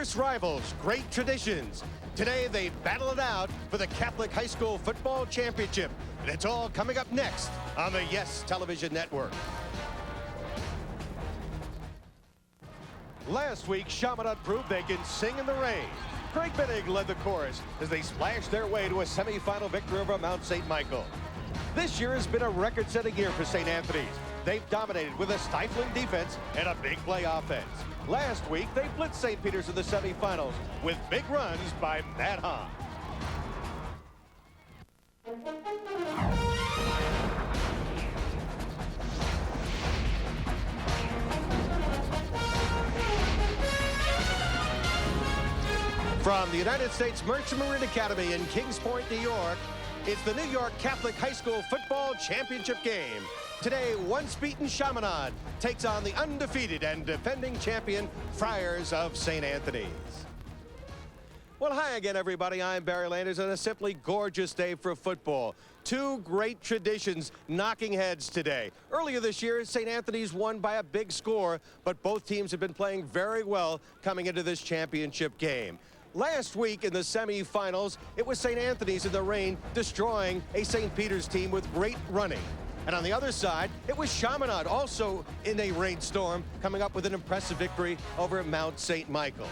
Fierce rivals, great traditions. Today they battle it out for the Catholic High School Football Championship. And it's all coming up next on the YES Television Network. Last week, Chaminade proved they can sing in the rain. Craig Binnig led the chorus as they splashed their way to a semifinal victory over Mount St. Michael. This year has been a record-setting year for St. Anthony's. They've dominated with a stifling defense and a big play offense. Last week, they blitzed St. Peter's in the semifinals with big runs by Matt Hahn. From the United States Merchant Marine Academy in Kings Point, New York, it's the New York Catholic High School Football Championship game. Today, once-beaten Chaminade takes on the undefeated and defending champion Friars of St. Anthony's. Well, hi again, everybody. I'm Barry Landers, and a simply gorgeous day for football. Two great traditions knocking heads today. Earlier this year, St. Anthony's won by a big score, but both teams have been playing very well coming into this championship game. Last week in the semifinals, it was St. Anthony's in the rain destroying a St. Peter's team with great running. And on the other side, it was Chaminade also in a rainstorm coming up with an impressive victory over Mount St. Michael.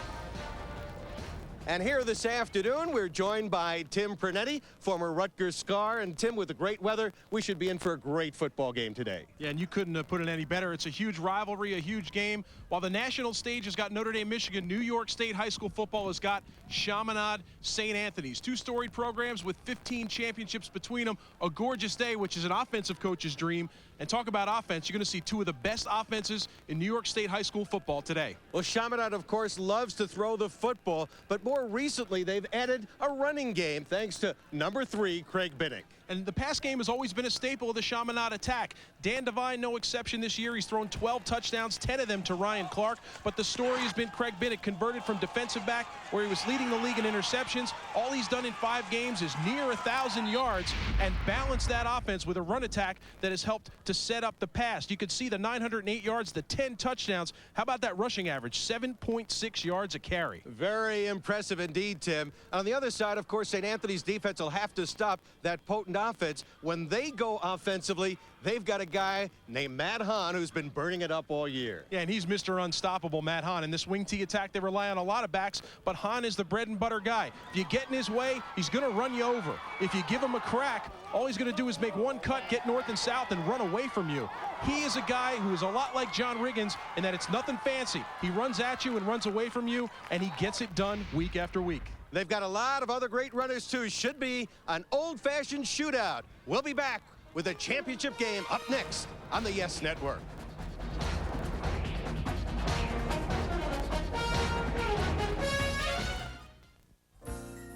And here this afternoon, we're joined by Tim Pernetti, former Rutgers Scar. And Tim, with the great weather, we should be in for a great football game today. Yeah, and you couldn't put it any better. It's a huge rivalry, a huge game. While the national stage has got Notre Dame, Michigan, New York State high school football has got Chaminade, St. Anthony's. Two storied programs with 15 championships between them. A gorgeous day, which is an offensive coach's dream. And talk about offense, you're going to see two of the best offenses in New York State high school football today. Well, Chaminade, of course, loves to throw the football, but more recently they've added a running game thanks to number 3, Craig Binnig. And the pass game has always been a staple of the Chaminade attack. Dan Devine, no exception this year. He's thrown 12 touchdowns, 10 of them to Ryan Clark. But the story has been Craig Binnig, converted from defensive back, where he was leading the league in interceptions. All he's done in 5 games is near 1,000 yards and balanced that offense with a run attack that has helped to set up the pass. You could see the 908 yards, the 10 touchdowns. How about that rushing average? 7.6 yards a carry. Very impressive indeed, Tim. On the other side, of course, St. Anthony's defense will have to stop that potent offense. When they go offensively, they've got a guy named Matt Hahn who's been burning it up all year. Yeah, and he's Mr. Unstoppable, Matt Hahn. In this wing tee attack, they rely on a lot of backs, but Hahn is the bread and butter guy. If you get in his way, he's going to run you over. If you give him a crack, all he's going to do is make one cut, get north and south, and run away from you. He is a guy who is a lot like John Riggins in that it's nothing fancy. He runs at you and runs away from you, and he gets it done week after week. They've got a lot of other great runners, too. Should be an old-fashioned shootout. We'll be back with a championship game up next on the YES Network.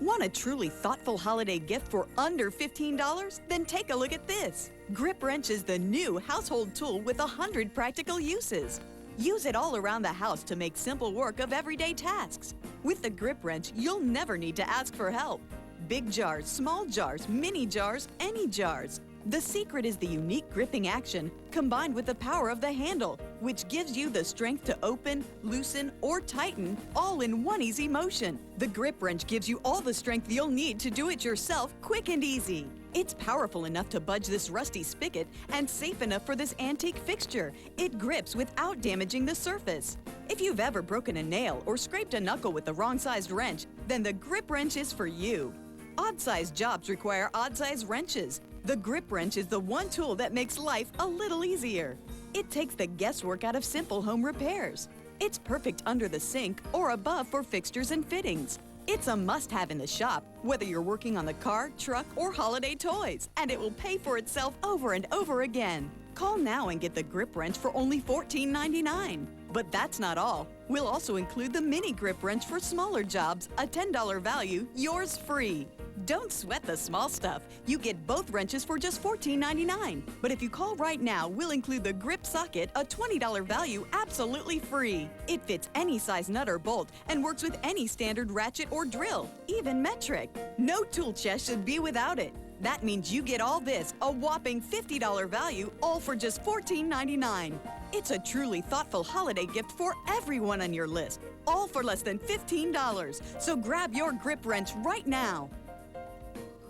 Want a truly thoughtful holiday gift for under $15? Then take a look at this. Grip Wrench is the new household tool with 100 practical uses. Use it all around the house to make simple work of everyday tasks. With the Grip Wrench, you'll never need to ask for help. Big jars, small jars, mini jars, any jars. The secret is the unique gripping action combined with the power of the handle, which gives you the strength to open, loosen, or tighten all in one easy motion. The Grip Wrench gives you all the strength you'll need to do it yourself quick and easy. It's powerful enough to budge this rusty spigot and safe enough for this antique fixture. It grips without damaging the surface. If you've ever broken a nail or scraped a knuckle with the wrong-sized wrench, then the Grip Wrench is for you. Odd-sized jobs require odd-sized wrenches. The Grip Wrench is the one tool that makes life a little easier. It takes the guesswork out of simple home repairs. It's perfect under the sink or above for fixtures and fittings. It's a must-have in the shop, whether you're working on the car, truck, or holiday toys, and it will pay for itself over and over again. Call now and get the Grip Wrench for only $14.99. But that's not all. We'll also include the mini Grip Wrench for smaller jobs, a $10 value, yours free. Don't sweat the small stuff. You get both wrenches for just $14.99. But if you call right now, we'll include the Grip Socket, a $20 value, absolutely free. It fits any size nut or bolt and works with any standard ratchet or drill, even metric. No tool chest should be without it. That means you get all this, a whopping $50 value, all for just $14.99. It's a truly thoughtful holiday gift for everyone on your list, all for less than $15. So grab your grip wrench right now.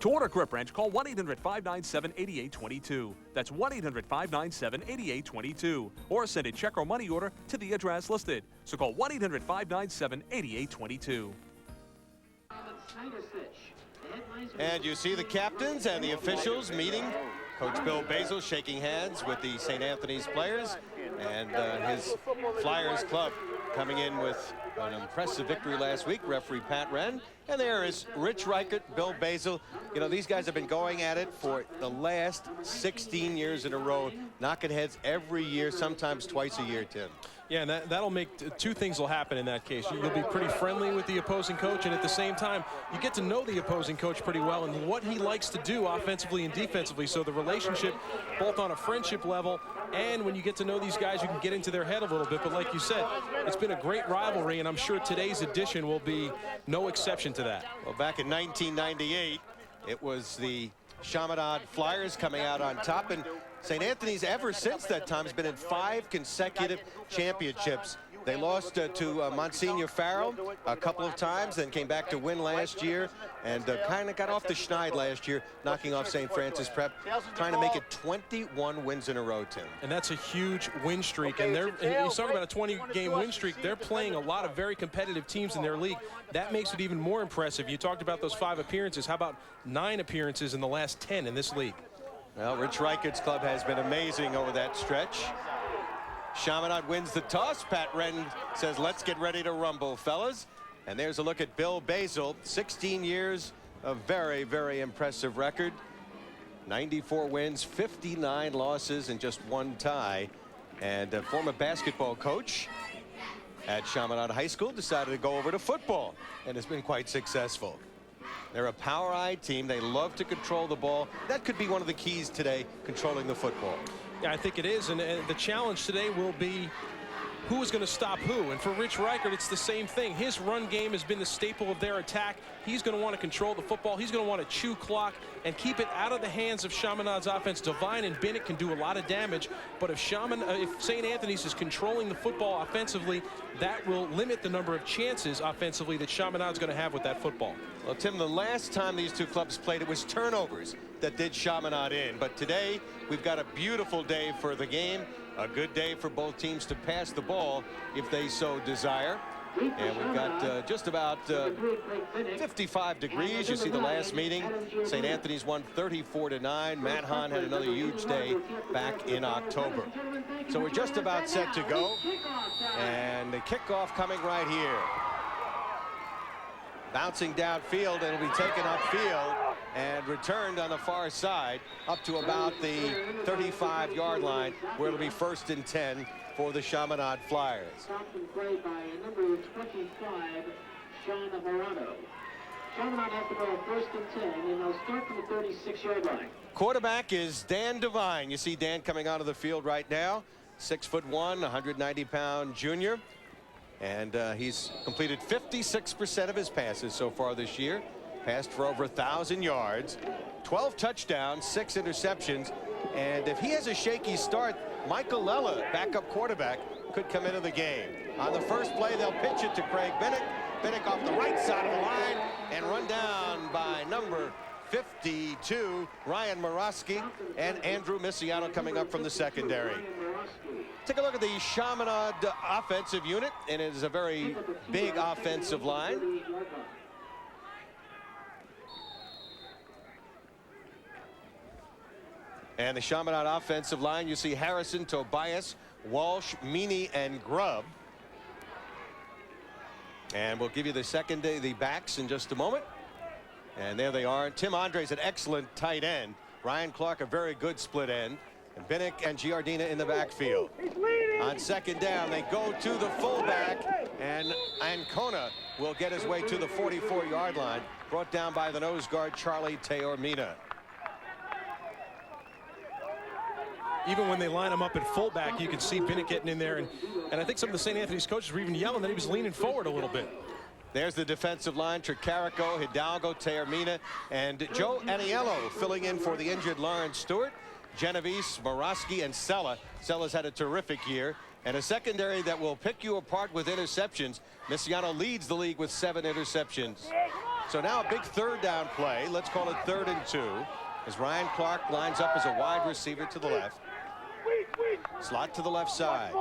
To order grip wrench, call 1-800-597-8822. That's 1-800-597-8822. Or send a check or money order to the address listed. So call 1-800-597-8822. And you see the captains and the officials meeting. Coach Bill Basil shaking hands with the St. Anthony's players, and his Flyers club coming in with an impressive victory last week. Referee Pat Wren. And there is Rich Reichert, Bill Basil. You know, these guys have been going at it for the last 16 years in a row, knocking heads every year, sometimes twice a year, Tim. Yeah, and that'll make two things will happen in that case. You'll be pretty friendly with the opposing coach, and at the same time, you get to know the opposing coach pretty well and what he likes to do offensively and defensively. So the relationship, both on a friendship level and when you get to know these guys, you can get into their head a little bit. But like you said, it's been a great rivalry, and I'm sure today's edition will be no exception to that. Well, back in 1998, it was the Chaminade Flyers coming out on top, and St. Anthony's ever since that time has been in 5 consecutive championships. They lost to Monsignor Farrell a couple of times, then came back to win last year, and kind of got off the schneid last year, knocking off St. Francis Prep, trying to make it 21 wins in a row, Tim. And that's a huge win streak, and you talk about a 20-game win streak. They're playing a lot of very competitive teams in their league. That makes it even more impressive. You talked about those 5 appearances. How about 9 appearances in the last 10 in this league? Well, Rich Reichert's club has been amazing over that stretch. Chaminade wins the toss. Pat Wren says, let's get ready to rumble, fellas. And there's a look at Bill Basil. 16 years, a very, very impressive record. 94 wins, 59 losses, and just 1 tie. And a former basketball coach at Chaminade High School decided to go over to football and has been quite successful. They're a power-eyed team. They love to control the ball. That could be one of the keys today, controlling the football. Yeah, I think it is, and the challenge today will be who is going to stop who. And for Rich Reichert, it's the same thing. His run game has been the staple of their attack. He's going to want to control the football. He's going to want to chew clock and keep it out of the hands of Chaminade's offense. Devine and Bennett can do a lot of damage, but if St. Anthony's is controlling the football offensively, that will limit the number of chances offensively that Chaminade's going to have with that football. Well, Tim, the last time these two clubs played, it was turnovers that did Chaminade in. But today, we've got a beautiful day for the game. A good day for both teams to pass the ball if they so desire. And we've got just about 55 degrees. You see the last meeting. St. Anthony's won 34-9. Matt Hahn had another huge day back in October. So we're just about set to go. And the kickoff coming right here. Bouncing downfield, and it'll be taken upfield and returned on the far side up to about the 35-yard line, where it'll be 1st and 10 for the Chaminade Flyers. Stopped and played by number 25, John Morano. Chaminade has the ball 1st and 10, and they'll start from the 36-yard line. Quarterback is Dan Devine. You see Dan coming onto the field right now. 6'1", 190-pound junior. And he's completed 56% of his passes so far this year. Passed for over 1,000 yards, 12 touchdowns, 6 interceptions. And if he has a shaky start, Michael Lella, backup quarterback, could come into the game. On the first play, they'll pitch it to Craig Bennett. Bennett off the right side of the line and run down by number 52, Ryan Morosky, and Andrew Missiano coming up from the secondary. Take a look at the Chaminade offensive unit, and it is a very big offensive line. And the Chaminade offensive line, you see Harrison, Tobias, Walsh, Meany, and Grubb. And we'll give you the backs in just a moment. And there they are. Tim Andre's an excellent tight end. Ryan Clark, a very good split end. And Binnick and Giardina in the backfield. On 2nd down, they go to the fullback, and Ancona will get his way to the 44-yard line, brought down by the nose guard, Charlie Teormina. Even when they line him up at fullback, you can see Bennett getting in there. And I think some of the St. Anthony's coaches were even yelling that he was leaning forward a little bit. There's the defensive line. Tricarico, Hidalgo, Termina, and Joe Aniello filling in for the injured Lawrence Stewart. Genovese, Morosky, and Sella. Sella's had a terrific year. And a secondary that will pick you apart with interceptions. Misiano leads the league with 7 interceptions. So now a big third down play. Let's call it 3rd and 2. As Ryan Clark lines up as a wide receiver to the left. Slot to the left side.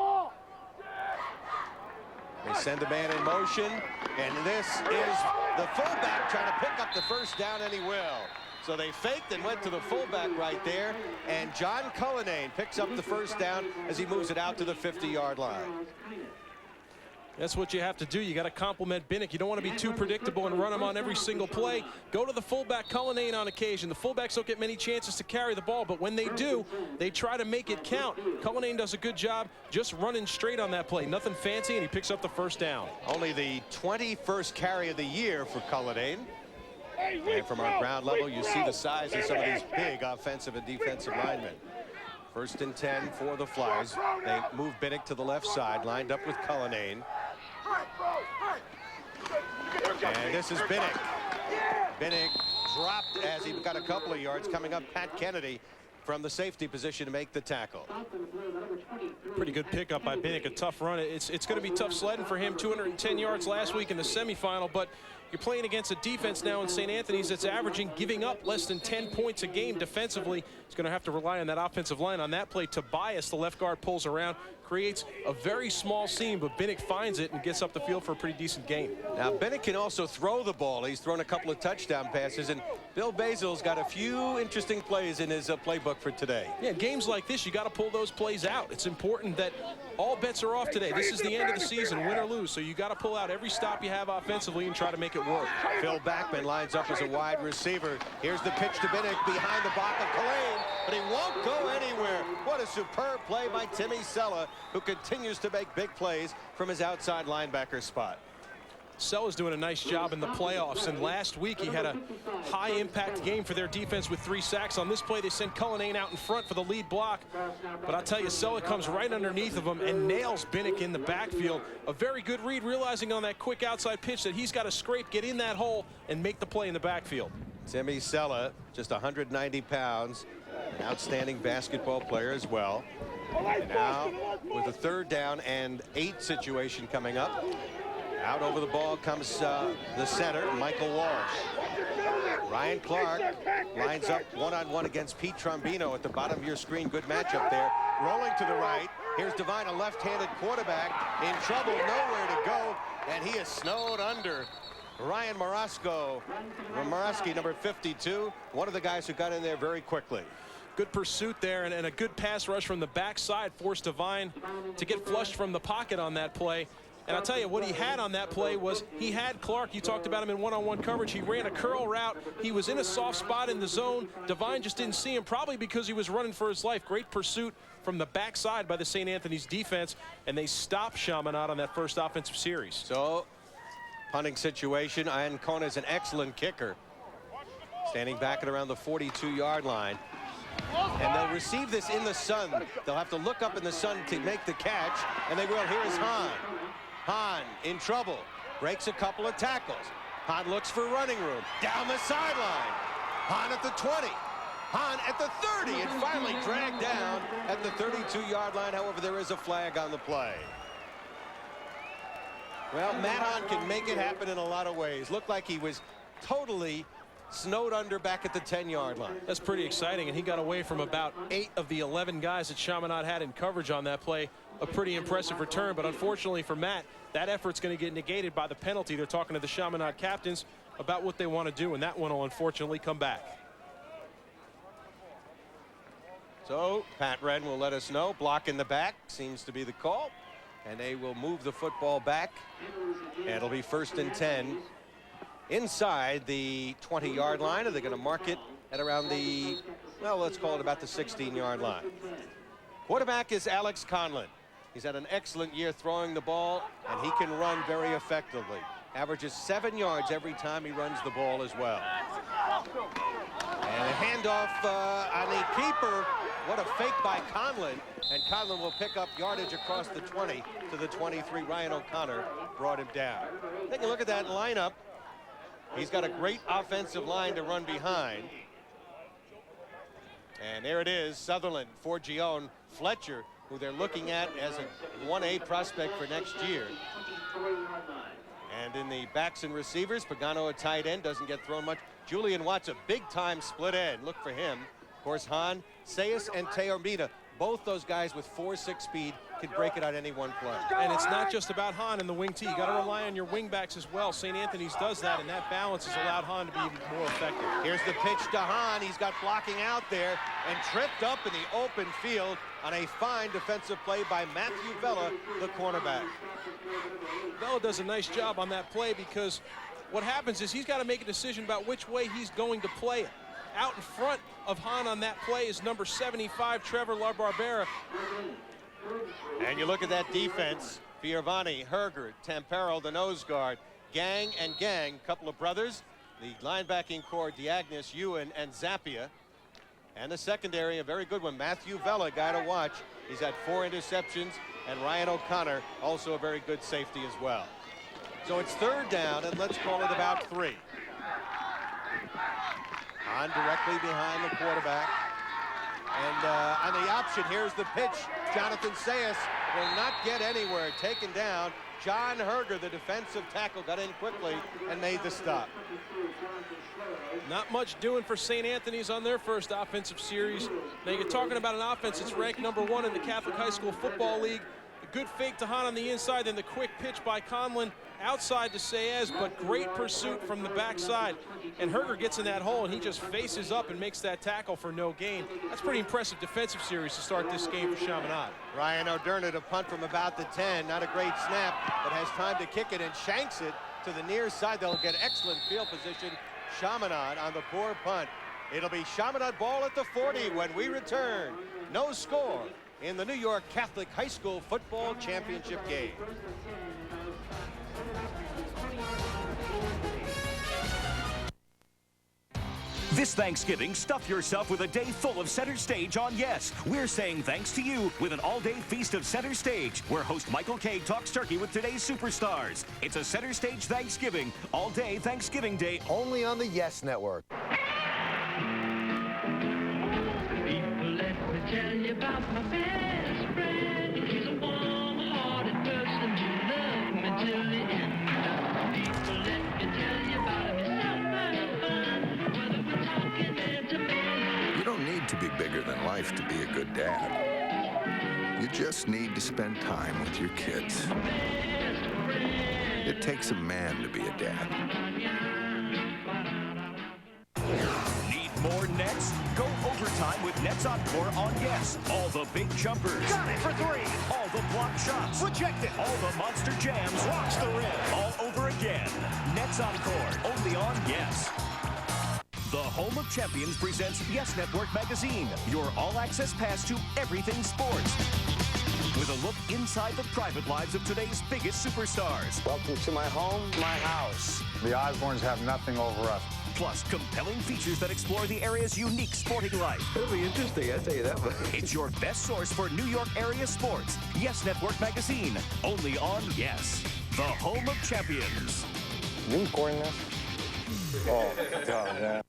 They send a man in motion, and this is the fullback trying to pick up the first down, and he will. So they faked and went to the fullback right there, and John Cullinane picks up the first down as he moves it out to the 50-yard line. That's what you have to do. You got to compliment Binnick. You don't want to be too predictable and run him on every single play. Go to the fullback, Cullinane, on occasion. The fullbacks don't get many chances to carry the ball, but when they do, they try to make it count. Cullinane does a good job just running straight on that play. Nothing fancy, and he picks up the first down. Only the 21st carry of the year for Cullinane. And from our ground level, you see the size of some of these big offensive and defensive linemen. 1st and 10 for the Flyers. They move Binnick to the left side, lined up with Cullinane. And this is Binnick. Binnick dropped as he got a couple of yards. Coming up, Pat Kennedy from the safety position to make the tackle. Pretty good pickup by Binnick. A tough run. It's going to be tough sledding for him. 210 yards last week in the semifinal, but you're playing against a defense now in St. Anthony's that's averaging, giving up less than 10 points a game defensively. He's going to have to rely on that offensive line. On that play, Tobias, the left guard, pulls around, creates a very small seam, but Binnick finds it and gets up the field for a pretty decent gain. Now, Binnick can also throw the ball. He's thrown a couple of touchdown passes, and Bill Basil's got a few interesting plays in his playbook for today. Yeah, games like this, you got to pull those plays out. It's important that all bets are off today. This is the end of the season, win or lose, so you got to pull out every stop you have offensively and try to make it work. Phil Backman lines up as a wide receiver. Here's the pitch to Binnick behind the block of Cullinane, but he won't go anywhere. What a superb play by Timmy Sella, who continues to make big plays from his outside linebacker spot. Sella's doing a nice job in the playoffs, and last week he had a high-impact game for their defense with 3 sacks. On this play, they send Cullinane out in front for the lead block. But I'll tell you, Sella comes right underneath of him and nails Binnick in the backfield. A very good read, realizing on that quick outside pitch that he's got to scrape, get in that hole, and make the play in the backfield. Timmy Sella, just 190 pounds, an outstanding basketball player as well. And now, with a 3rd down and 8 situation coming up, out over the ball comes the center, Michael Walsh. Ryan Clark lines up one-on-one against Pete Trombino at the bottom of your screen. Good matchup there. Rolling to the right. Here's Devine, a left-handed quarterback, in trouble, nowhere to go, and he is snowed under. Ryan Morosky, number 52, one of the guys who got in there very quickly. Good pursuit there, and a good pass rush from the backside forced Devine to get flushed from the pocket on that play. And I'll tell you, what he had on that play was he had Clark. You talked about him in one-on-one coverage. He ran a curl route. He was in a soft spot in the zone. Devine just didn't see him, probably because he was running for his life. Great pursuit from the backside by the St. Anthony's defense, and they stopped Chaminade on that first offensive series. So, punting situation. Iancona is an excellent kicker. Standing back at around the 42-yard line. And they'll receive this in the sun. They'll have to look up in the sun to make the catch, and they will. Here is Hahn. Hahn in trouble, breaks a couple of tackles. Hahn looks for running room, down the sideline. Hahn at the 20, Hahn at the 30, and finally dragged down at the 32-yard line. However, there is a flag on the play. Well, Matt Hahn can make it happen in a lot of ways. Looked like he was totally snowed under back at the 10-yard line. That's pretty exciting, and he got away from about 8 of the 11 guys that Chaminade had in coverage on that play. A pretty impressive return, but unfortunately for Matt, that effort's going to get negated by the penalty. They're talking to the Chaminade captains about what they want to do, and that one will unfortunately come back. So Pat Wren will let us know. Block in the back seems to be the call, and they will move the football back, and it'll be 1st and 10 inside the 20-yard line. Are they going to mark it at around the, well, let's call it about the 16-yard line? Quarterback is Alex Conlon. He's had an excellent year throwing the ball, and he can run very effectively. Averages 7 yards every time he runs the ball as well. And a handoff on the keeper What a fake by Conlon. And Conlon will pick up yardage across the 20 to the 23. Ryan O'Connor brought him down. Take a look at that lineup. He's got a great offensive line to run behind. And there it is, Sutherland, Forgione, Fletcher, who they're looking at as a 1A prospect for next year. And in the backs and receivers, Pagano, a tight end, doesn't get thrown much. Julian Watts, a big-time split end. Look for him. Of course, Han, SAHS, and Teormina, both those guys with 4.6 speed, can break it on any one play. And it's not just about Han and the wing T. You got to rely on your wing backs as well. St. Anthony's does that, and that balance has allowed Han to be even more effective. Here's the pitch to Han. He's got blocking out there and tripped up in the open field on a fine defensive play by Matthew Vella, the cornerback. Vella does a nice job on that play because what happens is he's got to make a decision about which way he's going to play it. Out in front of Han on that play is number 75, Trevor LaBarbera. And you look at that defense, Fioravani, Herger, Tampero, the nose guard, Gang and Gang, couple of brothers, the linebacking core, Diagnos, Ewan, and Zappia. And the secondary, a very good one, Matthew Vella, guy to watch. He's had 4 interceptions, and Ryan O'Connor, also a very good safety as well. So it's 3rd down, and let's call it about 3. Han directly behind the quarterback. And on the option, here's the pitch. Jonathan SAHS will not get anywhere. Taken down. John Herger, the defensive tackle, got in quickly and made the stop. Not much doing for St. Anthony's on their first offensive series. Now you're talking about an offense that's ranked #1 in the Catholic High School Football League. A good fake to Han on the inside, then the quick pitch by Conlon outside to SAHS, but great pursuit from the backside. And Herger gets in that hole, and he just faces up and makes that tackle for no gain. That's pretty impressive defensive series to start this game for Chaminade. Ryan O'Derna to punt from about the 10. Not a great snap, but has time to kick it and shanks it to the near side. They'll get excellent field position. Chaminade on the poor punt. It'll be Chaminade ball at the 40 when we return. No score in the New York Catholic High School Football Championship game. This Thanksgiving, stuff yourself with a day full of Center Stage on Yes. We're saying thanks to you with an all-day feast of Center Stage, where host Michael K talks turkey with today's superstars. It's a Center Stage Thanksgiving, all-day Thanksgiving Day. Only on the Yes Network. People, let me tell you about my best friend. He's a warm-hearted person who loved me till the end. People, let me tell you about him. It's so much fun, whether we're talking man to man. You don't need to be bigger than life to be a good dad. You just need to spend time with your kids. It takes a man to be a dad. Need more nets? Go overtime with Nets Encore on Yes. All the big jumpers. Got it for 3. All the block shots. Rejected. All the monster jams. Rocks the rim. All over again. Nets Encore, only on Yes. The Home of Champions presents Yes Network Magazine, your all-access pass to everything sports. With a look inside the private lives of today's biggest superstars. Welcome to my home, my house. The Osbournes have nothing over us. Plus, compelling features that explore the area's unique sporting life. It'll be interesting, I tell you that much. It's your best source for New York area sports. Yes Network Magazine, only on Yes. The Home of Champions. You recording this? Oh, God, yeah.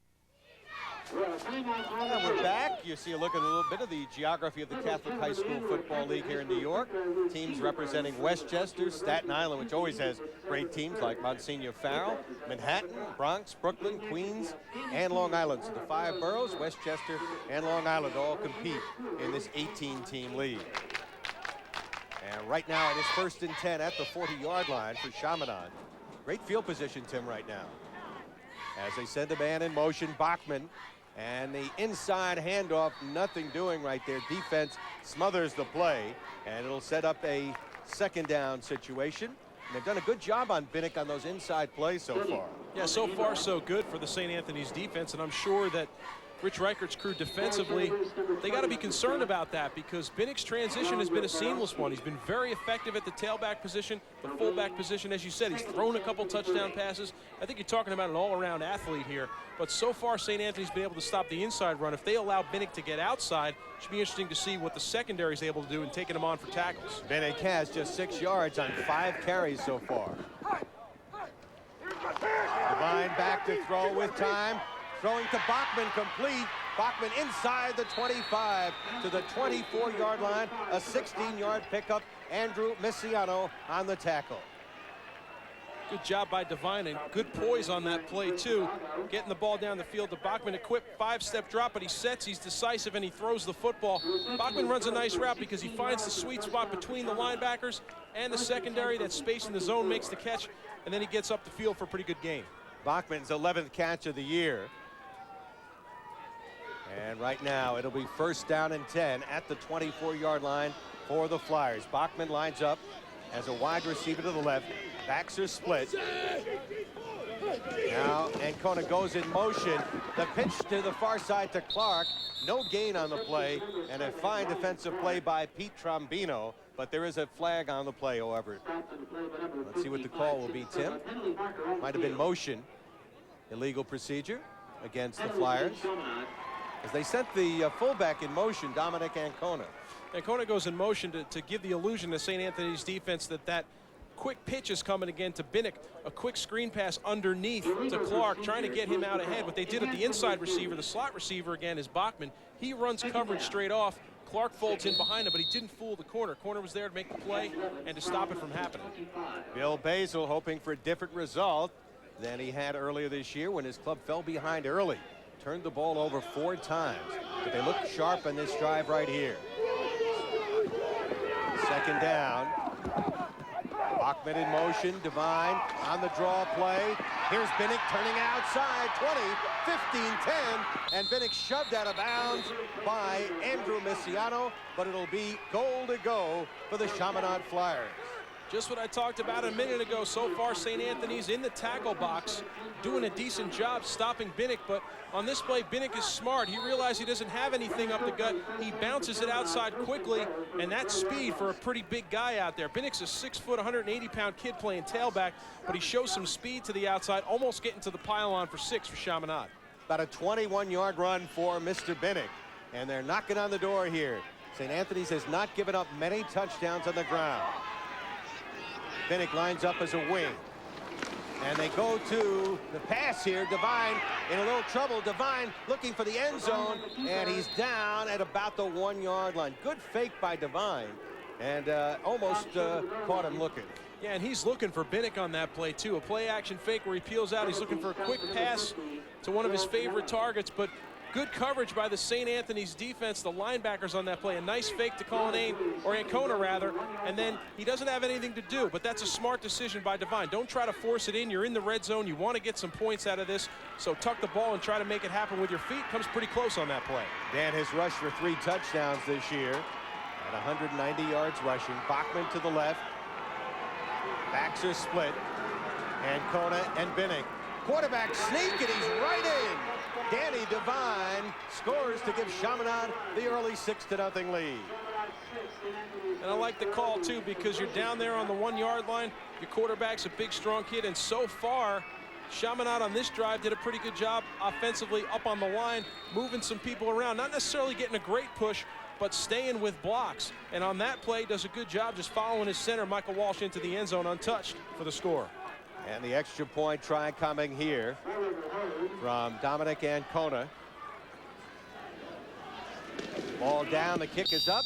And we're back. You see a look at a little bit of the geography of the Catholic High School Football League here in New York. Teams representing Westchester, Staten Island, which always has great teams like Monsignor Farrell, Manhattan, Bronx, Brooklyn, Queens, and Long Island. So the 5 boroughs, Westchester and Long Island, all compete in this 18-team league. And right now it is 1st and 10 at the 40-yard line for Chaminade. Great field position, Tim, right now. As they send a man in motion, Bachman. And the inside handoff, nothing doing right there. Defense smothers the play, and it'll set up a 2nd down situation. And they've done a good job on Binnick on those inside plays so far. Yeah, so far so good for the St. Anthony's defense, and I'm sure that Rich Reichert's crew defensively, they got to be concerned about that because Binnick's transition has been a seamless one. He's been very effective at the tailback position, the fullback position. As you said, he's thrown a couple touchdown passes. I think you're talking about an all-around athlete here. But so far, St. Anthony's been able to stop the inside run. If they allow Binnick to get outside, it should be interesting to see what the secondary is able to do in taking him on for tackles. Binnick has just 6 yards on 5 carries so far. Devine back to throw with time. Throwing to Bachman, complete. Bachman inside the 25 to the 24-yard line. A 16-yard pickup. Andrew Misiano on the tackle. Good job by Devine and good poise on that play too. Getting the ball down the field to Bachman. A quick 5-step drop, but he sets, he's decisive, and he throws the football. Bachman runs a nice route because he finds the sweet spot between the linebackers and the secondary. That space in the zone makes the catch, and then he gets up the field for a pretty good gain. Bachman's 11th catch of the year. And right now, it'll be 1st down and 10 at the 24-yard line for the Flyers. Bachman lines up as a wide receiver to the left. Backs are split. Now Ancona goes in motion. The pitch to the far side to Clark. No gain on the play, and a fine defensive play by Pete Trombino. But there is a flag on the play, however. Let's see what the call will be, Tim. Might have been motion. Illegal procedure against the Flyers, as they sent the fullback in motion, Dominic Ancona. Ancona goes in motion to give the illusion to St. Anthony's defense that quick pitch is coming again to Binnick. A quick screen pass underneath to Clark, trying to get him out ahead. What they did with the inside receiver, the slot receiver again, is Bachman. He runs coverage straight off. Clark folds in behind him, but he didn't fool the corner. Corner was there to make the play and to stop it from happening. Bill Basil hoping for a different result than he had earlier this year when his club fell behind early. Turned the ball over 4 times, but they look sharp on this drive right here. 2nd down. Bachman in motion. Devine on the draw play. Here's Binnick turning outside. 20, 15, 10. And Binnick shoved out of bounds by Andrew Misiano, but it'll be goal to go for the Chaminade Flyers. Just what I talked about a minute ago. So far, St. Anthony's in the tackle box, doing a decent job stopping Binnick, but on this play, Binnick is smart. He realized he doesn't have anything up the gut. He bounces it outside quickly, and that's speed for a pretty big guy out there. Binnick's a 6-foot, 180-pound kid playing tailback, but he shows some speed to the outside, almost getting to the pylon for 6 for Chaminade. About a 21-yard run for Mr. Binnick, and they're knocking on the door here. St. Anthony's has not given up many touchdowns on the ground. Binnick lines up as a wing. And they go to the pass here. Devine in a little trouble. Devine looking for the end zone, and he's down at about the 1-yard line. Good fake by Devine, and almost caught him looking. Yeah, and he's looking for Binnick on that play, too. A play-action fake where he peels out. He's looking for a quick pass to one of his favorite targets, but good coverage by the St. Anthony's defense, the linebackers on that play. A nice fake to Cullinane, or Ancona rather, and then he doesn't have anything to do, but that's a smart decision by Devine. Don't try to force it in. You're in the red zone. You want to get some points out of this, so tuck the ball and try to make it happen with your feet. Comes pretty close on that play. Dan has rushed for 3 touchdowns this year at 190 yards rushing. Bachman to the left. Backs are split. Ancona and Binnick. Quarterback sneak, and he's right in. Danny Devine scores to give Chaminade the early 6-0 lead. And I like the call, too, because you're down there on the 1-yard line. Your quarterback's a big, strong kid, and so far, Chaminade on this drive did a pretty good job offensively up on the line, moving some people around. Not necessarily getting a great push, but staying with blocks. And on that play, does a good job just following his center, Michael Walsh, into the end zone untouched for the score. And the extra point try coming here from Dominic Ancona. Ball down, the kick is up,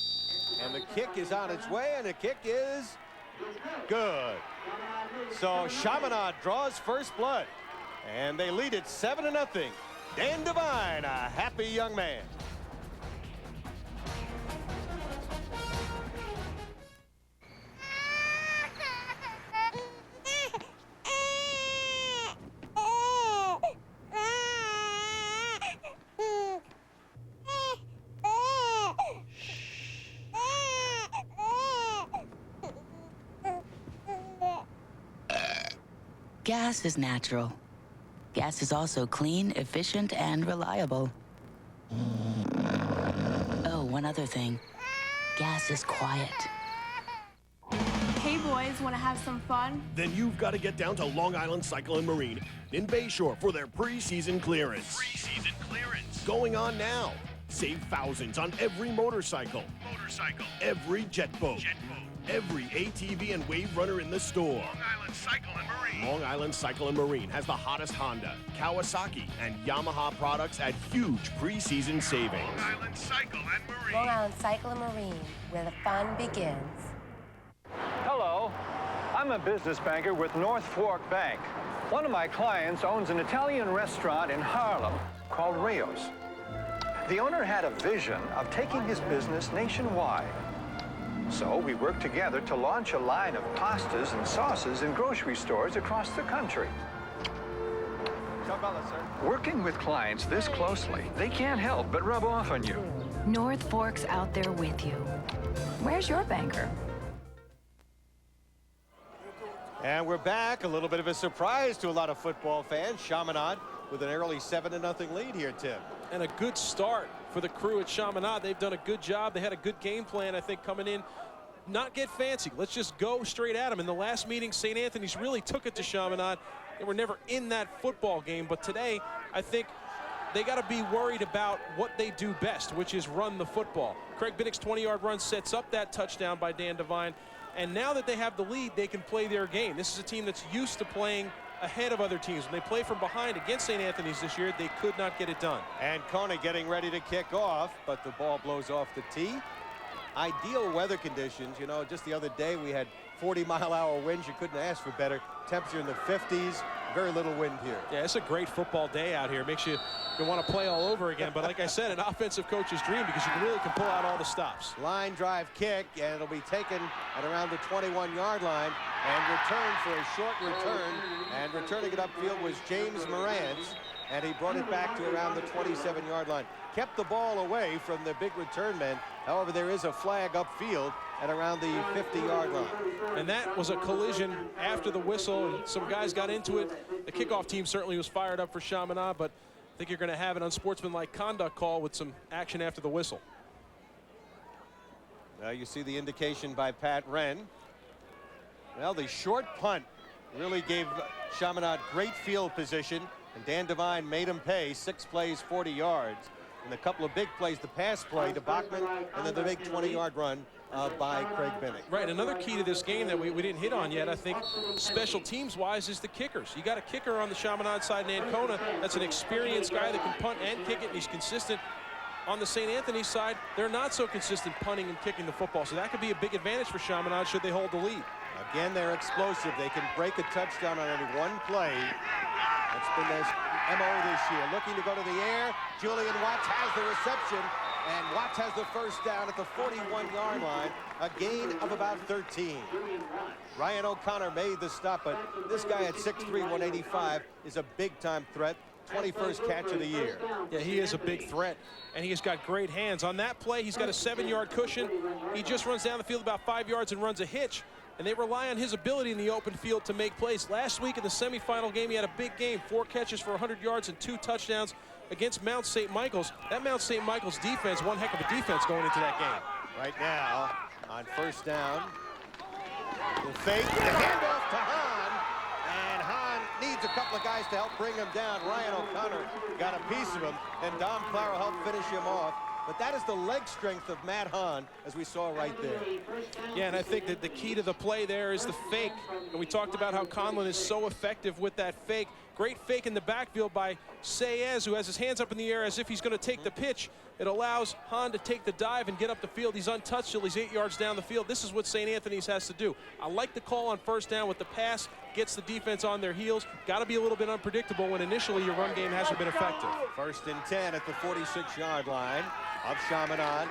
and the kick is on its way, and the kick is good. So Chaminade draws first blood, and they lead it 7-0. Dan Devine, a happy young man. Gas is natural. Gas is also clean, efficient, and reliable. Oh, one other thing. Gas is quiet. Hey boys, want to have some fun? Then you've got to get down to Long Island Cycle and Marine in Bayshore for their preseason clearance. Preseason clearance. Going on now. Save thousands on every motorcycle, every jet boat, every ATV and wave runner in the store. Long Island Cycle and Marine. Long Island Cycle and Marine has the hottest Honda, Kawasaki, and Yamaha products at huge preseason savings. Long Island Cycle and Marine. Long Island Cycle and Marine, where the fun begins. Hello, I'm a business banker with North Fork Bank. One of my clients owns an Italian restaurant in Harlem called Rio's. The owner had a vision of taking his business nationwide. So we worked together to launch a line of pastas and sauces in grocery stores across the country. Working with clients this closely, they can't help but rub off on you. North Fork's out there with you. Where's your banker? And we're back. A little bit of a surprise to a lot of football fans. Chaminade with an early 7-0 lead here, Tim. And a good start for the crew at Chaminade. They've done a good job. They had a good game plan, I think, coming in. Not get fancy. Let's just go straight at them. In the last meeting, St. Anthony's really took it to Chaminade. They were never in that football game. But today, I think they got to be worried about what they do best, which is run the football. Craig Binnick's 20-yard run sets up that touchdown by Dan Devine. And now that they have the lead, they can play their game. This is a team that's used to playing ahead of other teams. When they play from behind against St. Anthony's this year, they could not get it done. And Kona getting ready to kick off, but the ball blows off the tee. Ideal weather conditions. You know, just the other day we had 40-mile-an-hour winds. You couldn't ask for better. Temperature in the 50s. Very little wind here. Yeah, it's a great football day out here. Makes you want to play all over again. But like I said, an offensive coach's dream, because you really can pull out all the stops. Line drive kick, and it'll be taken at around the 21-yard line and returned for a short return. And returning it upfield was James Morantz, and he brought it back to around the 27-yard line. Kept the ball away from the big return men. However, there is a flag upfield at around the 50-yard line. And that was a collision after the whistle, and some guys got into it. The kickoff team certainly was fired up for Chaminade, but I think you're going to have an unsportsmanlike conduct call with some action after the whistle. Now you see the indication by Pat Wren. Well, the short punt really gave Chaminade great field position, and Dan Devine made him pay. 6 plays, 40 yards. And a couple of big plays, the pass play to Bachman, and then the big 20-yard run by Craig Binnick. Right, another key to this game that we didn't hit on yet, I think, special teams-wise, is the kickers. You got a kicker on the Chaminade side in Ancona. That's an experienced guy that can punt and kick it, and he's consistent. On the St. Anthony side, they're not so consistent punting and kicking the football, so that could be a big advantage for Chaminade should they hold the lead. Again, they're explosive. They can break a touchdown on any one play. That's been their MO this year. Looking to go to the air. Julian Watts has the reception, and Watts has the first down at the 41-yard line. A gain of about 13. Ryan O'Connor made the stop, but this guy at 6'3", 185 is a big-time threat. 21st catch of the year. Yeah, he is a big threat, and he has got great hands. On that play, he's got a 7-yard cushion. He just runs down the field about 5 yards and runs a hitch, and they rely on his ability in the open field to make plays. Last week in the semifinal game, he had a big game, 4 catches for 100 yards and 2 touchdowns against Mount St. Michael's. That Mount St. Michael's defense, one heck of a defense going into that game. Right now, on first down, the fake, the handoff to Hahn, and Hahn needs a couple of guys to help bring him down. Ryan O'Connor got a piece of him, and Dom Claro helped finish him off. But that is the leg strength of Matt Hahn, as we saw right there. Yeah, and I think that the key to the play there is the fake. And we talked about how Conlon is so effective with that fake. Great fake in the backfield by SAHS, who has his hands up in the air as if he's going to take the pitch. It allows Hahn to take the dive and get up the field. He's untouched till he's 8 yards down the field. This is what St. Anthony's has to do. I like the call on first down with the pass, gets the defense on their heels. Got to be a little bit unpredictable when initially your run game hasn't been effective. First and 10 at the 46-yard line of Chaminade.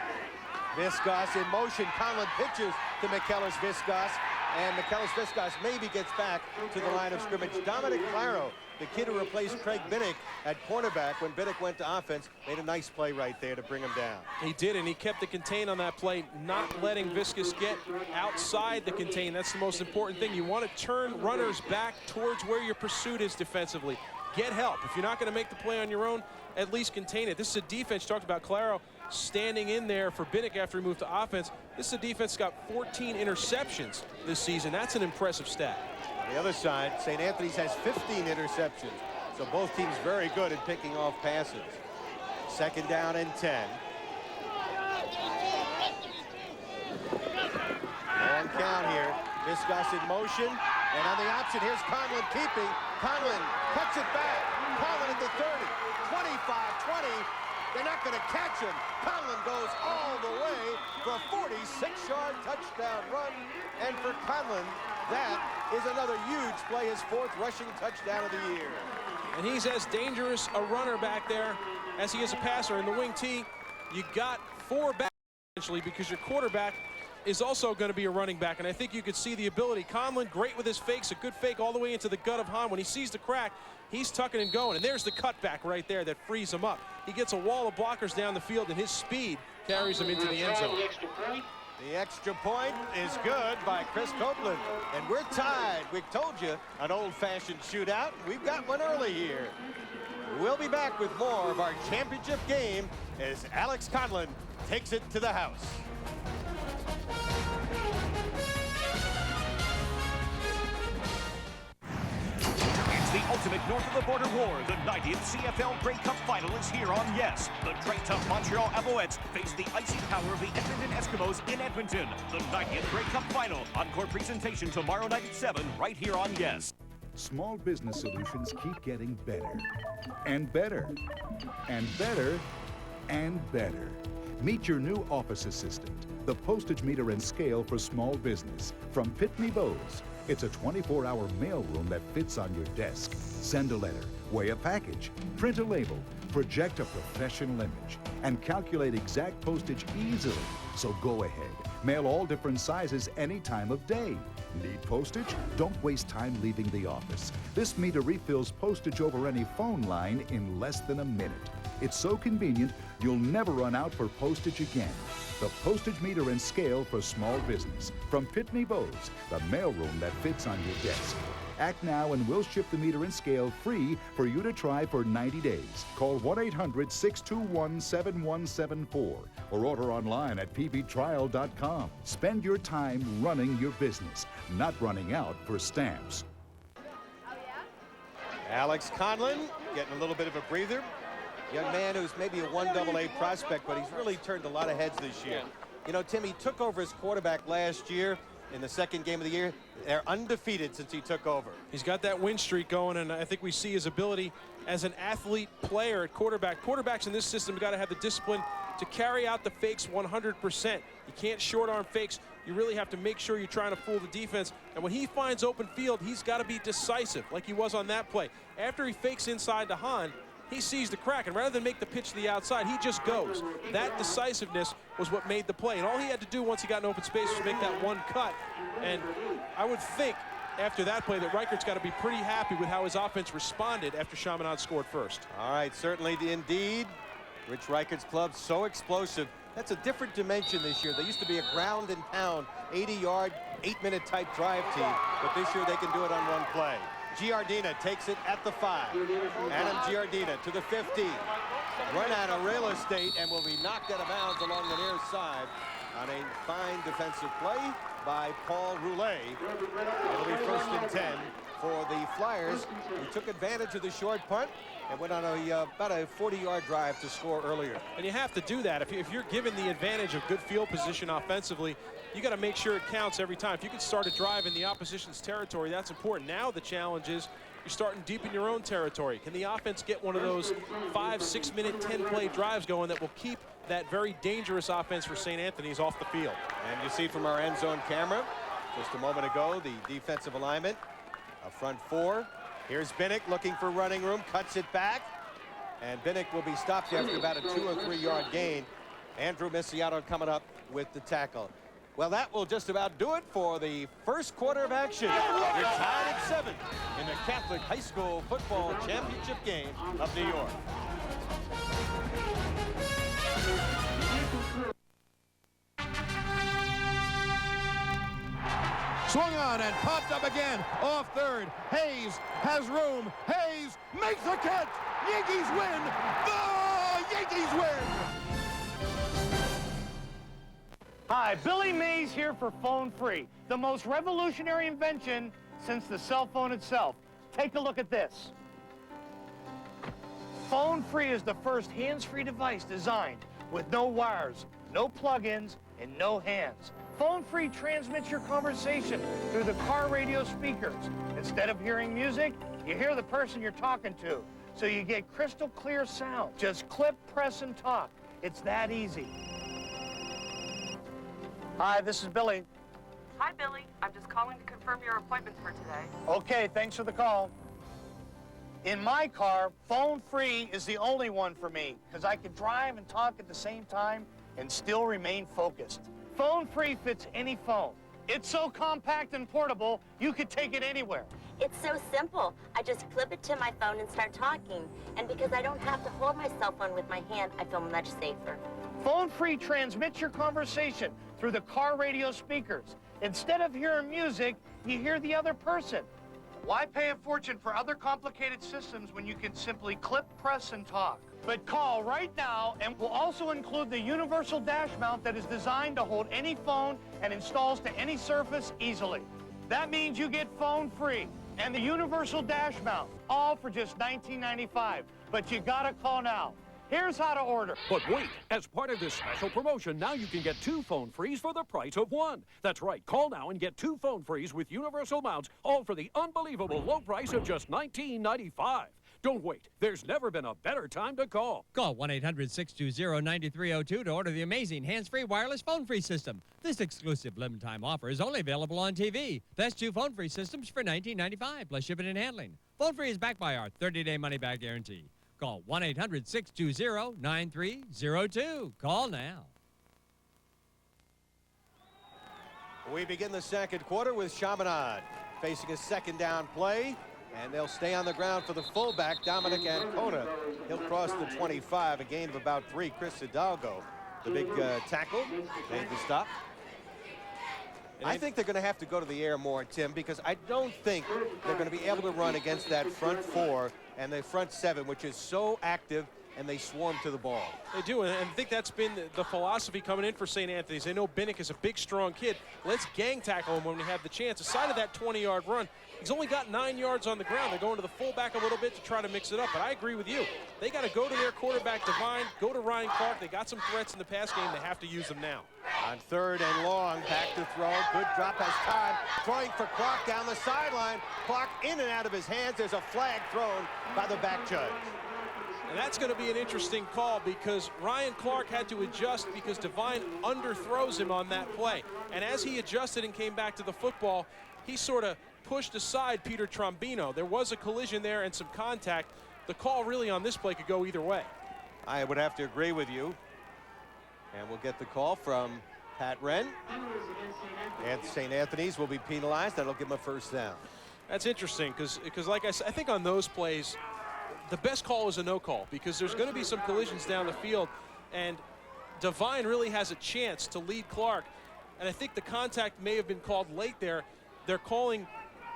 Viscos in motion. Conlon pitches to McKellis Viscos, and McKellis Viscos maybe gets back to the line of scrimmage. Dominic Claro, the kid who replaced Craig Binnick at cornerback when Binnick went to offense, made a nice play right there to bring him down. He did, and he kept the contain on that play, not letting Viscos get outside the contain. That's the most important thing. You want to turn runners back towards where your pursuit is defensively. get help. If you're not going to make the play on your own, at least contain it. This is a defense, you talked about Claro standing in there for Binnick after he moved to offense. This is a defense that's got 14 interceptions this season. That's an impressive stat. On the other side, St. Anthony's has 15 interceptions. So both teams very good at picking off passes. 2nd down and 10. Long count here. Viscos in motion. And on the option, here's Conlon keeping. Conlon cuts it back. Conlon at the 30. 25-20. They're not going to catch him. Conlon goes all the way for a 46-yard touchdown run. And for Conlon, that is another huge play, his 4th rushing touchdown of the year. And he's as dangerous a runner back there as he is a passer. In the wing T, you got 4 back essentially because your quarterback is also going to be a running back. And I think you could see the ability. Conlon, great with his fakes, a good fake all the way into the gut of Hahn. When he sees the crack, he's tucking and going. And there's the cutback right there that frees him up. He gets a wall of blockers down the field, and his speed carries him into the end zone. The extra point is good by Chris Copeland. And we're tied. We told you, an old-fashioned shootout. We've got one early here. We'll be back with more of our championship game as Alex Conlon takes it to the house. It's the ultimate north of the border war. The 90th CFL Grey Cup final is here on Yes. The Trey-tough Montreal Alouettes face the icy power of the Edmonton Eskimos in Edmonton. The 90th Grey Cup final. Encore presentation tomorrow night at 7 right here on Yes. Small business solutions keep getting better and better and better and better. Meet your new office assistant, the postage meter and scale for small business from Pitney Bowes. It's a 24-hour mailroom that fits on your desk. Send a letter, weigh a package, print a label, project a professional image, and calculate exact postage easily. So go ahead, mail all different sizes any time of day. Need postage? Don't waste time leaving the office. This meter refills postage over any phone line in less than a minute. It's so convenient, you'll never run out for postage again. The postage meter and scale for small business. From Pitney Bowes, the mailroom that fits on your desk. Act now and we'll ship the meter and scale free for you to try for 90 days. Call 1-800-621-7174 or order online at pbtrial.com. Spend your time running your business, not running out for stamps. Alex Conlon getting a little bit of a breather. Young man who's maybe a 1AA prospect, but he's really turned a lot of heads this year. You know, Tim, he took over as quarterback last year in the 2nd game of the year. They're undefeated since he took over. He's got that win streak going, and I think we see his ability as an athlete player at quarterback. Quarterbacks in this system have got to have the discipline to carry out the fakes 100%. You can't short-arm fakes. You really have to make sure you're trying to fool the defense. And when he finds open field, he's got to be decisive, like he was on that play. After he fakes inside to Hahn, he sees the crack, and rather than make the pitch to the outside, he just goes. That decisiveness was what made the play, and all he had to do once he got in open space was make that one cut. And I would think after that play that Reichert's got to be pretty happy with how his offense responded after Chaminade scored first. All right, certainly indeed. Rich Reichert's club so explosive. That's a different dimension this year. They used to be a ground and pound, 80-yard, 8-minute type drive team, but this year they can do it on one play. Giardina takes it at the 5. Adam Giardina to the 15. Run out of real estate and will be knocked out of bounds along the near side on a fine defensive play by Paul Roulet. It'll be 1st and 10 for the Flyers, who took advantage of the short punt and went on about a 40-yard drive to score earlier. And you have to do that. If you're given the advantage of good field position offensively, you got to make sure it counts every time. If you can start a drive in the opposition's territory, that's important. Now the challenge is you're starting deep in your own territory. Can the offense get one of those 5, 6-minute, 10-play drives going that will keep that very dangerous offense for St. Anthony's off the field? And you see from our end zone camera just a moment ago the defensive alignment, a front 4. Here's Binnick looking for running room, cuts it back, and Binnick will be stopped after about a 2 or 3-yard gain. Andrew Misiato coming up with the tackle. Well, that will just about do it for the first quarter of action. We're tied at 7 in the Catholic High School Football Championship game of New York. Swung on and popped up again off third. Hayes has room. Hayes makes the catch. Yankees win. The Yankees win. Hi, Billy Mays here for Phone Free, the most revolutionary invention since the cell phone itself. Take a look at this. Phone Free is the first hands-free device designed with no wires, no plug-ins, and no hands. Phone Free transmits your conversation through the car radio speakers. Instead of hearing music, you hear the person you're talking to, so you get crystal clear sound. Just clip, press, and talk. It's that easy. Hi, this is Billy. Hi, Billy. I'm just calling to confirm your appointment for today. Okay, thanks for the call. In my car, Phone Free is the only one for me, because I can drive and talk at the same time and still remain focused. Phone Free fits any phone. It's so compact and portable, you could take it anywhere. It's so simple. I just clip it to my phone and start talking. And because I don't have to hold my cell phone with my hand, I feel much safer. Phone Free transmits your conversation through the car radio speakers. Instead of hearing music, you hear the other person. Why pay a fortune for other complicated systems when you can simply clip, press, and talk? But call right now, and we'll also include the universal dash mount that is designed to hold any phone and installs to any surface easily. That means you get Phone Free and the universal dash mount, all for just $19.95. But you gotta call now. Here's how to order. But wait, as part of this special promotion, now you can get 2 phone frees for the price of 1. That's right, call now and get 2 phone frees with universal mounts, all for the unbelievable low price of just $19.95. Don't wait. There's never been a better time to call. Call 1-800-620-9302 to order the amazing hands-free wireless phone-free system. This exclusive limited-time offer is only available on TV. That's 2 phone-free systems for $19.95 plus shipping and handling. Phone Free is backed by our 30-day money-back guarantee. Call 1-800-620-9302. Call now. We begin the second quarter with Chaminade facing a second down play, and they'll stay on the ground for the fullback, Dominic Ancona. He'll cross the 25, a gain of about 3. Chris Hidalgo, the big tackle, made the stop. I think they're going to have to go to the air more, Tim, because I don't think they're going to be able to run against that front 4 and the front 7, which is so active, and they swarm to the ball. They do, and I think that's been the philosophy coming in for St. Anthony's. They know Binnick is a big, strong kid. Let's gang tackle him when we have the chance. Aside of that 20-yard run, he's only got 9 yards on the ground. They're going to the fullback a little bit to try to mix it up, but I agree with you. They got to go to their quarterback, Devine, go to Ryan Clark. They got some threats in the pass game. They have to use them now. On 3rd and long, back to throw. Good drop, has time. Throwing for Clark down the sideline. Clark in and out of his hands. There's a flag thrown by the back judge. And that's going to be an interesting call because Ryan Clark had to adjust because Devine underthrows him on that play. And as he adjusted and came back to the football, he sort of pushed aside Peter Trombino. There was a collision there and some contact. The call really on this play could go either way. I would have to agree with you. And we'll get the call from Pat Wren. And St. Anthony's will be penalized. That'll give him a first down. That's interesting because like I said, I think on those plays, the best call is a no call because there's going to be some collisions down the field, and Devine really has a chance to lead Clark. And I think the contact may have been called late there. They're calling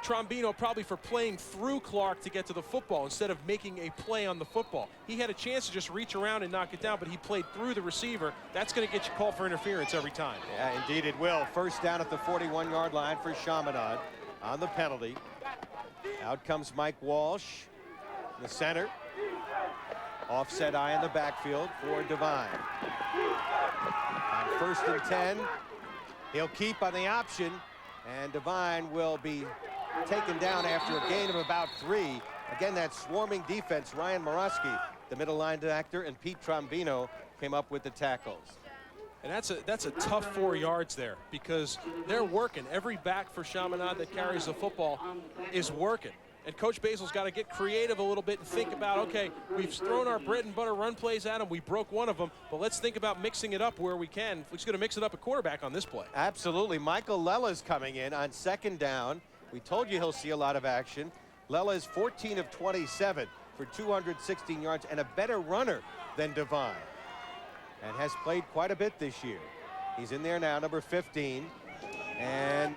Trombino probably for playing through Clark to get to the football instead of making a play on the football. He had a chance to just reach around and knock it down, but he played through the receiver. That's going to get you called for interference every time. Yeah, indeed it will. First down at the 41-yard line for Chaminade on the penalty. Out comes Mike Walsh, the center. Offset eye in the backfield for Devine. On 1st and 10, he'll keep on the option, and Devine will be taken down after a gain of about 3. Again, that swarming defense, Ryan Morosky, the middle linebacker, and Pete Trombino came up with the tackles. And that's a tough 4 yards there because they're working. Every back for Chaminade that carries the football is working. And Coach Basil's got to get creative a little bit and think about, okay, we've thrown our bread and butter run plays at them. We broke one of them, but let's think about mixing it up where we can. We're just going to mix it up at quarterback on this play. Absolutely. Michael Lella's coming in on 2nd down. We told you he'll see a lot of action. Lella is 14 of 27 for 216 yards and a better runner than Devine, and has played quite a bit this year. He's in there now, number 15, and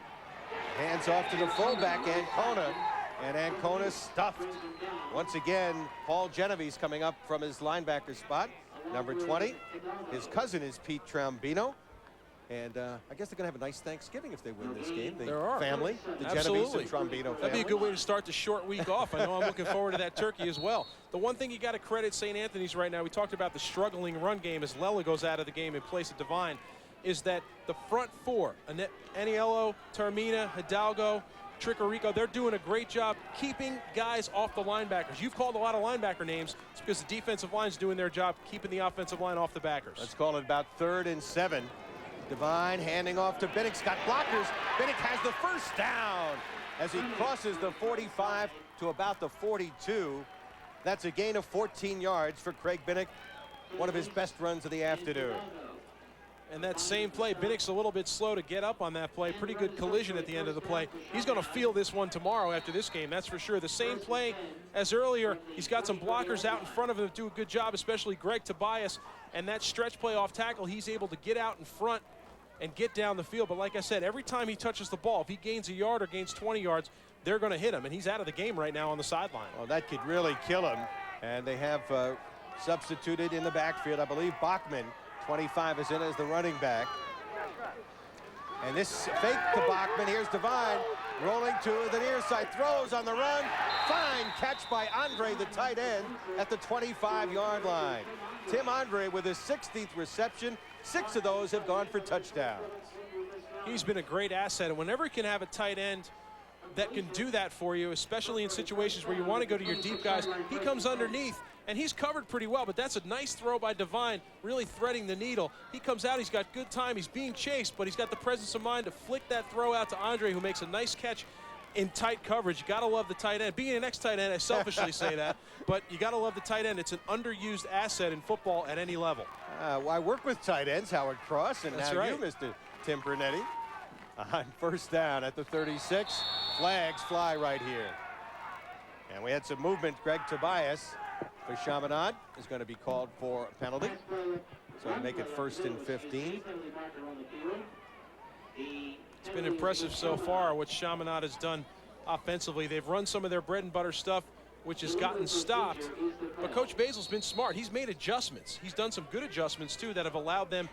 Hands off to the fullback, Ancona. And Ancona stuffed. Once again, Paul Genovese coming up from his linebacker spot. Number 20. His cousin is Pete Trombino. And I guess they're going to have a nice Thanksgiving if they win this game. There are. Family, the Genovese and Trombino family. That'd be a good way to start the short week off. I know I'm looking forward to that turkey as well. The one thing you got to credit St. Anthony's right now, we talked about the struggling run game as Lela goes out of the game in place of Devine, is that the front four, Aniello, Termina, Hidalgo, Tricorico, they're doing a great job keeping guys off the linebackers. You've called a lot of linebacker names. It's because the defensive line's doing their job keeping the offensive line off the backers. Let's call it about 3rd and 7. Devine handing off to Binnick's got blockers. Binnick has the first down as he crosses the 45 to about the 42. That's a gain of 14 yards for Craig Binnick, one of his best runs of the afternoon. And that same play, Binnick's a little bit slow to get up on that play. Pretty good collision at the end of the play. He's going to feel this one tomorrow after this game, that's for sure. The same play as earlier. He's got some blockers out in front of him that do a good job, especially Greg Tobias. And that stretch play off tackle, he's able to get out in front and get down the field. But like I said, every time he touches the ball, if he gains a yard or gains 20 yards, they're going to hit him. And he's out of the game right now on the sideline. Well, that could really kill him. And they have substituted in the backfield. I believe Bachman, 25, is in as the running back. And this fake to Bachman. Here's Devine rolling to the near side. Throws on the run. Fine catch by Andre, the tight end, at the 25-yard line. Tim Andre with his 60th reception. 6 of those have gone for touchdowns. He's been a great asset. And whenever you can have a tight end that can do that for you, especially in situations where you want to go to your deep guys, he comes underneath. And he's covered pretty well, but that's a nice throw by Devine, really threading the needle. He comes out, he's got good time, he's being chased, but he's got the presence of mind to flick that throw out to Andre, who makes a nice catch in tight coverage. You gotta love the tight end. Being an ex-tight end, I selfishly say that, but you gotta love the tight end. It's an underused asset in football at any level. Well, I work with tight ends, Howard Cross, and that's now right. you, Mr. Tim Bernetti. On first down at the 36, flags fly right here. And we had some movement. Greg Tobias for Chaminade is going to be called for a penalty. So to make it 1st and 15. It's been impressive so far what Chaminade has done offensively. They've run some of their bread and butter stuff, which has gotten stopped. But Coach Basil's been smart. He's made adjustments. He's done some good adjustments, too, that have allowed them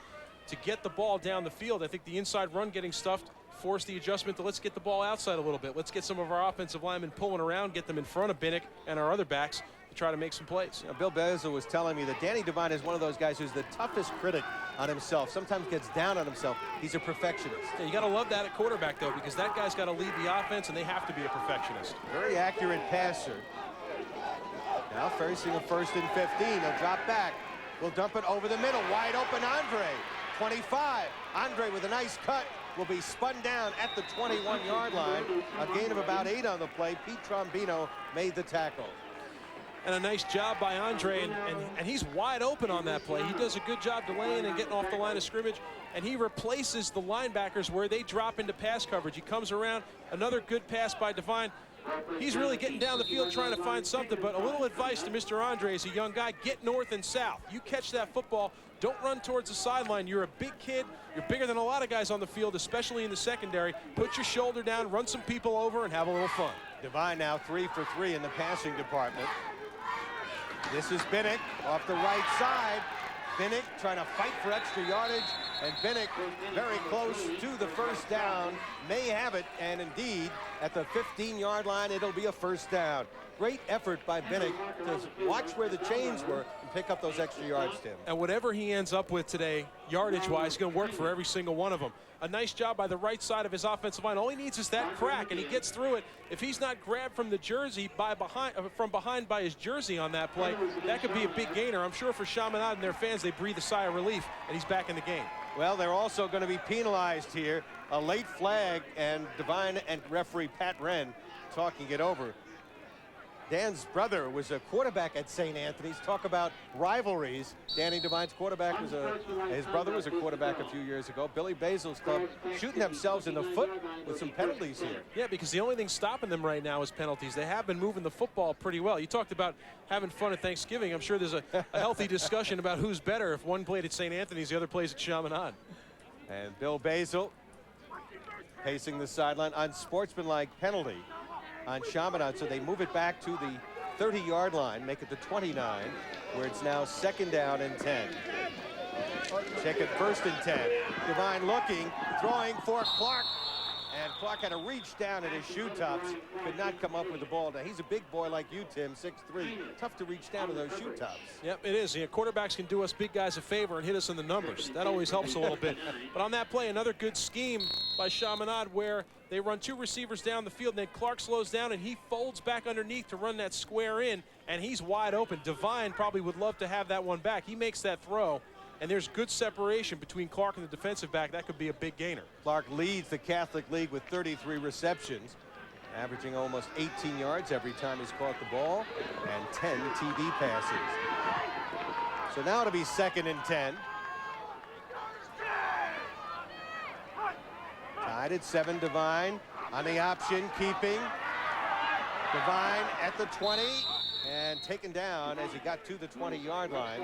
to get the ball down the field. I think the inside run getting stuffed forced the adjustment to let's get the ball outside a little bit. Let's get some of our offensive linemen pulling around, get them in front of Binnick and our other backs to try to make some plays. You know, Bill Basil was telling me that Danny Devine is one of those guys who's the toughest critic on himself. Sometimes gets down on himself. He's a perfectionist. Yeah, you got to love that at quarterback, though, because that guy's got to lead the offense, and they have to be a perfectionist. Very accurate passer. Now facing a 1st and 15. He'll drop back. We'll dump it over the middle. Wide open Andre. 25. Andre with a nice cut will be spun down at the 21-yard line. A gain of about 8 on the play. Pete Trombino made the tackle. And a nice job by Andre, and he's wide open on that play. He does a good job delaying and getting off the line of scrimmage, and he replaces the linebackers where they drop into pass coverage. He comes around, another good pass by Devine. He's really getting down the field trying to find something, but a little advice to Mr. Andre as a young guy, get north and south. You catch that football, don't run towards the sideline. You're a big kid. You're bigger than a lot of guys on the field, especially in the secondary. Put your shoulder down, run some people over, and have a little fun. Devine now 3 for 3 in the passing department. This is Binnick off the right side. Binnick trying to fight for extra yardage, and Binnick very close to the first down. May have it, and indeed, at the 15-yard line, it'll be a first down. Great effort by Binnick to watch where the chains were and pick up those extra yards, Tim. And whatever he ends up with today, yardage-wise, is going to work for every single one of them. A nice job by the right side of his offensive line. All he needs is that crack, and he gets through it. If he's not grabbed from the jersey from behind by his jersey on that play, that could be a big gainer. I'm sure for Chaminade and their fans, they breathe a sigh of relief, and he's back in the game. Well, they're also going to be penalized here. A late flag, and Devine and referee Pat Wren talking it over. Dan's brother was a quarterback at St. Anthony's. Talk about rivalries. Danny Devine's quarterback was his brother was a quarterback a few years ago. Billy Basil's club shooting themselves in the foot with some penalties here. Yeah, because the only thing stopping them right now is penalties. They have been moving the football pretty well. You talked about having fun at Thanksgiving. I'm sure there's a healthy discussion about who's better if one played at St. Anthony's, the other plays at Chaminade. And Bill Basil pacing the sideline. Unsportsmanlike penalty on Chaminade, so they move it back to the 30-yard line, make it the 29, where it's now 2nd down and 10. Check it, 1st and 10. Devine looking, throwing for Clark. And Clark had to reach down at his shoe tops, could not come up with the ball. Now, he's a big boy like you, Tim, 6'3". Tough to reach down to those shoe tops. Yep, it is. Yeah, quarterbacks can do us big guys a favor and hit us in the numbers. That always helps a little bit. But on that play, another good scheme by Chaminade where they run 2 receivers down the field, and then Clark slows down, and he folds back underneath to run that square in, and he's wide open. Devine probably would love to have that one back. He makes that throw. And there's good separation between Clark and the defensive back. That could be a big gainer. Clark leads the Catholic League with 33 receptions, averaging almost 18 yards every time he's caught the ball, and 10 TD passes. So now it'll be 2nd and 10. Tied at 7, Devine on the option, keeping. Devine at the 20, and taken down as he got to the 20-yard line.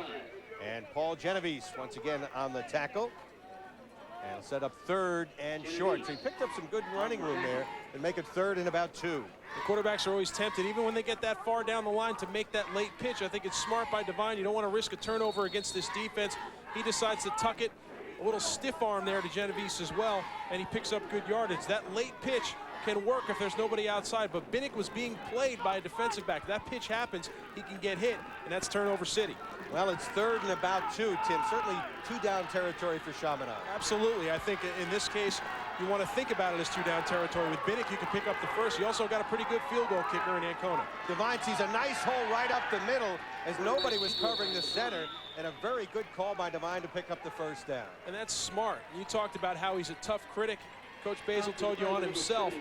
And Paul Genovese once again on the tackle, and set up 3rd and short. So he picked up some good running room there and make it 3rd and about 2. The quarterbacks are always tempted, even when they get that far down the line, to make that late pitch. I think it's smart by Devine. You don't want to risk a turnover against this defense. He decides to tuck it, a little stiff arm there to Genovese as well, and he picks up good yardage. That late pitch can work if there's nobody outside, but Binnick was being played by a defensive back. That pitch happens, he can get hit, and that's turnover city. Well, it's 3rd and about 2, Tim. Certainly 2-down territory for Chaminade. Absolutely. I think in this case, you want to think about it as 2-down territory. With Binnick, you can pick up the first. You also got a pretty good field goal kicker in Ancona. Devine sees a nice hole right up the middle as nobody was covering the center, and a very good call by Devine to pick up the 1st down. And that's smart. You talked about how he's a tough critic. Coach Basil told you on himself.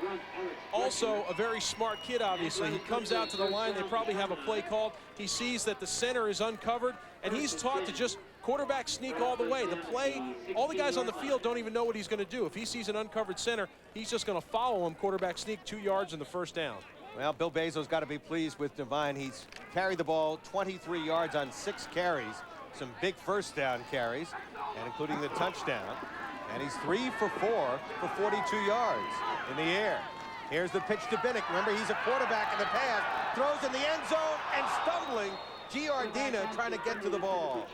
Also a very smart kid, obviously. He comes out to the line. They probably have a play called. He sees that the center is uncovered, and he's taught to just quarterback sneak all the way. The play, all the guys on the field don't even know what he's going to do. If he sees an uncovered center, he's just going to follow him, quarterback sneak, 2 yards and the 1st down. Well, Bill Basil's got to be pleased with Devine. He's carried the ball 23 yards on 6 carries, some big 1st down carries, and including the touchdown. And he's 3 for 4 for 42 yards in the air. Here's the pitch to Binnick. Remember, he's a quarterback in the pass. Throws in the end zone and stumbling. Giardina trying to get to the ball.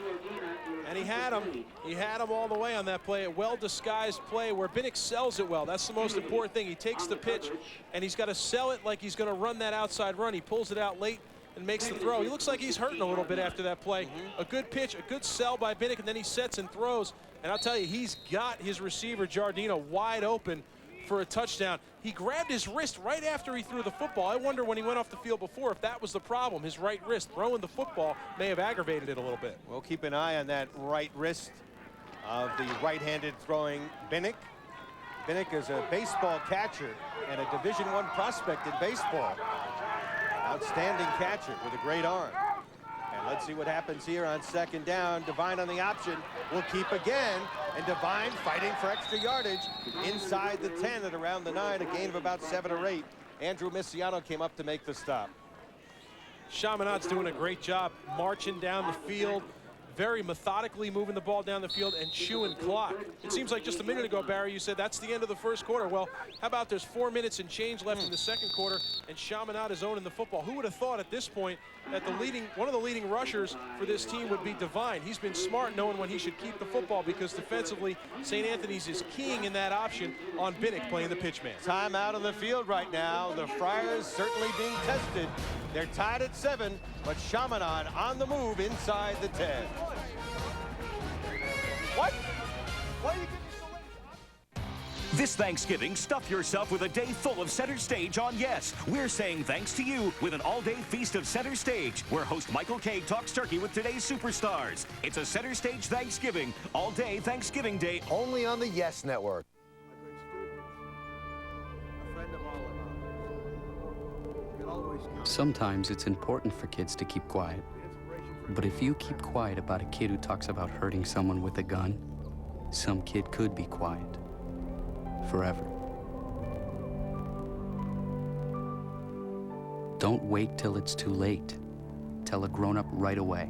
And he had him. He had him all the way on that play. A well-disguised play where Binnick sells it well. That's the most important thing. He takes the pitch, and he's got to sell it like he's going to run that outside run. He pulls it out late and makes the throw. He looks like he's hurting a little bit after that play. A good pitch, a good sell by Binnick, and then he sets and throws. And I'll tell you, he's got his receiver, Giardina, wide open for a touchdown. He grabbed his wrist right after he threw the football. I wonder when he went off the field before if that was the problem. His right wrist throwing the football may have aggravated it a little bit. We'll keep an eye on that right wrist of the right-handed throwing Binnick. Binnick is a baseball catcher and a Division I prospect in baseball. Outstanding catcher with a great arm. And let's see what happens here on 2nd down. Devine on the option will keep again. And Devine fighting for extra yardage inside the 10 at around the 9, a gain of about 7 or 8. Andrew Misiano came up to make the stop. Chaminade's doing a great job marching down the field, very methodically moving the ball down the field and chewing clock. It seems like just a minute ago, Barry, you said that's the end of the 1st quarter. Well, how about there's 4 minutes and change left in the 2nd quarter, and Chaminade is owning the football. Who would have thought at this point that one of the leading rushers for this team would be Devine? He's been smart knowing when he should keep the football, because defensively, St. Anthony's is keying in that option on Binnick playing the pitch man. Time out on the field right now. The Friars certainly being tested. They're tied at 7, but Chaminade on the move inside the 10. What? Why are you getting so late? This Thanksgiving, stuff yourself with a day full of Center Stage on Yes. We're saying thanks to you with an all-day feast of Center Stage, where host Michael K talks turkey with today's superstars. It's a Center Stage Thanksgiving, all-day Thanksgiving Day. Only on the Yes Network. Sometimes it's important for kids to keep quiet. But if you keep quiet about a kid who talks about hurting someone with a gun, some kid could be quiet forever. Don't wait till it's too late. Tell a grown-up right away.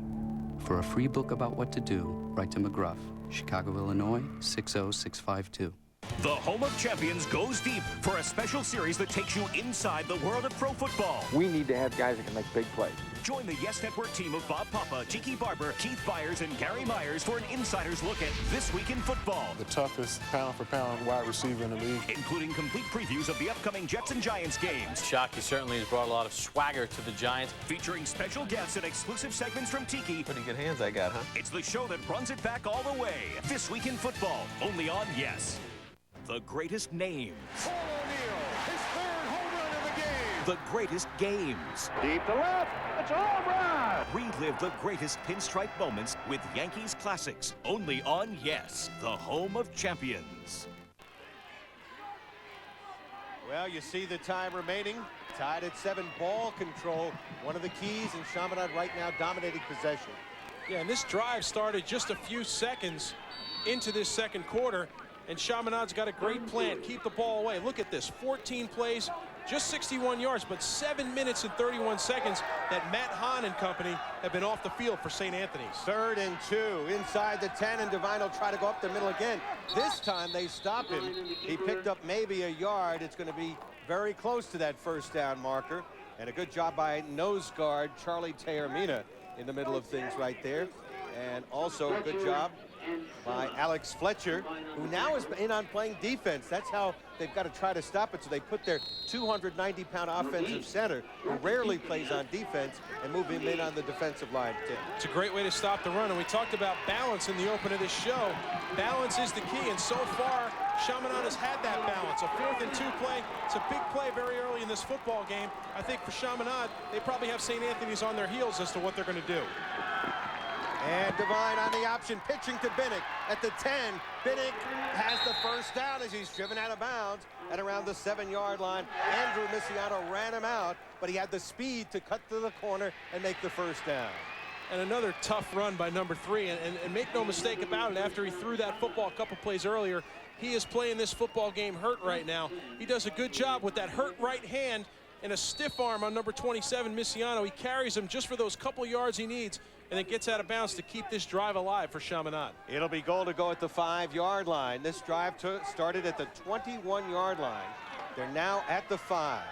For a free book about what to do, write to McGruff, Chicago, Illinois, 60652. The home of champions goes deep for a special series that takes you inside the world of pro football. We need to have guys that can make big plays. Join the Yes Network team of Bob Papa, Tiki Barber, Keith Byers, and Gary Myers for an insider's look at This Week in Football. The toughest pound-for-pound wide receiver in the league. Including complete previews of the upcoming Jets and Giants games. Shockey certainly has brought a lot of swagger to the Giants. Featuring special guests and exclusive segments from Tiki. Pretty good hands I got, huh? It's the show that runs it back all the way. This Week in Football, only on Yes. The greatest names. Paul O'Neill, his third home run of the game. The greatest games. Deep to left, it's a home run. Relive the greatest pinstripe moments with Yankees Classics. Only on Yes, the home of champions. Well, you see the time remaining. Tied at 7, ball control. One of the keys, and Chaminade right now dominating possession. Yeah, and this drive started just a few seconds into this second quarter. And Chaminade's got a great plan. Keep the ball away. Look at this. 14 plays, just 61 yards, but 7 minutes and 31 seconds that Matt Hahn and company have been off the field for St. Anthony's. 3rd and 2 inside the 10, and Devine will try to go up the middle again. This time they stop him. He picked up maybe a yard. It's going to be very close to that first down marker. And a good job by nose guard Charlie Taormina in the middle of things right there. And also a good job by Alex Fletcher, who now is in on playing defense. That's how they've got to try to stop it. So they put their 290-pound offensive center, who rarely plays on defense, and move him in on the defensive line. It's a great way to stop the run. And we talked about balance in the open of this show. Balance is the key, and so far, Chaminade has had that balance. A 4th and 2 play. It's a big play very early in this football game. I think for Chaminade, they probably have St. Anthony's on their heels as to what they're going to do. And Devine on the option, pitching to Binnick at the 10. Binnick has the first down as he's driven out of bounds at around the 7-yard line. Andrew Misiano ran him out, but he had the speed to cut to the corner and make the first down. And another tough run by number 3. And make no mistake about it, after he threw that football a couple plays earlier, he is playing this football game hurt right now. He does a good job with that hurt right hand and a stiff arm on number 27, Misiano. He carries him just for those couple yards he needs, and then gets out of bounds to keep this drive alive for Chaminade. It'll be goal to go at the 5-yard line. This drive started at the 21-yard line. They're now at the 5.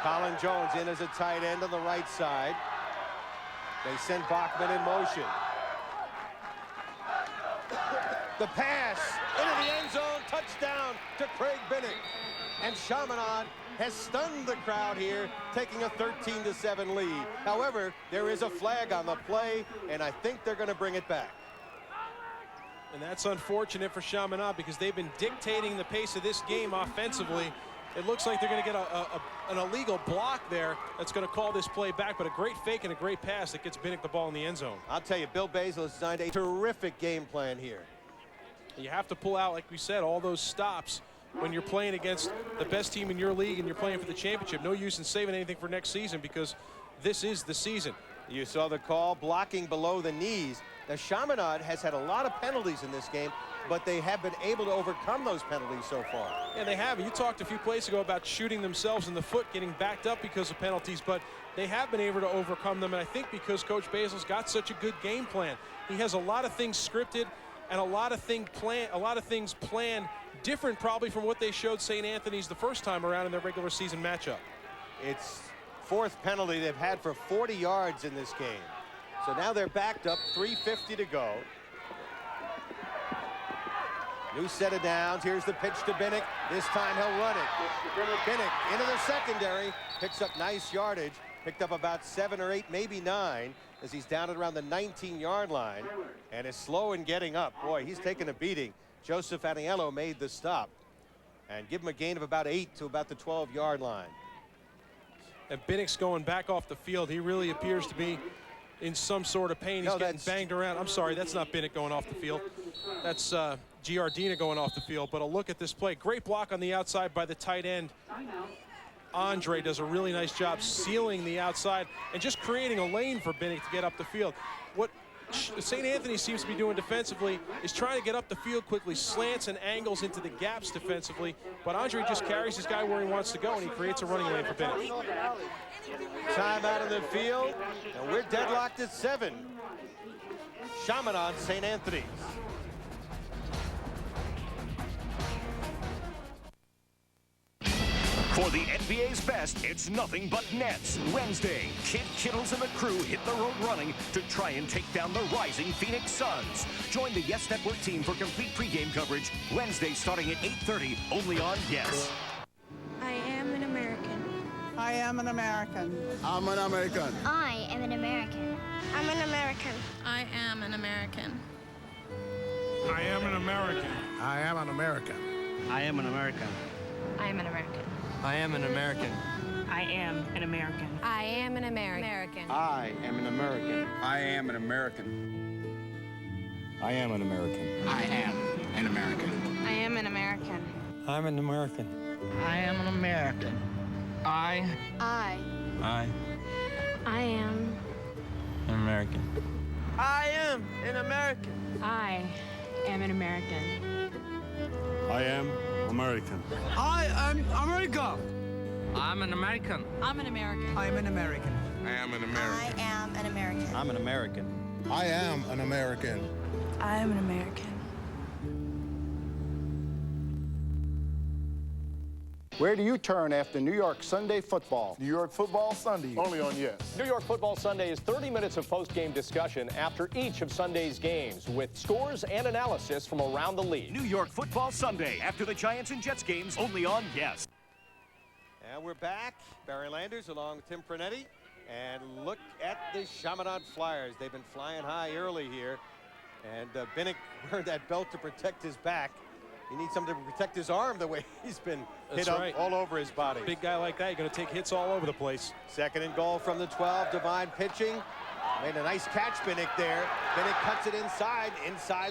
Colin Jones in as a tight end on the right side. They send Bachman in motion. The pass into the end zone, touchdown to Craig Binnick. And Chaminade has stunned the crowd here, taking a 13-7 lead. However, there is a flag on the play, and I think they're going to bring it back. And that's unfortunate for Chaminade because they've been dictating the pace of this game offensively. It looks like they're going to get an illegal block there that's going to call this play back, but a great fake and a great pass that gets Binnick the ball in the end zone. I'll tell you, Bill Basil has designed a terrific game plan here. You have to pull out, like we said, all those stops when you're playing against the best team in your league and you're playing for the championship. No use in saving anything for next season because this is the season. You saw the call, blocking below the knees. Now, Chaminade has had a lot of penalties in this game, but they have been able to overcome those penalties so far. Yeah, they have. You talked a few plays ago about shooting themselves in the foot, getting backed up because of penalties, but they have been able to overcome them, and I think because Coach Basil's got such a good game plan. He has a lot of things scripted and a lot of things planned different probably from what they showed St. Anthony's the first time around in their regular season matchup. It's 4th penalty they've had for 40 yards in this game. So now they're backed up, 3:50 to go. New set of downs. Here's the pitch to Binnick. This time he'll run it. Binnick into the secondary, picks up nice yardage, picked up about 7 or 8, maybe 9, as he's down at around the 19-yard line and is slow in getting up. Boy, he's taking a beating. Joseph Aniello made the stop and give him a gain of about 8 to about the 12-yard line. And Binnick's going back off the field. He really appears to be in some sort of pain. He's getting banged around. I'm sorry, that's not Binnick going off the field. That's Giardina going off the field. But a look at this play. Great block on the outside by the tight end. Andre does a really nice job sealing the outside and just creating a lane for Binnick to get up the field. What St. Anthony seems to be doing defensively is trying to get up the field quickly, slants and angles into the gaps defensively, but Andre just carries his guy where he wants to go, and he creates a running lane for Binnick. Time out of the field, and we're deadlocked at 7. Chaminade, St. Anthony's. For the NBA's best, it's nothing but nets. Wednesday, Kid Kittles and the crew hit the road running to try and take down the rising Phoenix Suns. Join the Yes Network team for complete pregame coverage Wednesday starting at 8:30, only on Yes. I am an American. I am an American. I'm an American. I am an American. I'm an American. I am an American. I am an American. I am an American. I am an American. I am an American. I am an American. I am an American. I am an American. I am an American. I am an American. I am an American. I am an American. I am an American. I'm an American. I am an American. I am an American. I am an American. I am an American. I am American. I am America. I'm an American. I'm an American. I am an American. I am an American. I am an American. I'm an American. I am an American. I am an American. Where do you turn after New York Sunday football? New York Football Sunday, only on Yes. New York Football Sunday is 30 minutes of post-game discussion after each of Sunday's games with scores and analysis from around the league. New York Football Sunday after the Giants and Jets games, only on Yes. And we're back. Barry Landers along with Tim Pernetti. And look at the Chaminade Flyers. They've been flying high early here. And Binnick wearing that belt to protect his back. He needs something to protect his arm the way he's been hit up all over his body. Big guy like that, you're going to take hits all over the place. Second and goal from the 12. Devine pitching. Made a nice catch, Binnick there. Binnick cuts it inside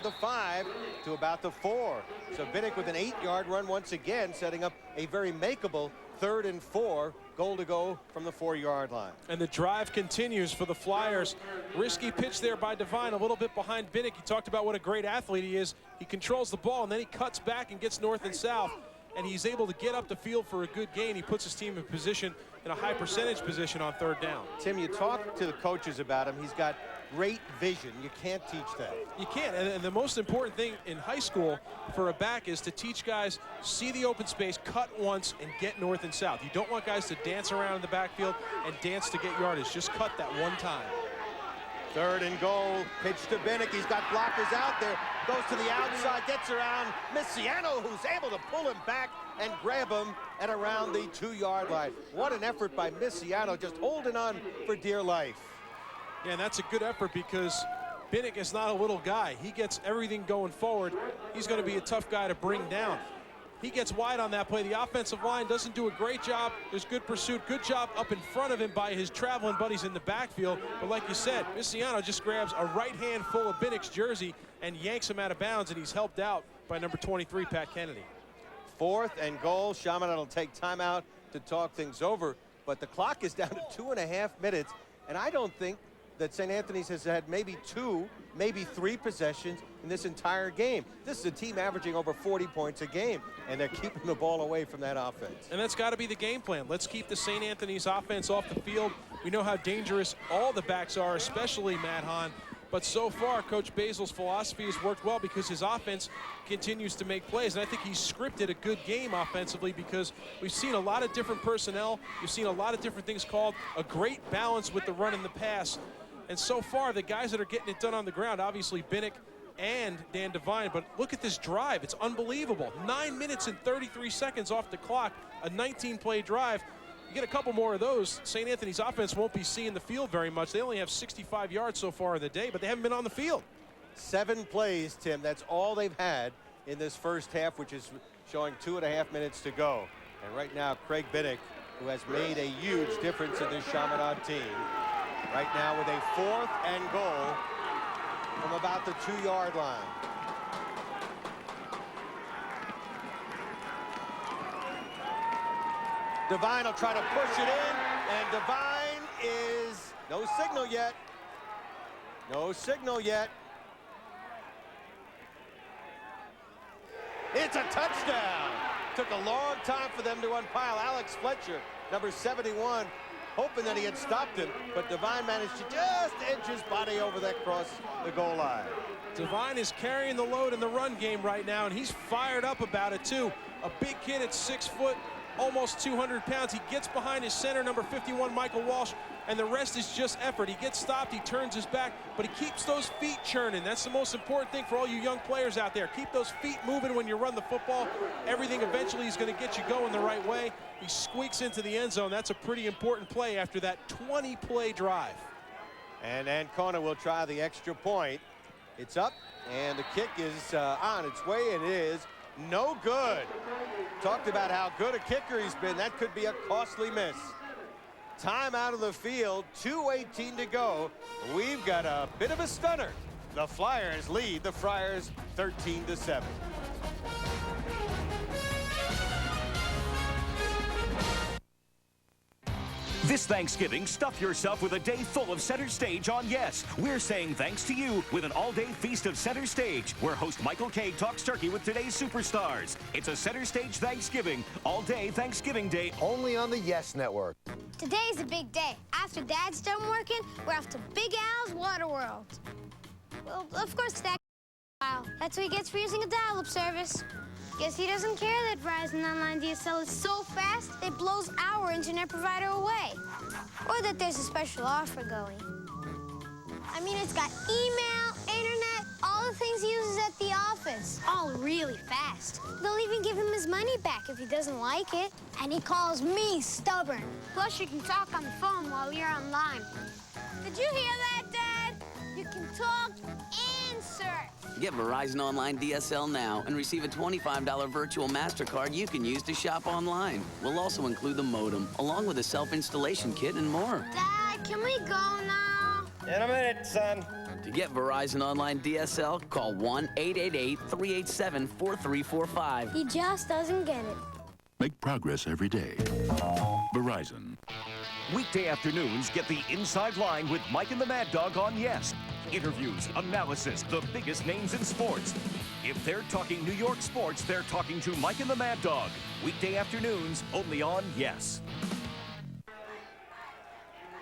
the 5 to about the 4. So Binnick with an 8-yard run once again, setting up a very makeable 3rd and 4. Goal to go from the 4-yard line. And the drive continues for the Flyers. Risky pitch there by Devine, a little bit behind Binnick. He talked about what a great athlete he is. He controls the ball, and then he cuts back and gets north and south. And he's able to get up the field for a good gain. He puts his team in position, in a high percentage position on 3rd down. Tim, you talk to the coaches about him. He's got great vision. You can't teach that. You can't. And the most important thing in high school for a back is to teach guys, see the open space, cut once, and get north and south. You don't want guys to dance around in the backfield and dance to get yardage. Just cut that one time. 3rd and goal. Pitch to Binnick. He's got blockers out there. Goes to the outside, gets around Misiano, who's able to pull him back and grab him at around the 2-yard line. What an effort by Misiano, just holding on for dear life. Yeah, and that's a good effort because Binnick is not a little guy. He gets everything going forward. He's going to be a tough guy to bring down. He gets wide on that play. The offensive line doesn't do a great job. There's good pursuit. Good job up in front of him by his traveling buddies in the backfield. But like you said, Misiano just grabs a right hand full of Binnick's jersey and yanks him out of bounds, and he's helped out by number 23, Pat Kennedy. 4th and goal. Chaminade will take timeout to talk things over. But the clock is down to 2.5 minutes. And I don't think that St. Anthony's has had maybe 2, maybe 3 possessions in this entire game. This is a team averaging over 40 points a game, and they're keeping the ball away from that offense. And that's got to be the game plan. Let's keep the St. Anthony's offense off the field. We know how dangerous all the backs are, especially Matt Hahn. But so far, Coach Basil's philosophy has worked well because his offense continues to make plays. And I think he's scripted a good game offensively because we've seen a lot of different personnel. You've seen a lot of different things called, a great balance with the run and the pass. And so far, the guys that are getting it done on the ground, obviously Binnick and Dan Devine, but look at this drive. It's unbelievable. 9 minutes and 33 seconds off the clock, a 19-play drive. You get a couple more of those, St. Anthony's offense won't be seeing the field very much. They only have 65 yards so far in the day, but they haven't been on the field. 7 plays, Tim. That's all they've had in this first half, which is showing 2.5 minutes to go. And right now, Craig Binnick, who has made a huge difference in this Chaminade team, right now with a 4th and goal from about the 2-yard line. Devine will try to push it in, and Devine is no signal yet. No signal yet. It's a touchdown. Took a long time for them to unpile Alex Fletcher, number 71, hoping that he had stopped him, but Devine managed to just edge his body over that cross the goal line. Devine is carrying the load in the run game right now, and he's fired up about it too. A big kid at 6 foot, almost 200 pounds. He gets behind his center, number 51, Michael Walsh, and the rest is just effort. He gets stopped, he turns his back, but he keeps those feet churning. That's the most important thing for all you young players out there. Keep those feet moving when you run the football. Everything eventually is going to get you going the right way. He squeaks into the end zone. That's a pretty important play after that 20-play drive. And Ancona will try the extra point. It's up, and the kick is on its way. It is no good. Talked about how good a kicker he's been. That could be a costly miss. Time out of the field, 2:18 to go. We've got a bit of a stunner. The Flyers lead the Friars 13-7. This Thanksgiving, stuff yourself with a day full of Center Stage on Yes. We're saying thanks to you with an all-day feast of Center Stage, where host Michael K talks turkey with today's superstars. It's a Center Stage Thanksgiving, all-day Thanksgiving Day, only on the Yes Network. Today's a big day. After Dad's done working, we're off to Big Al's Water World. Well, of course, Dad. That's what he gets for using a dial-up service. Guess he doesn't care that Verizon Online DSL is so fast it blows our internet provider away. Or that there's a special offer going. I mean, it's got email, internet, all the things he uses at the office. All really fast. They'll even give him his money back if he doesn't like it. And he calls me stubborn. Plus, you can talk on the phone while you're online. Did you hear that, Dad? You can talk and surf. Get Verizon Online DSL now and receive a $25 virtual MasterCard you can use to shop online. We'll also include the modem, along with a self-installation kit and more. Dad, can we go now? In a minute, son. To get Verizon Online DSL, call 1-888-387-4345. He just doesn't get it. Make progress every day. Verizon. Weekday afternoons, get the Inside Line with Mike and the Mad Dog on Yes. Interviews, analysis, the biggest names in sports. If they're talking New York sports, they're talking to Mike and the Mad Dog. Weekday afternoons, only on Yes.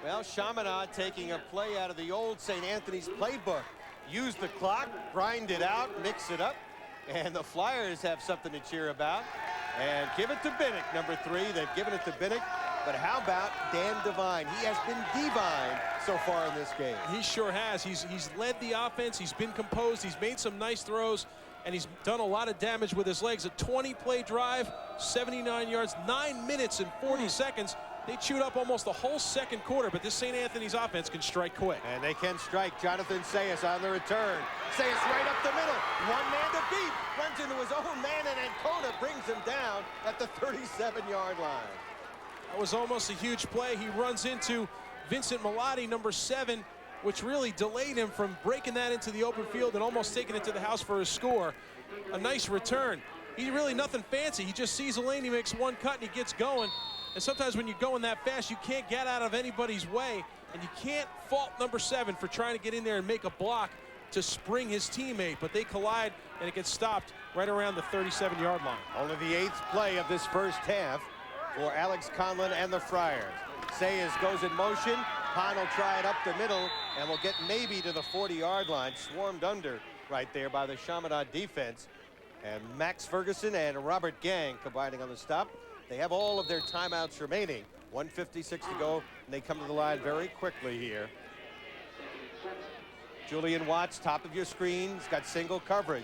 Well, Chaminade taking a play out of the old St. Anthony's playbook. Use the clock, grind it out, mix it up, and the Flyers have something to cheer about. And give it to Binnick, number 3. They've given it to Binnick. But how about Dan Devine? He has been divine so far in this game. He sure has. He's led the offense. He's been composed. He's made some nice throws, and he's done a lot of damage with his legs. A 20-play drive, 79 yards, 9 minutes and 40 seconds. They chewed up almost the whole second quarter, but this St. Anthony's offense can strike quick. And they can strike. Jonathan SAHS on the return. SAHS right up the middle. One man to beat. Runs into his own man, and Ancona brings him down at the 37-yard line. That was almost a huge play. He runs into Vincent Malati, number 7, which really delayed him from breaking that into the open field and almost taking it to the house for a score. A nice return. He really nothing fancy. He just sees a lane, he makes one cut, and he gets going. And sometimes when you're going that fast, you can't get out of anybody's way, and you can't fault number 7 for trying to get in there and make a block to spring his teammate, but they collide, and it gets stopped right around the 37-yard line. Only the 8th play of this first half for Alex Conlon and the Friars. SAHS goes in motion. Hahn will try it up the middle and will get maybe to the 40-yard line. Swarmed under right there by the Chaminade defense. And Max Ferguson and Robert Gang combining on the stop. They have all of their timeouts remaining. 1:56 to go, and they come to the line very quickly here. Julian Watts, top of your screen. He's got single coverage.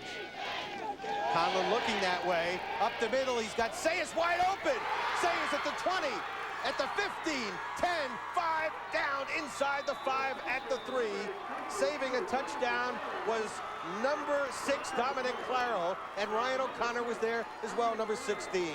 Conlon looking that way. Up the middle, he's got SAHS wide open. SAHS at the 20, at the 15, 10, 5, down inside the 5 at the 3. Saving a touchdown was number 6, Dominic Claro, and Ryan O'Connor was there as well, number 16.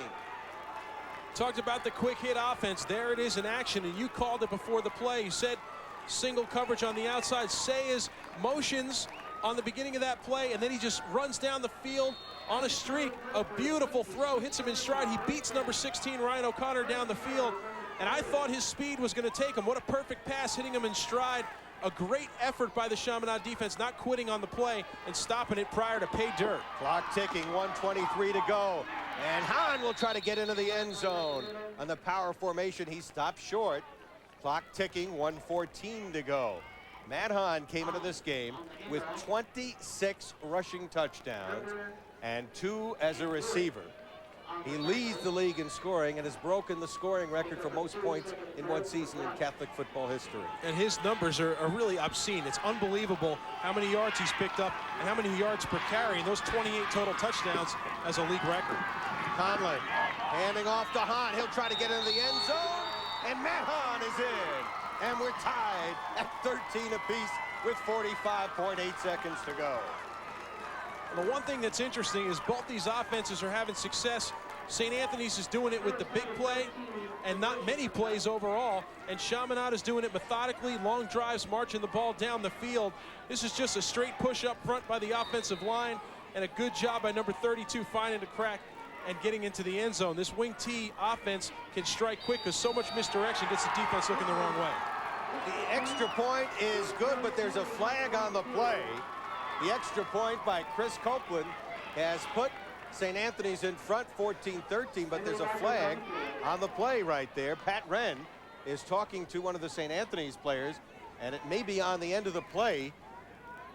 Talked about the quick hit offense. There it is in action, and you called it before the play. You said single coverage on the outside. SAHS motions on the beginning of that play, and then he just runs down the field on a streak. A beautiful throw, hits him in stride. He beats number 16, Ryan O'Connor, down the field, and I thought his speed was going to take him. What a perfect pass, hitting him in stride. A great effort by the Chaminade defense, not quitting on the play and stopping it prior to pay dirt. Clock ticking, 1:23 to go. And Hahn will try to get into the end zone. On the power formation, he stopped short. Clock ticking, 1:14 to go. Matt Hahn came into this game with 26 rushing touchdowns and 2 as a receiver. He leads the league in scoring and has broken the scoring record for most points in one season in Catholic football history. And his numbers are really obscene. It's unbelievable how many yards he's picked up and how many yards per carry, and those 28 total touchdowns as a league record. Conley handing off to Hahn. He'll try to get into the end zone, and Matt Hahn is in. And we're tied at 13 apiece with 45.8 seconds to go. And the one thing that's interesting is both these offenses are having success. St. Anthony's is doing it with the big play and not many plays overall, and Chaminade is doing it methodically, long drives, marching the ball down the field. This is just a straight push up front by the offensive line, and a good job by number 32 finding the crack and getting into the end zone. This wing T offense can strike quick because so much misdirection gets the defense looking the wrong way. The extra point is good, but there's a flag on the play. The extra point by Chris Copeland has put St. Anthony's in front 14-13, but there's a flag on the play right there. Pat Wren is talking to one of the St. Anthony's players, and it may be on the end of the play,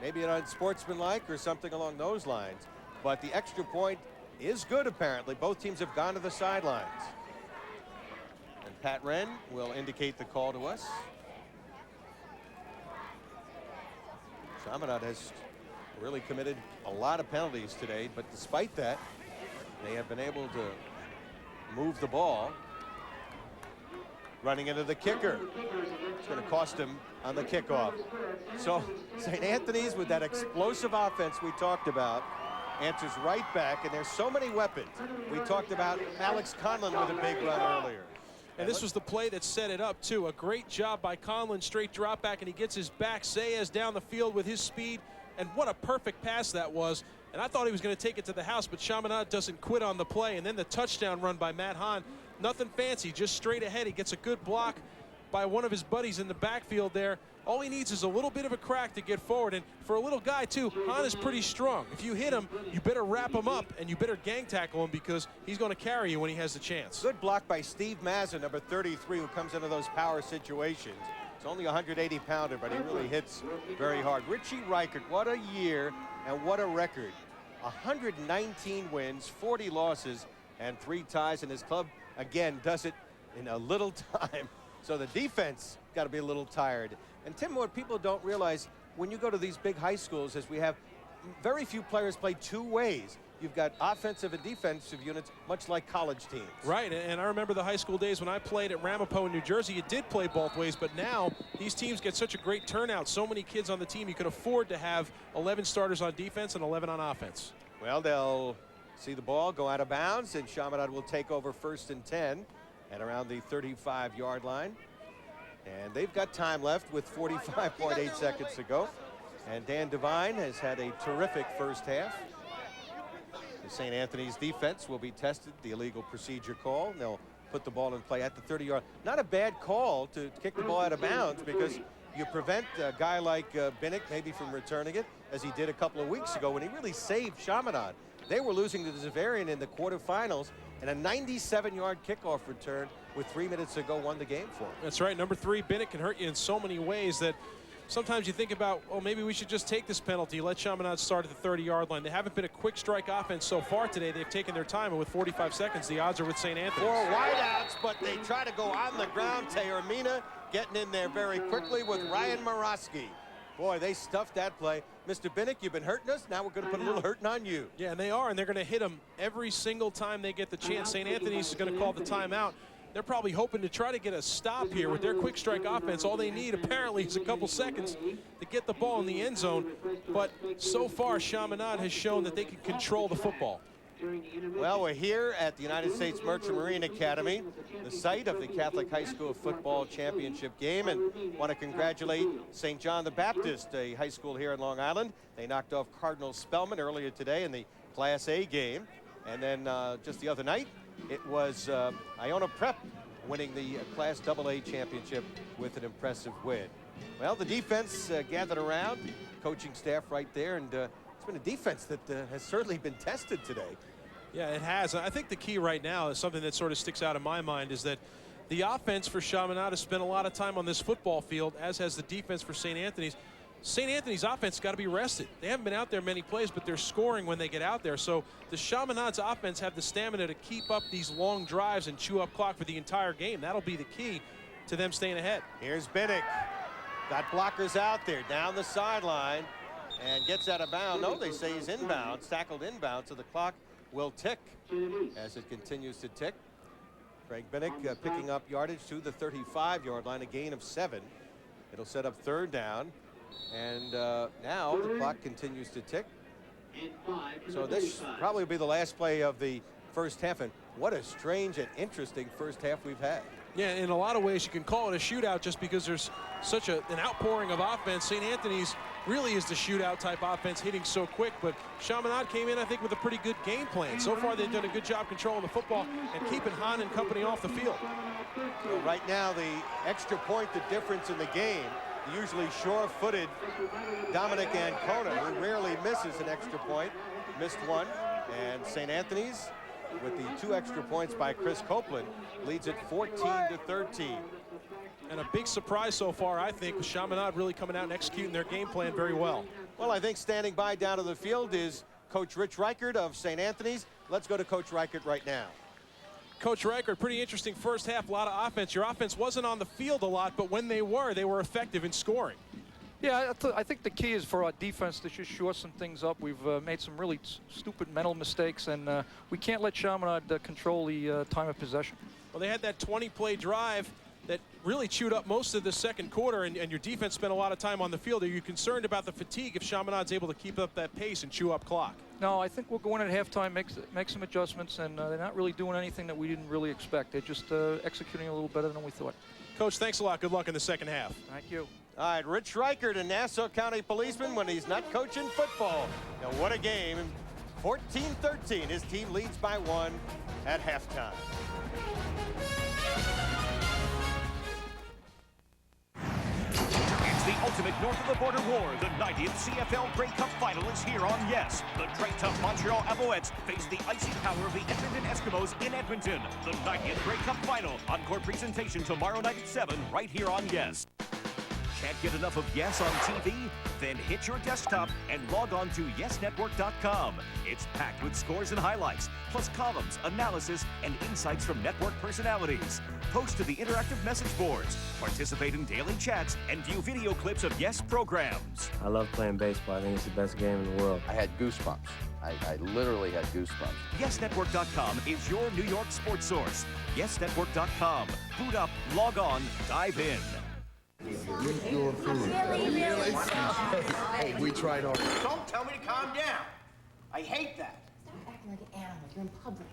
maybe unsportsmanlike or something along those lines. But the extra point is good, apparently. Both teams have gone to the sidelines. And Pat Wren will indicate the call to us. Chaminade has really committed a lot of penalties today, but despite that, they have been able to move the ball. Running into the kicker. It's going to cost him on the kickoff. So St. Anthony's, with that explosive offense we talked about, answers right back, and there's so many weapons. We talked about Alex Conlon with a big run earlier. And this was the play that set it up, too. A great job by Conlon, straight drop back, and he gets his back. SAHS down the field with his speed, and what a perfect pass that was. And I thought he was going to take it to the house, but Chaminade doesn't quit on the play. And then the touchdown run by Matt Hahn, nothing fancy, just straight ahead. He gets a good block by one of his buddies in the backfield there. All he needs is a little bit of a crack to get forward. And for a little guy, too, Hahn is pretty strong. If you hit him, you better wrap him up, and you better gang tackle him because he's going to carry you when he has the chance. Good block by Steve Mazza, number 33, who comes into those power situations. It's only a 180-pounder, but he really hits very hard. Richie Reichert, what a year and what a record. 119 wins, 40 losses, and 3 ties, and his club, again, does it in a little time. So the defense got to be a little tired. And Tim, what people don't realize, when you go to these big high schools, is we have very few players play 2 ways. You've got offensive and defensive units, much like college teams. Right, and I remember the high school days when I played at Ramapo in New Jersey. You did play both ways, but now these teams get such a great turnout. So many kids on the team, you can afford to have 11 starters on defense and 11 on offense. Well, they'll see the ball go out of bounds, and Chaminade will take over 1st and 10 at around the 35-yard line. And they've got time left with 45.8 seconds to go. And Dan Devine has had a terrific first half. The St. Anthony's defense will be tested, the illegal procedure call. And they'll put the ball in play at the 30-yard. Not a bad call to kick the ball out of bounds, because you prevent a guy like Binnick maybe from returning it, as he did a couple of weeks ago when he really saved Chaminade. They were losing to the Zavarian in the quarterfinals, and a 97-yard kickoff return with 3 minutes to go won the game for him. That's right. Number 3, Binnick can hurt you in so many ways that sometimes you think about, oh, maybe we should just take this penalty, let Chaminade start at the 30-yard line. They haven't been a quick strike offense so far today. They've taken their time, and with 45 seconds, the odds are with St. Anthony. 4 wideouts, but they try to go on the ground. Taormina getting in there very quickly with Ryan Morosky. Boy, they stuffed that play. Mr. Binnick, you've been hurting us. Now we're going to put a little hurting on you. Yeah, and they are, and they're going to hit them every single time they get the chance. St. Anthony's is going to call the timeout. They're probably hoping to try to get a stop here with their quick strike offense. All they need, apparently, is a couple seconds to get the ball in the end zone. But so far, Chaminade has shown that they can control the football. Well, we're here at the United States Merchant Marine Academy, the site of the Catholic High School Football Championship game, and want to congratulate St. John the Baptist, a high school here in Long Island. They knocked off Cardinal Spellman earlier today in the Class A game. And then just the other night, it was Iona Prep winning the Class AA championship with an impressive win. Well, the defense gathered around, coaching staff right there, and it's been a defense that has certainly been tested today. Yeah, it has. I think the key right now is something that sort of sticks out in my mind is that the offense for Chaminade has spent a lot of time on this football field, as has the defense for St. Anthony's. St. Anthony's offense got to be rested. They haven't been out there many plays, but they're scoring when they get out there. So the Chaminade's offense have the stamina to keep up these long drives and chew up clock for the entire game. That'll be the key to them staying ahead. Here's Binnick. Got blockers out there down the sideline and gets out of bounds. No, they say he's inbounds, tackled inbounds, so the clock will tick as it continues to tick. Craig Binnick picking up yardage to the 35-yard line, a gain of 7. It'll set up 3rd down. And now the clock continues to tick. So this probably will be the last play of the first half. And what a strange and interesting first half we've had. Yeah, in a lot of ways you can call it a shootout just because there's such an outpouring of offense. St. Anthony's really is the shootout type offense, hitting so quick, but Chaminade came in, I think, with a pretty good game plan. So far they've done a good job controlling the football and keeping Hahn and company off the field. So right now the extra point, the difference in the game, the usually sure-footed Dominic Ancona, who rarely misses an extra point, missed one, and St. Anthony's, with the 2 extra points by Chris Copeland, leads it 14-13. And a big surprise so far, I think, with Chaminade really coming out and executing their game plan very well. Well, I think standing by down to the field is Coach Rich Reichert of St. Anthony's. Let's go to Coach Reichert right now. Coach Reichert, pretty interesting first half, a lot of offense. Your offense wasn't on the field a lot, but when they were effective in scoring. Yeah, I think the key is for our defense to just shore some things up. We've made some really stupid mental mistakes, and we can't let Chaminade control the time of possession. Well, they had that 20-play drive that really chewed up most of the second quarter, and your defense spent a lot of time on the field. Are you concerned about the fatigue if Chaminade's able to keep up that pace and chew up clock? No, I think we'll go in at halftime, make some adjustments, and they're not really doing anything that we didn't really expect. They're just executing a little better than we thought. Coach, thanks a lot. Good luck in the second half. Thank you. All right, Rich Reichert, a Nassau County policeman when he's not coaching football. Now, what a game. 14-13. His team leads by 1 at halftime. It's the ultimate north of the border war. The 90th CFL Grey Cup final is here on Yes. The Grey Tough Montreal Alouettes face the icy power of the Edmonton Eskimos in Edmonton. The 90th Grey Cup final. Encore presentation tomorrow night at 7 right here on Yes. Can't get enough of Yes on TV? Then hit your desktop and log on to YesNetwork.com. It's packed with scores and highlights, plus columns, analysis, and insights from network personalities. Post to the interactive message boards, participate in daily chats, and view video clips of Yes programs. I love playing baseball. I think it's the best game in the world. I had goosebumps. I literally had goosebumps. YesNetwork.com is your New York sports source. YesNetwork.com. Boot up, log on, dive in. Hey, we tried hard. Don't tell me to calm down. I hate that. Stop acting like an animal. You're in public.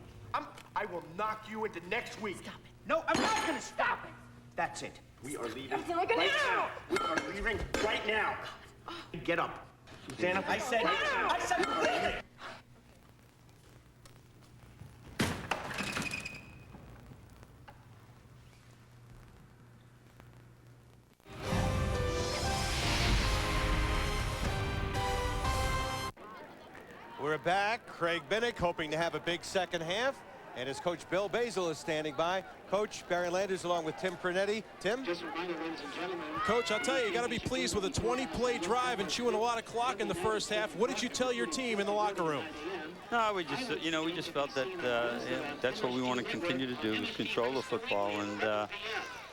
I will knock you into next week. Stop it. No, I'm not going to stop it. That's it. We are leaving Acting like an right animal. now. We are leaving right now. Get up. Susanna, I said leave. We're back. Craig Binnick hoping to have a big second half. And his coach Bill Basil is standing by. Coach Barry Landers along with Tim Pernetti. Tim? Coach, I'll tell you, you got to be pleased with a 20-play drive and chewing a lot of clock in the first half. What did you tell your team in the locker room? No, we just, we just felt that that's what we want to continue to do, is control the football. And,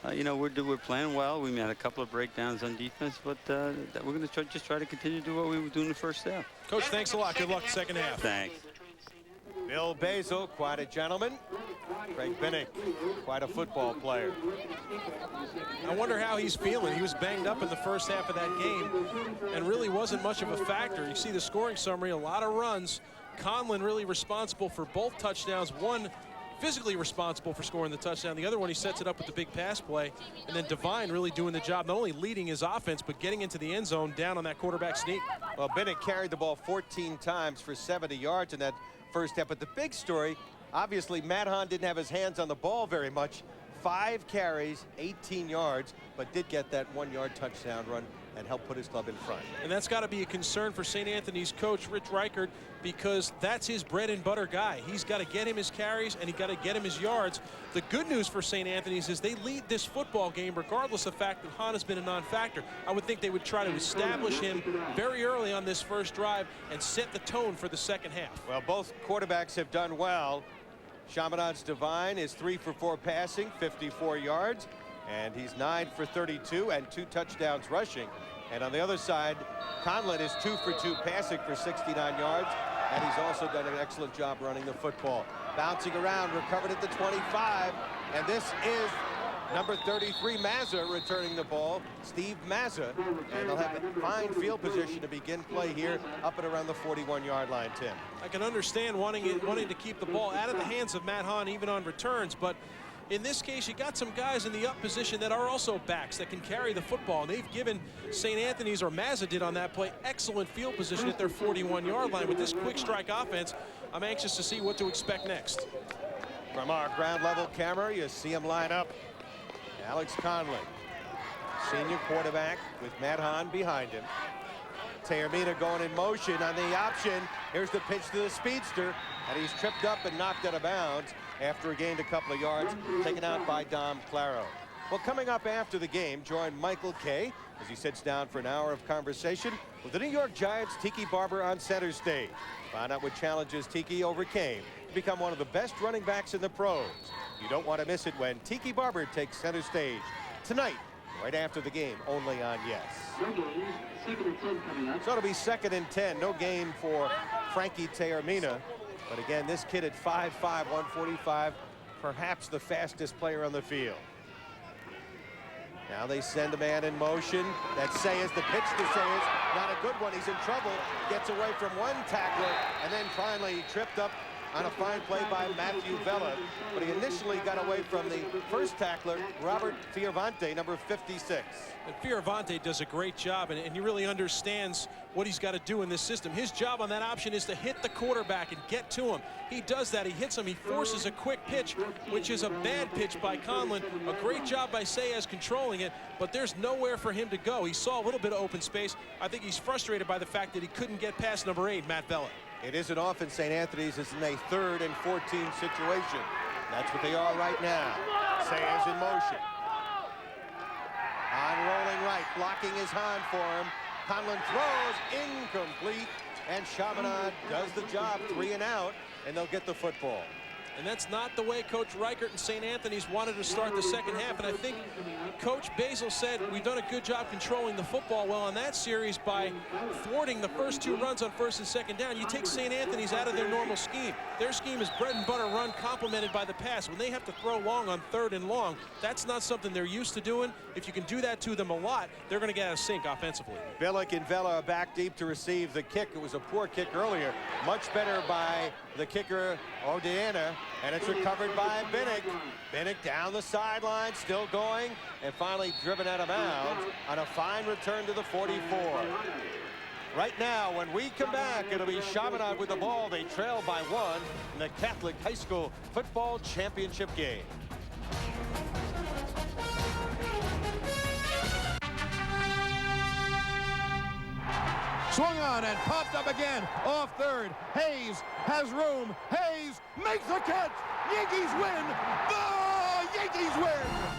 we're playing well. We had a couple of breakdowns on defense, but we're going to just try to continue to do what we were doing in the first half. Coach, thanks a lot. Good luck second half. Thanks. Bill Basil, quite a gentleman. Craig Binnick, quite a football player. I wonder how he's feeling. He was banged up in the first half of that game and really wasn't much of a factor. You see the scoring summary, a lot of runs. Conlon really responsible for both touchdowns. One physically responsible for scoring the touchdown. The other one, he sets it up with the big pass play. And then Devine really doing the job, not only leading his offense, but getting into the end zone down on that quarterback sneak. Well, Binnick carried the ball 14 times for 70 yards in that first half. But the big story, obviously, Matt Hahn didn't have his hands on the ball very much. 5 carries, 18 yards, but did get that 1-yard touchdown run and help put his club in front. And that's got to be a concern for St. Anthony's coach, Rich Reichert, because that's his bread and butter guy. He's got to get him his carries, and he's got to get him his yards. The good news for St. Anthony's is they lead this football game regardless of the fact that Hahn has been a non-factor. I would think they would try to establish him very early on this first drive and set the tone for the second half. Well, both quarterbacks have done well. Chaminade's Devine is 3 for 4 passing, 54 yards, and he's 9 for 32 and 2 touchdowns rushing. And on the other side, Conlon is 2 for 2 passing for 69 yards, and he's also done an excellent job running the football. Bouncing around, recovered at the 25, and this is number 33, Mazza, returning the ball, Steve Mazza, and they'll have a fine field position to begin play here up at around the 41-yard line, Tim. I can understand wanting to keep the ball out of the hands of Matt Hahn even on returns, but in this case, you got some guys in the up position that are also backs that can carry the football. And they've given St. Anthony's, or Mazza did on that play, excellent field position at their 41-yard line. With this quick strike offense, I'm anxious to see what to expect next. From our ground level camera, you see him line up. Alex Conlon, senior quarterback with Matt Hahn behind him. Taormina going in motion on the option. Here's the pitch to the speedster, and he's tripped up and knocked out of bounds after he gained a couple of yards, taken out by Dom Claro. Well, coming up after the game, join Michael Kay as he sits down for an hour of conversation with the New York Giants' Tiki Barber on center stage. Find out what challenges Tiki overcame to become one of the best running backs in the pros. You don't want to miss it when Tiki Barber takes center stage tonight, right after the game, only on Yes. So it'll be 2nd and 10. No gain for Frankie Taormina. But again, this kid at 5'5", 145, perhaps the fastest player on the field. Now they send a man in motion. That's Sayers, the pitch to Sayers. Not a good one, he's in trouble. Gets away from one tackler, and then finally tripped up on a fine play by Matthew Vella. But he initially got away from the first tackler, Robert Fioravante, number 56. And Fioravante does a great job, and he really understands what he's got to do in this system. His job on that option is to hit the quarterback and get to him. He does that. He hits him. He forces a quick pitch, which is a bad pitch by Conlon. A great job by Sayers controlling it, but there's nowhere for him to go. He saw a little bit of open space. I think he's frustrated by the fact that he couldn't get past number 8, Matt Vella. It isn't often St. Anthony's is in a 3rd and 14 situation. That's what they are right now. Sayers in motion. On rolling right, blocking is Hahn for him. Conlon throws, incomplete, and Chaminade does the job, 3 and out, and they'll get the football. And that's not the way Coach Reichert and St. Anthony's wanted to start the second half. And I think Coach Basil said we've done a good job controlling the football well on that series by thwarting the first 2 runs on 1st and 2nd down. You take St. Anthony's out of their normal scheme. Their scheme is bread and butter run complemented by the pass. When they have to throw long on 3rd and long, that's not something they're used to doing. If you can do that to them a lot, they're going to get out of sync offensively. Billick and Vella are back deep to receive the kick. It was a poor kick earlier. Much better by the kicker, Odiana, and it's recovered by Binnick. Binnick down the sideline, still going, and finally driven out of bounds on a fine return to the 44. Right now, when we come back, it'll be Chaminade with the ball. They trail by 1 in the Catholic High School Football Championship game. Swung on and popped up again. Off 3rd. Hayes has room. Hayes makes the catch. Yankees win. The Yankees win.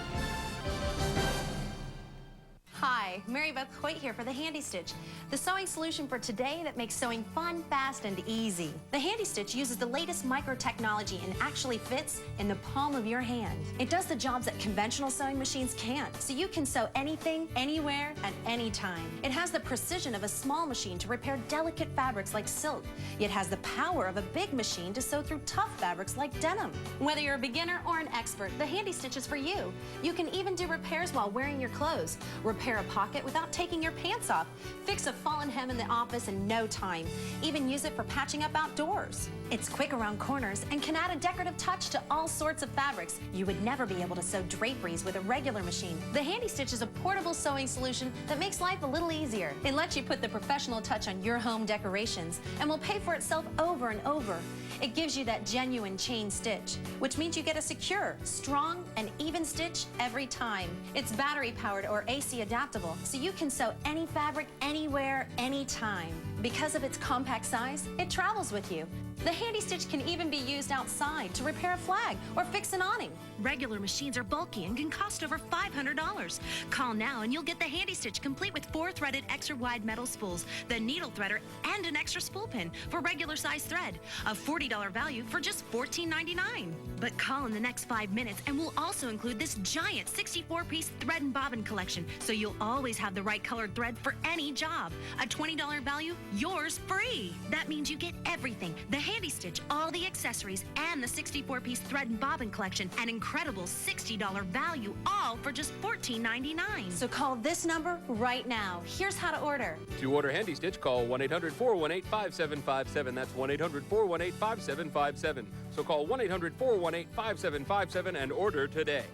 Hi, Mary Beth Hoyt here for the Handy Stitch, the sewing solution for today that makes sewing fun, fast, and easy. The Handy Stitch uses the latest micro technology and actually fits in the palm of your hand. It does the jobs that conventional sewing machines can't, so you can sew anything, anywhere, at any time. It has the precision of a small machine to repair delicate fabrics like silk, yet has the power of a big machine to sew through tough fabrics like denim. Whether you're a beginner or an expert, the Handy Stitch is for you. You can even do repairs while wearing your clothes. Repair a pocket socket without taking your pants off. Fix a fallen hem in the office in no time. Even use it for patching up outdoors. It's quick around corners and can add a decorative touch to all sorts of fabrics. You would never be able to sew draperies with a regular machine. The Handy Stitch is a portable sewing solution that makes life a little easier. It lets you put the professional touch on your home decorations and will pay for itself over and over. It gives you that genuine chain stitch, which means you get a secure, strong, and even stitch every time. It's battery powered or AC adaptable, so you can sew any fabric, anywhere, anytime. Because of its compact size, it travels with you. The Handy Stitch can even be used outside to repair a flag or fix an awning. Regular machines are bulky and can cost over $500. Call now and you'll get the Handy Stitch complete with 4-threaded extra wide metal spools, the needle threader, and an extra spool pin for regular size thread. A $40 value for just $14.99. But call in the next 5 minutes and we'll also include this giant 64-piece thread and bobbin collection, so you'll always have the right colored thread for any job. A $20 value, yours free. That means you get everything. The Handy Stitch, all the accessories, and the 64-piece thread and bobbin collection, an incredible $60 value, all for just $14.99. So call this number right now. Here's how to order. To order Handy Stitch, call 1-800-418-5757. That's 1-800-418-5757. So call 1-800-418-5757 and order today.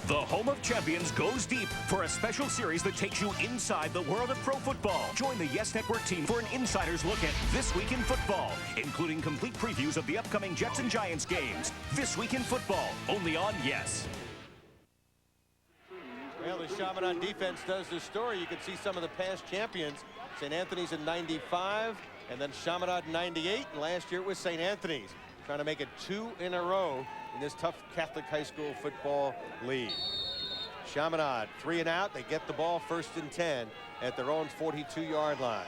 The Home of Champions goes deep for a special series that takes you inside the world of pro football. Join the Yes Network team for an insider's look at This Week in Football, including complete previews of the upcoming Jets and Giants games. This Week in Football, only on Yes. Well, the Chaminade defense does the story. You can see some of the past champions. St. Anthony's in '95, and then Chaminade in '98, and last year it was St. Anthony's. Trying to make it 2 in a row in this tough Catholic high school football league. Chaminade 3 and out. They get the ball 1st and 10 at their own 42-yard line.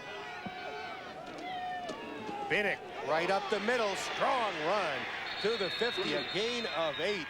Binnick right up the middle. Strong run to the 50. A gain of 8.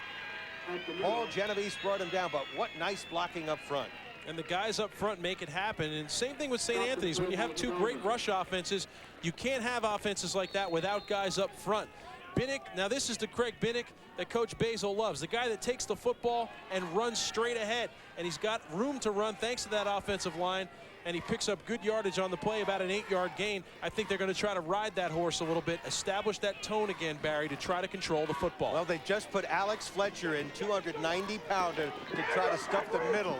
Paul Genovese brought him down, but what nice blocking up front. And the guys up front make it happen. And same thing with St. Anthony's. When you have 2 great rush offenses, you can't have offenses like that without guys up front. Binnick, now this is the Craig Binnick that Coach Basil loves, the guy that takes the football and runs straight ahead. And he's got room to run thanks to that offensive line, and he picks up good yardage on the play, about an 8-yard gain. I think they're going to try to ride that horse a little bit, establish that tone again, Barry, to try to control the football. Well, they just put Alex Fletcher in, 290-pounder, to try to stuff the middle.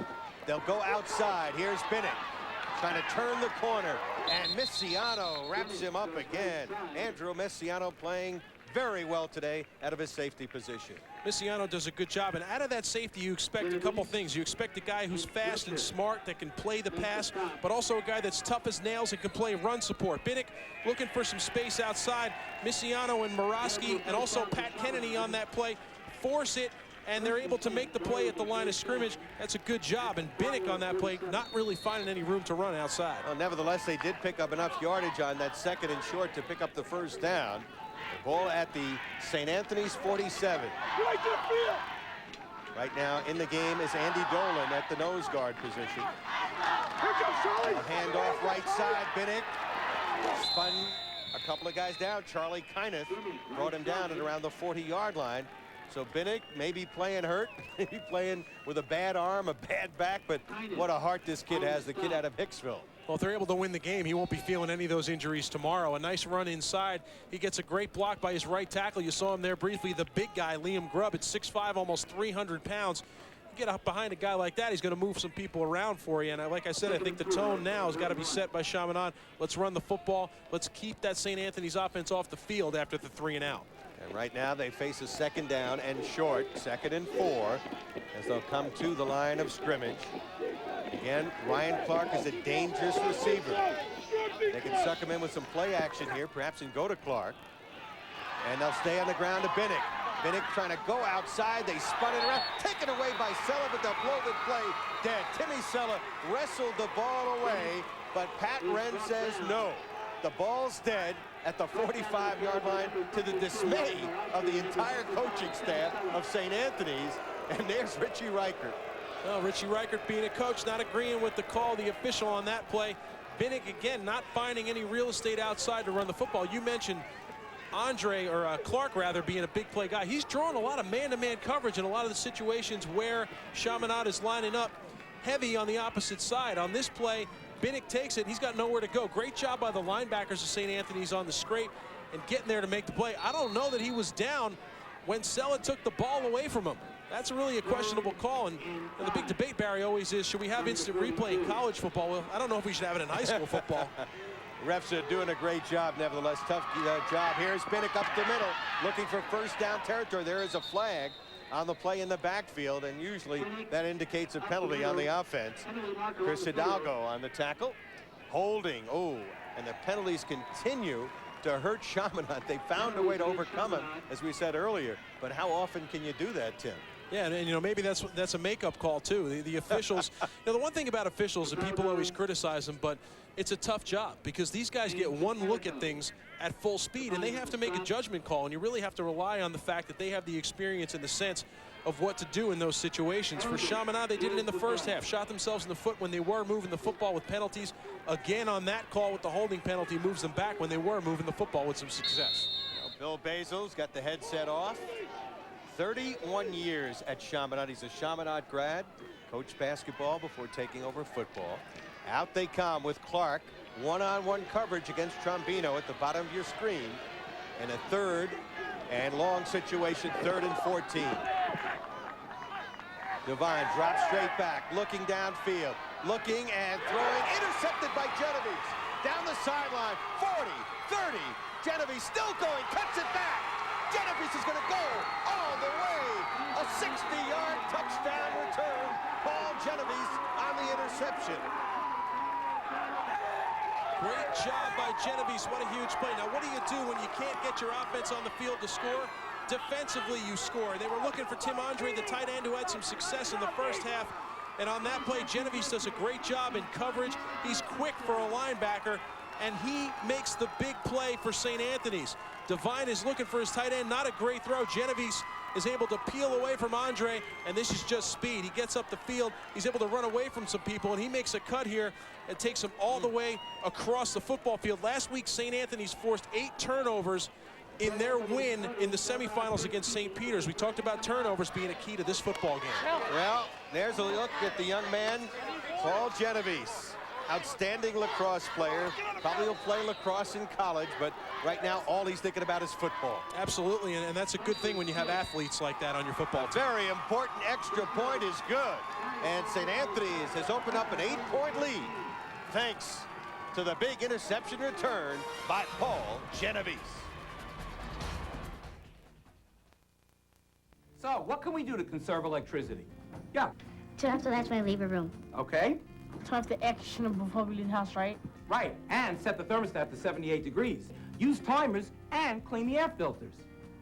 They'll go outside. Here's Binnick trying to turn the corner, and Messiano wraps him up again. Andrew Messiano playing very well today out of his safety position. Messiano does a good job, and out of that safety you expect a couple things. You expect a guy who's fast and smart that can play the pass, but also a guy that's tough as nails and can play run support. Binnick looking for some space outside. Messiano and Morosky and also Pat Kennedy on that play force it, and they're able to make the play at the line of scrimmage. That's a good job, and Binnick on that play not really finding any room to run outside. Well, nevertheless, they did pick up enough yardage on that 2nd and short to pick up the 1st down. The ball at the St. Anthony's 47. Right now in the game is Andy Dolan at the nose guard position. A handoff right side. Binnick spun a couple of guys down. Charlie Kyneth brought him down at around the 40-yard line. So Binnick may be playing hurt, maybe playing with a bad arm, a bad back, but what a heart this kid has, the kid out of Hicksville. Well, if they're able to win the game, he won't be feeling any of those injuries tomorrow. A nice run inside. He gets a great block by his right tackle. You saw him there briefly, the big guy, Liam Grubb, at 6'5", almost 300 pounds. You get up behind a guy like that, he's going to move some people around for you. And like I said, I think the tone now has got to be set by Chaminade. Let's run the football. Let's keep that St. Anthony's offense off the field after the 3 and out. And right now they face a 2nd down and short, 2nd and 4, as they'll come to the line of scrimmage. Again, Ryan Clark is a dangerous receiver. They can suck him in with some play action here, perhaps, and go to Clark. And they'll stay on the ground to Binnick. Binnick trying to go outside. They spun it around, taken away by Sella, but they'll blow the play dead. Timmy Sella wrestled the ball away, but Pat Wren says no. The ball's dead at the 45-yard line, to the dismay of the entire coaching staff of St. Anthony's. And there's Richie Reichert. Well, Richie Reichert being a coach, not agreeing with the call, the official on that play. Binnick, again, not finding any real estate outside to run the football. You mentioned Clark rather, being a big play guy, he's drawing a lot of man-to-man coverage in a lot of the situations where Chaminade is lining up heavy on the opposite side. On this play, Binnick takes it. He's got nowhere to go. Great job by the linebackers of St. Anthony's on the scrape and getting there to make the play. I don't know that he was down when Sella took the ball away from him. That's really a questionable call. And the big debate, Barry, always is, should we have instant replay in college football? Well, I don't know if we should have it in high school football. Refs are doing a great job, nevertheless. Tough job. Here's Binnick up the middle, looking for first down territory. There is a flag on the play in the backfield, and usually that indicates a penalty on the offense. Chris Hidalgo on the tackle. Holding. Oh, and the penalties continue to hurt Chaminade. They found a way to overcome it, as we said earlier. But how often can you do that, Tim? Yeah, and you know, maybe that's a makeup call too. The officials, you know, the one thing about officials, and people always criticize them, but it's a tough job because these guys get one look at things at full speed and they have to make a judgment call, and you really have to rely on the fact that they have the experience and the sense of what to do in those situations. For Chaminade, they did it in the first half, shot themselves in the foot when they were moving the football with penalties. Again on that call with the holding penalty, moves them back when they were moving the football with some success. Well, Bill Basil's got the headset off. 31 years at Chaminade. He's a Chaminade grad, coached basketball before taking over football. Out they come with Clark. One-on-one coverage against Trombino at the bottom of your screen. And a third and long situation, 3rd and 14. Devine drops straight back, looking downfield, looking and throwing, intercepted by Genovese. Down the sideline, 40, 30, Genovese still going, cuts it back. Genovese is going to go all the way. A 60-yard touchdown return. Paul Genovese on the interception. Great job by Genovese. What a huge play. Now, what do you do when you can't get your offense on the field to score? Defensively, you score. They were looking for Tim Andre, the tight end, who had some success in the first half. And on that play, Genovese does a great job in coverage. He's quick for a linebacker, and he makes the big play for St. Anthony's. Devine is looking for his tight end. Not a great throw. Genovese is able to peel away from Andre, and this is just speed. He gets up the field. He's able to run away from some people, and he makes a cut here and takes him all the way across the football field. Last week, St. Anthony's forced 8 turnovers in their win in the semifinals against St. Peter's. We talked about turnovers being a key to this football game. Well, there's a look at the young man, Paul Genovese. Outstanding lacrosse player. Probably will play lacrosse in college, but right now all he's thinking about is football. Absolutely, and that's a good thing when you have athletes like that on your football team. Very important extra point is good. And St. Anthony's has opened up an 8-point lead thanks to the big interception return by Paul Genovese. So, what can we do to conserve electricity? Yeah. Turn off the lights when I leave a room. Okay. Turn off the air conditioner before we leave the house, right? Right, and set the thermostat to 78 degrees. Use timers and clean the air filters.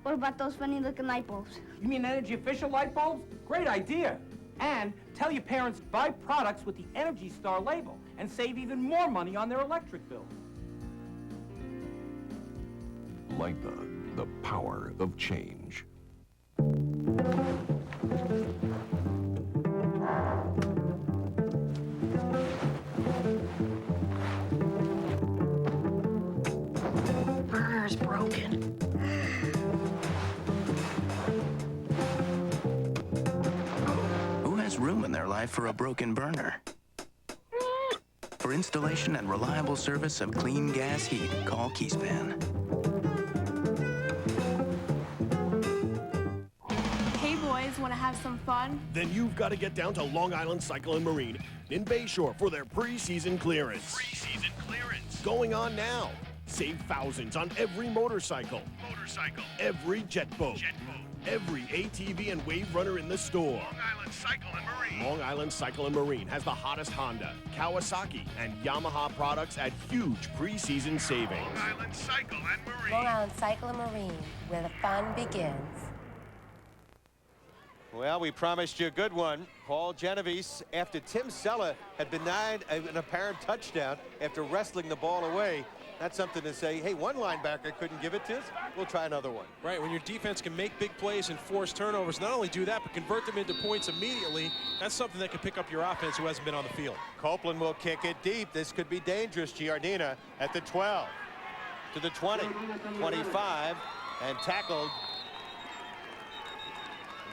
What about those funny-looking light bulbs? You mean energy-efficient light bulbs? Great idea. And tell your parents to buy products with the Energy Star label and save even more money on their electric bill. LIPA, the power of change. Burner's broken. Who has room in their life for a broken burner? For installation and reliable service of clean gas heat, call Keyspan. Hey boys, want to have some fun? Then you've got to get down to Long Island Cycle and Marine in Bayshore for their preseason clearance. Preseason clearance. Going on now. Save thousands on every motorcycle, every jet boat, every ATV and wave runner in the store. Long Island Cycle and Marine. Long Island Cycle and Marine has the hottest Honda, Kawasaki, and Yamaha products at huge preseason savings. Long Island Cycle and Marine. Long Island Cycle and Marine, where the fun begins. Well, we promised you a good one. Paul Genovese, after Tim Sella had denied an apparent touchdown after wrestling the ball away. That's something to say, hey, one linebacker couldn't give it to us. We'll try another one. Right, when your defense can make big plays and force turnovers, not only do that, but convert them into points immediately, that's something that can pick up your offense who hasn't been on the field. Copeland will kick it deep. This could be dangerous. Giardina at the 12. to the 20, 25, and tackled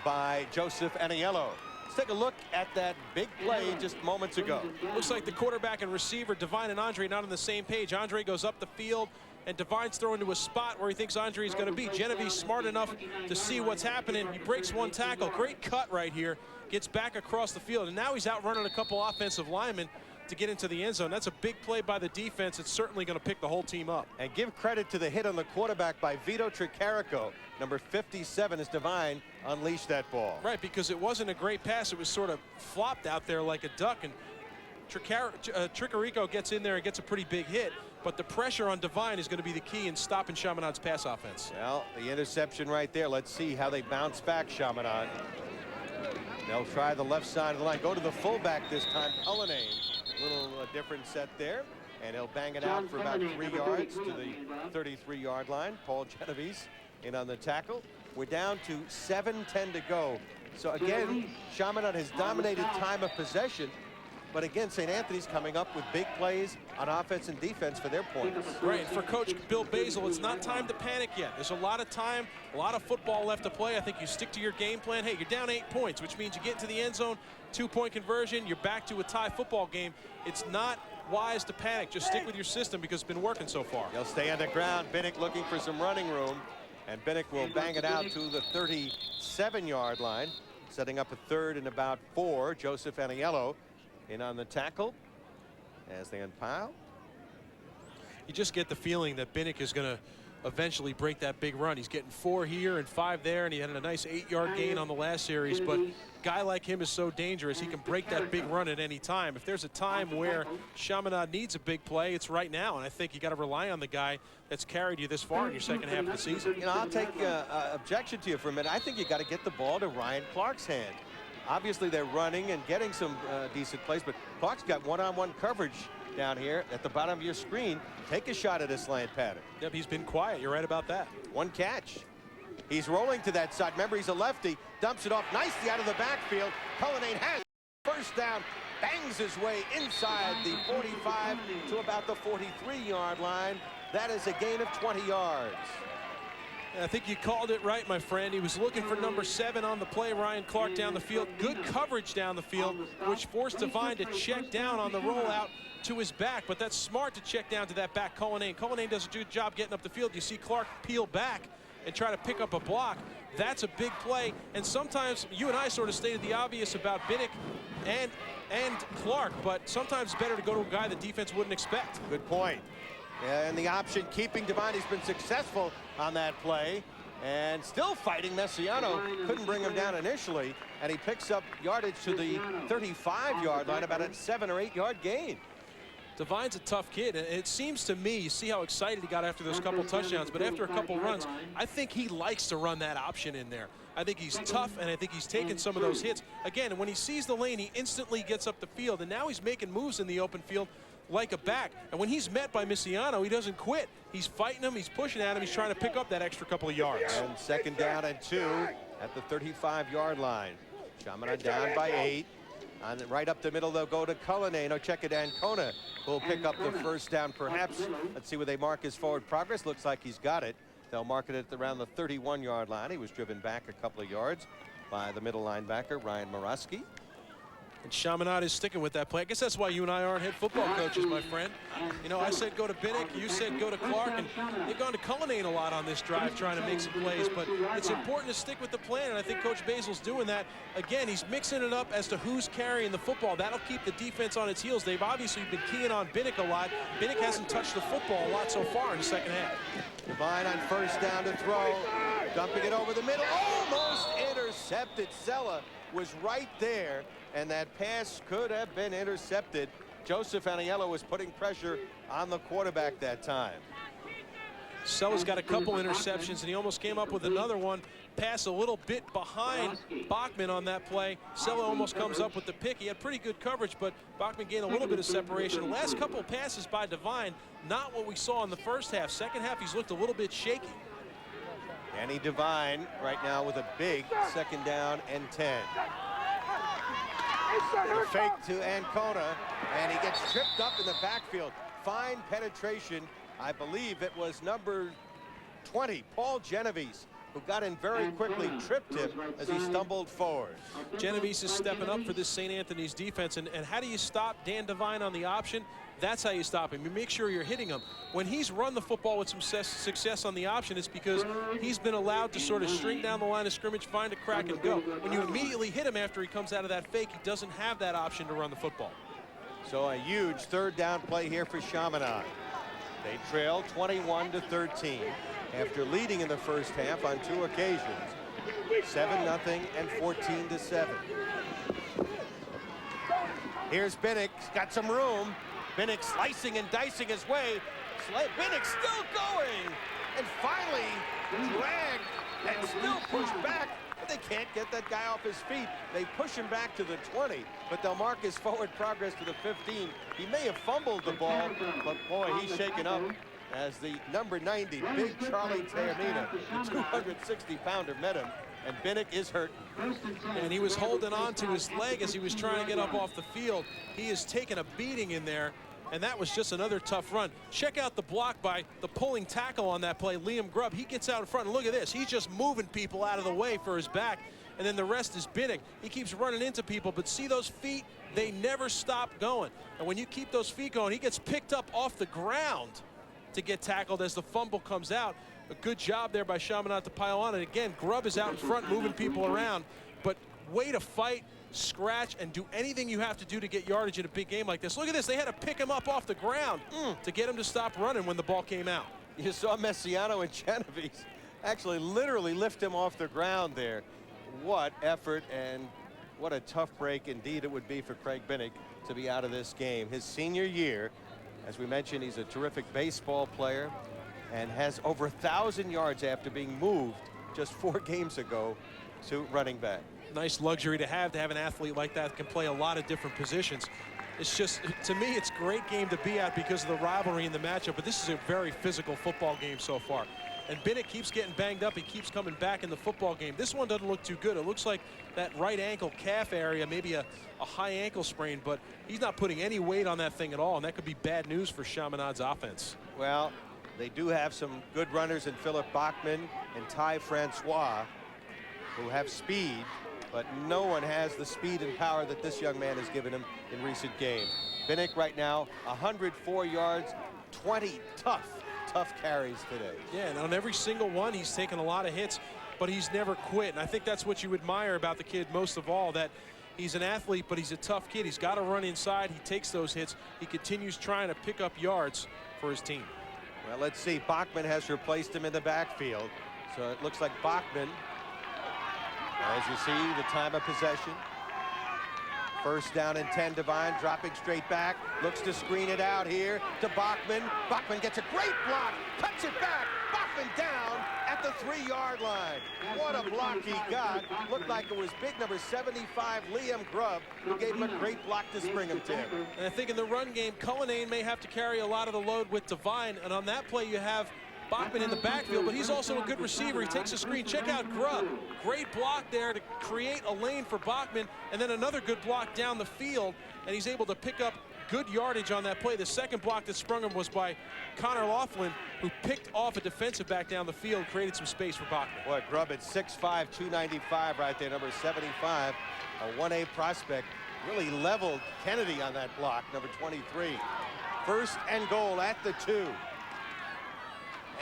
by Joseph Aniello. Let's take a look at that big play just moments ago. Looks like the quarterback and receiver, Devine and Andre, not on the same page. Andre goes up the field, and Devine's thrown to a spot where he thinks Andre is going to be. Genevieve's smart enough to see what's happening. He breaks one tackle. Great cut right here. Gets back across the field, and now he's outrunning a couple offensive linemen to get into the end zone. That's a big play by the defense. It's certainly going to pick the whole team up. And give credit to the hit on the quarterback by Vito Tricarico. Number 57 as Devine unleashed that ball. Right, because it wasn't a great pass. It was sort of flopped out there like a duck, and Tricarico gets in there and gets a pretty big hit. But the pressure on Devine is going to be the key in stopping Chaminade's pass offense. Well, the interception right there. Let's see how they bounce back, Chaminade. They'll try the left side of the line. Go to the fullback this time, Cullinane. Little different set there. And he'll bang it out for about 3 yards to the 33-yard line. Paul Genovese in on the tackle. We're down to 7:10 to go. So again, Chaminade has dominated time of possession. But again, St. Anthony's coming up with big plays on offense and defense for their points. Right, and for Coach Bill Basil, it's not time to panic yet. There's a lot of time, a lot of football left to play. I think you stick to your game plan. Hey, you're down 8 points, which means you get into the end zone, 2-point conversion, you're back to a tie football game. It's not wise to panic. Just stick with your system because it's been working so far. They'll stay on the ground. Binnick looking for some running room, and Binnick will bang it out to the 37-yard line, setting up a 3rd and about 4. Joseph Aniello in on the tackle as they unpile. You just get the feeling that Binnick is going to eventually break that big run. He's getting 4 here and 5 there, and he had a nice 8-yard gain on the last series. But a guy like him is so dangerous. He can break that big run at any time. If there's a time where Chaminade needs a big play, it's right now. And I think you got to rely on the guy that's carried you this far in your second half of the season. You know, I'll take objection to you for a minute. I think you got to get the ball to Ryan Clark's hand. Obviously, they're running and getting some decent plays, but Clark's got one-on-one coverage down here at the bottom of your screen. Take a shot at a slant pattern. Yep, he's been quiet. You're right about that. 1 catch. He's rolling to that side. Remember, he's a lefty. Dumps it off nicely out of the backfield. Cullinane has first down. Bangs his way inside the 45 to about the 43-yard line. That is a gain of 20 yards. I think you called it right, my friend. He was looking for number 7 on the play, Ryan Clark, down the field. Good coverage down the field, which forced Devine to check down on the rollout to his back. But that's smart to check down to that back, Cullinane. Cullinane does a good job getting up the field. You see Clark peel back and try to pick up a block. That's a big play. And sometimes you and I sort of stated the obvious about Binnick and Clark, but sometimes it's better to go to a guy the defense wouldn't expect. Good point. And the option keeping Devine, he's been successful on that play and still fighting. Messiano couldn't bring him down initially, and he picks up yardage to the 35-yard line, about a 7 or 8 yard gain. Devine's a tough kid, and it seems to me, you see how excited he got after those couple touchdowns, but after a couple runs, I think he likes to run that option in there. I think he's tough, and I think he's taken some of those hits. Again, when he sees the lane, he instantly gets up the field, and now he's making moves in the open field like a back. And when he's met by Messiano, he doesn't quit. He's fighting him, he's pushing at him, he's trying to pick up that extra couple of yards. And 2nd down and 2 at the 35-yard line. Chaminade down by 8. Right up the middle, they'll go to Cullinane. Ocheka Ancona will pick up the first down, perhaps. Let's see where they mark his forward progress. Looks like he's got it. They'll mark it at around the 31-yard line. He was driven back a couple of yards by the middle linebacker, Ryan Morosky. And Chaminade is sticking with that play. I guess that's why you and I aren't head football coaches, my friend. You know, I said go to Binnick, you said go to Clark, and they've gone to Cullinane a lot on this drive trying to make some plays, but it's important to stick with the plan, and I think Coach Basil's doing that. Again, he's mixing it up as to who's carrying the football. That'll keep the defense on its heels. They've obviously been keying on Binnick a lot. Binnick hasn't touched the football a lot so far in the second half. Devine on first down to throw, dumping it over the middle, almost intercepted. Sella was right there, and that pass could have been intercepted. Joseph Aniello was putting pressure on the quarterback that time. Sella's got a couple interceptions, and he almost came up with another one. Pass a little bit behind Bachman on that play. Sella almost comes up with the pick. He had pretty good coverage, but Bachman gained a little bit of separation. The last couple of passes by Devine, not what we saw in the first half. Second half, he's looked a little bit shaky. Danny Devine right now with a big 2nd down and 10. The fake to Ancona, and he gets tripped up in the backfield. Fine penetration I believe it was number 20, Paul Genovese, who got in very quickly, tripped him as he stumbled forward. Genovese is stepping up for this St. Anthony's defense, and how do you stop Dan Devine on the option? That's how you stop him. You make sure you're hitting him. When he's run the football with some success on the option, it's because he's been allowed to sort of string down the line of scrimmage, find a crack, and go. When you immediately hit him after he comes out of that fake, he doesn't have that option to run the football. So a huge third down play here for Chaminade. They trail 21-13 after leading in the first half on 2 occasions. 7-0 and 14-7. Here's Binnick, got some room. Binnick slicing and dicing his way. Binnick still going. And finally dragged and still pushed back. But they can't get that guy off his feet. They push him back to the 20, but they'll mark his forward progress to the 15. He may have fumbled the ball, but boy, he's shaken up as the number 90, big Charlie Termina, the 260-pounder, met him. And Binnick is hurt. And he was holding on to his leg as he was trying to get up off the field. He has taken a beating in there, and that was just another tough run. Check out the block by the pulling tackle on that play, Liam Grubb. He gets out in front, and look at this. He's just moving people out of the way for his back, and then the rest is Binnick. He keeps running into people, but see those feet? They never stop going. And when you keep those feet going, he gets picked up off the ground to get tackled as the fumble comes out. A good job there by Chaminade to pile on. And again, Grubb is out in front moving people around. But way to fight, scratch, and do anything you have to do to get yardage in a big game like this. Look at this. They had to pick him up off the ground to get him to stop running when the ball came out. You saw Messiano and Genovese actually literally lift him off the ground there. What effort and what a tough break indeed it would be for Craig Binnick to be out of this game. His senior year, as we mentioned, he's a terrific baseball player and has over 1,000 yards after being moved just 4 games ago to running back. Nice luxury to have an athlete like that can play a lot of different positions. It's just, to me, it's a great game to be at because of the rivalry in the matchup, but this is a very physical football game so far. And Binnick keeps getting banged up. He keeps coming back in the football game. This one doesn't look too good. It looks like that right ankle calf area, maybe a high ankle sprain, but he's not putting any weight on that thing at all, and that could be bad news for Chaminade's offense. Well, they do have some good runners in Philip Bachman and Ty Francois who have speed, but no one has the speed and power that this young man has given him in recent games. Binnick right now, 104 yards, 20 tough carries today. Yeah, and on every single one, he's taken a lot of hits, but he's never quit. And I think that's what you admire about the kid most of all, that he's an athlete, but he's a tough kid. He's got to run inside. He takes those hits. He continues trying to pick up yards for his team. Well, let's see. Bachman has replaced him in the backfield. So it looks like Bachman, as you see, the time of possession. First down and 10, Devine dropping straight back, looks to screen it out here to Bachman. Bachman gets a great block, cuts it back, Bachman down at the 3-yard line. What a block he got. Looked like it was big number 75, Liam Grubb, who gave him a great block to spring him to. And I think in the run game, Cullinane may have to carry a lot of the load with Devine, and on that play you have Bachman in the backfield, but he's also a good receiver. He takes a screen. Check out Grubb. Great block there to create a lane for Bachman, and then another good block down the field, and he's able to pick up good yardage on that play. The second block that sprung him was by Connor Laughlin, who picked off a defensive back down the field, created some space for Bachman. Boy, Grubb at 6'5", 295 right there, number 75, a 1A prospect. Really leveled Kennedy on that block, number 23. First and goal at the 2.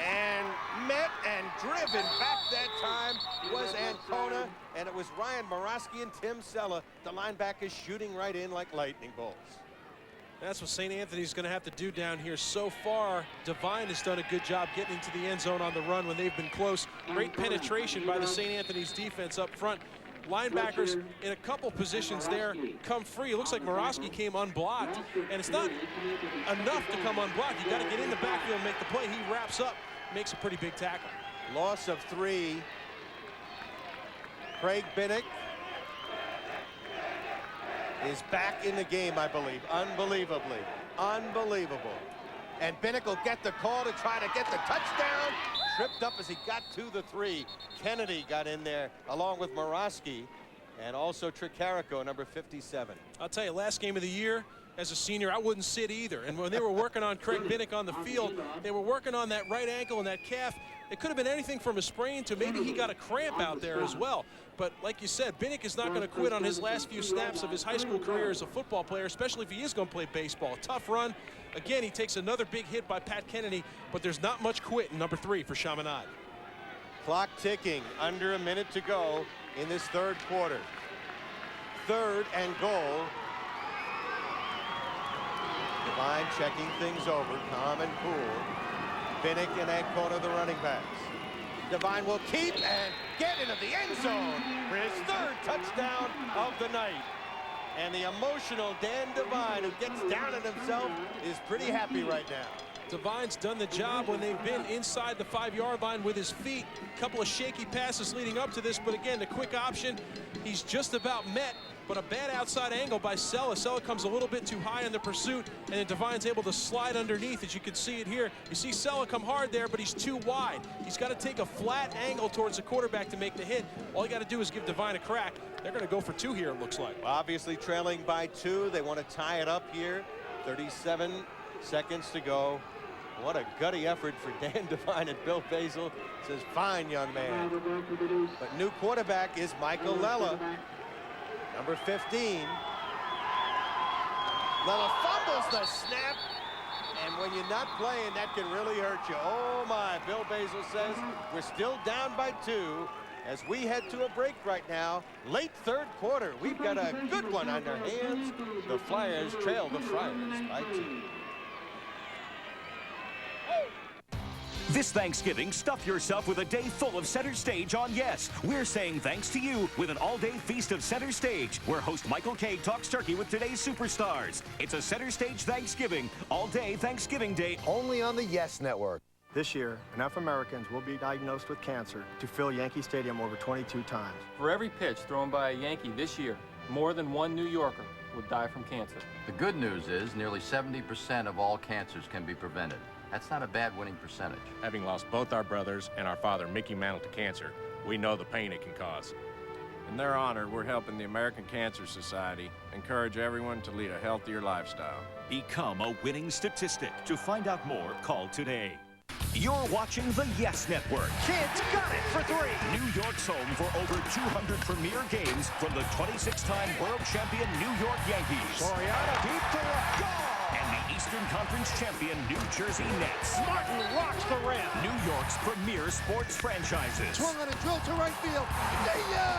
And met and driven back that time was Ancona, and it was Ryan Morosky and Tim Sella, the linebackers, shooting right in like lightning bolts. That's what St. Anthony's going to have to do down here. So far, Devine has done a good job getting into the end zone on the run when they've been close. Great penetration by the St. Anthony's defense up front. Linebackers in a couple positions there come free. It looks like Morosky came unblocked, and it's not enough to come unblocked. You got to get in the backfield and make the play. He wraps up, makes a pretty big tackle. Loss of 3. Craig Binnick is back in the game, I believe. Unbelievably. Unbelievable. And Binnick will get the call to try to get the touchdown. Tripped up as he got to the 3. Kennedy got in there along with Morosky. and also Tricarico, number 57. I'll tell you, last game of the year, as a senior, I wouldn't sit either. And when they were working on Craig Binnick on the field, they were working on that right ankle and that calf. It could have been anything from a sprain to maybe he got a cramp out there as well. But like you said, Binnick is not going to quit on his last few snaps of his high school career as a football player, especially if he is going to play baseball. Tough run. Again, he takes another big hit by Pat Kennedy, but there's not much quit in number 3 for Chaminade. Clock ticking, under a minute to go in this third quarter. 3rd and goal. Devine checking things over, calm and cool. Binnick and Ancona, the running backs. Devine will keep and get into the end zone for his 3rd touchdown of the night. And the emotional Dan Devine, who gets down on himself, is pretty happy right now. Devine's done the job when they've been inside the 5-yard line with his feet. A couple of shaky passes leading up to this, but again, the quick option, he's just about met, but a bad outside angle by Sella. Sella comes a little bit too high in the pursuit, and then Devine's able to slide underneath, as you can see it here. You see Sella come hard there, but he's too wide. He's got to take a flat angle towards the quarterback to make the hit. All you got to do is give Devine a crack. They're going to go for 2 here, it looks like. Obviously trailing by 2. They want to tie it up here. 37 seconds to go. What a gutty effort for Dan Devine and Bill Basil. Says, fine, young man. But new quarterback is Michael Lella, number 15. Lella fumbles the snap. And when you're not playing, that can really hurt you. Oh, my. Bill Basil says we're still down by 2 as we head to a break right now. Late 3rd quarter. We've got a good one on our hands. The Flyers trail the Friars by 2. This Thanksgiving, stuff yourself with a day full of center stage on Yes. We're saying thanks to you with an all-day feast of center stage, where host Michael K talks turkey with today's superstars. It's a center stage Thanksgiving, all day Thanksgiving Day, only on the Yes Network. This year, enough Americans will be diagnosed with cancer to fill Yankee Stadium over 22 times. For every pitch thrown by a Yankee this year, more than 1 New Yorker will die from cancer. The good news is nearly 70% of all cancers can be prevented. That's not a bad winning percentage. Having lost both our brothers and our father, Mickey Mantle, to cancer, we know the pain it can cause. In their honor, we're helping the American Cancer Society encourage everyone to lead a healthier lifestyle. Become a winning statistic. To find out more, call today. You're watching the Yes Network. Kids got it for 3. New York's home for over 200 premier games from the 26-time world champion New York Yankees. Soriano deep to left. Goal! And the Eastern Conference champion New Jersey Nets. Martin rocks the rim. New York's premier sports franchises. Swung on a drill to right field.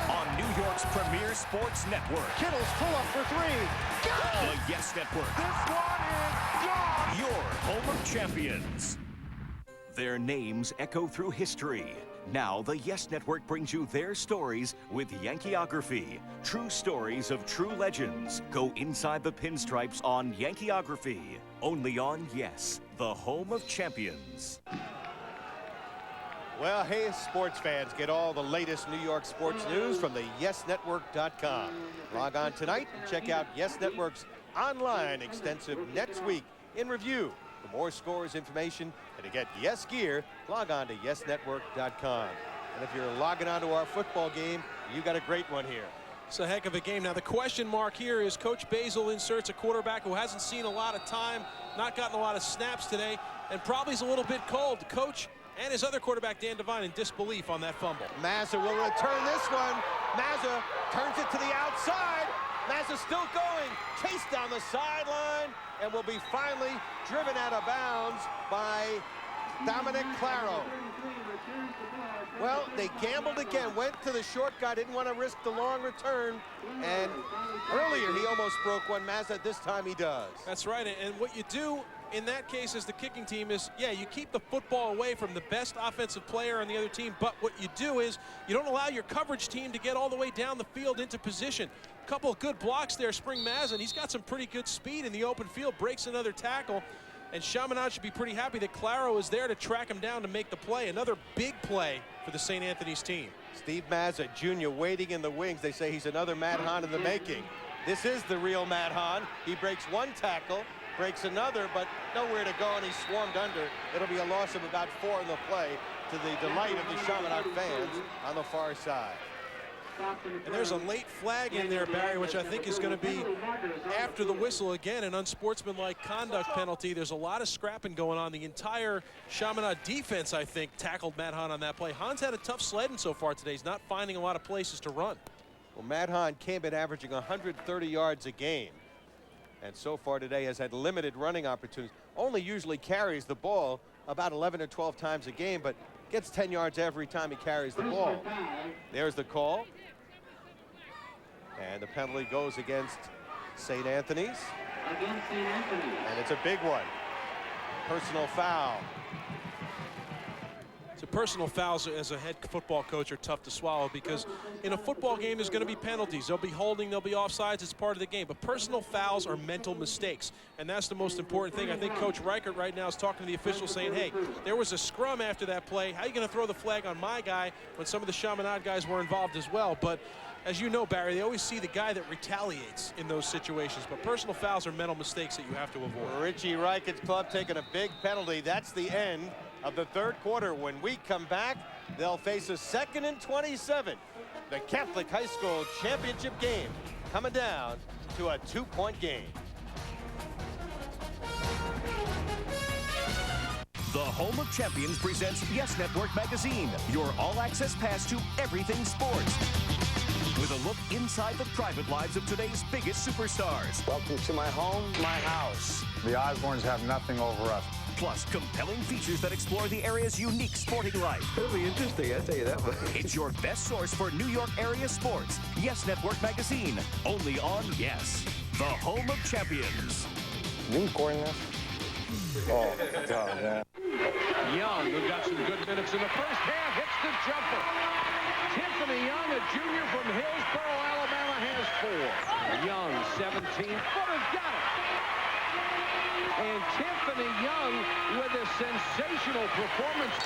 On New York's premier sports network. Kittle's pull up for 3. Got it! The Yes Network. This one is gone! Your home of champions. Their names echo through history. Now, the Yes Network brings you their stories with Yankeeography. True stories of true legends. Go inside the pinstripes on Yankeeography. Only on Yes, the home of champions. Well, hey, sports fans, get all the latest New York sports news from the YesNetwork.com. Log on tonight and check out Yes Network's online extensive Nets Week in review. For more scores, information, and to get Yes gear, log on to YesNetwork.com. And if you're logging on to our football game, you got a great one here. It's a heck of a game. Now, the question mark here is Coach Basil inserts a quarterback who hasn't seen a lot of time, not gotten a lot of snaps today, and probably is a little bit cold. Coach and his other quarterback, Dan Devine, in disbelief on that fumble. Mazza will return this one. Mazza turns it to the outside. Mazza still going, chased down the sideline, and will be finally driven out of bounds by Dominic Claro. Well, they gambled again, went to the short guy, didn't want to risk the long return, and earlier he almost broke one. Mazza, this time he does. That's right, and what you do in that case as the kicking team is, yeah, you keep the football away from the best offensive player on the other team, but what you do is you don't allow your coverage team to get all the way down the field into position. A couple of good blocks there, Spring Mazza, and he's got some pretty good speed in the open field, breaks another tackle, and Chaminade should be pretty happy that Claro is there to track him down to make the play. Another big play for the St. Anthony's team. Steve Mazza Jr. waiting in the wings. They say he's another Matt Hahn in the making. This is the real Matt Hahn. He breaks one tackle, breaks another, but nowhere to go, and he's swarmed under. It'll be a loss of about 4 in the play, to the delight of the Chaminade fans on the far side. And there's a late flag in there, Barry, which I think is going to be after the whistle. Again, an unsportsmanlike conduct penalty. There's a lot of scrapping going on. The entire Chaminade defense, I think, tackled Matt Hahn on that play. Hahn's had a tough sledding so far today. He's not finding a lot of places to run. Well, Matt Hahn came in averaging 130 yards a game, and so far today has had limited running opportunities. Only usually carries the ball about 11 or 12 times a game, but gets 10 yards every time he carries the ball. There's the call. And the penalty goes against St. Anthony's. And it's a big one. Personal foul. So personal fouls as a head football coach are tough to swallow, because in a football game there's going to be penalties. There'll be holding, there'll be offsides. It's part of the game. But personal fouls are mental mistakes, and that's the most important thing. I think Coach Reichert right now is talking to the officials saying, hey, there was a scrum after that play. How are you going to throw the flag on my guy when some of the Chaminade guys were involved as well? But as you know, Barry, they always see the guy that retaliates in those situations. But personal fouls are mental mistakes that you have to avoid. Richie Reichert's club taking a big penalty. That's the end of the third quarter. When we come back, they'll face a 2nd and 27. The Catholic High School Championship game coming down to a 2-point game. The Home of Champions presents Yes Network Magazine, your all-access pass to everything sports. With a look inside the private lives of today's biggest superstars. Welcome to my home, my house. The Osborns have nothing over us. Plus, compelling features that explore the area's unique sporting life. It'll be interesting, I'll tell you that much. It's your best source for New York area sports. Yes Network Magazine, only on Yes, the Home of Champions. You recording this? Oh, God, yeah. Young, who got some good minutes in the first half, hits the jumper. Tiffany Young, a junior from Hillsboro, Alabama, has 4. Young, 17-footer, got it. And Tiffany Young with a sensational performance.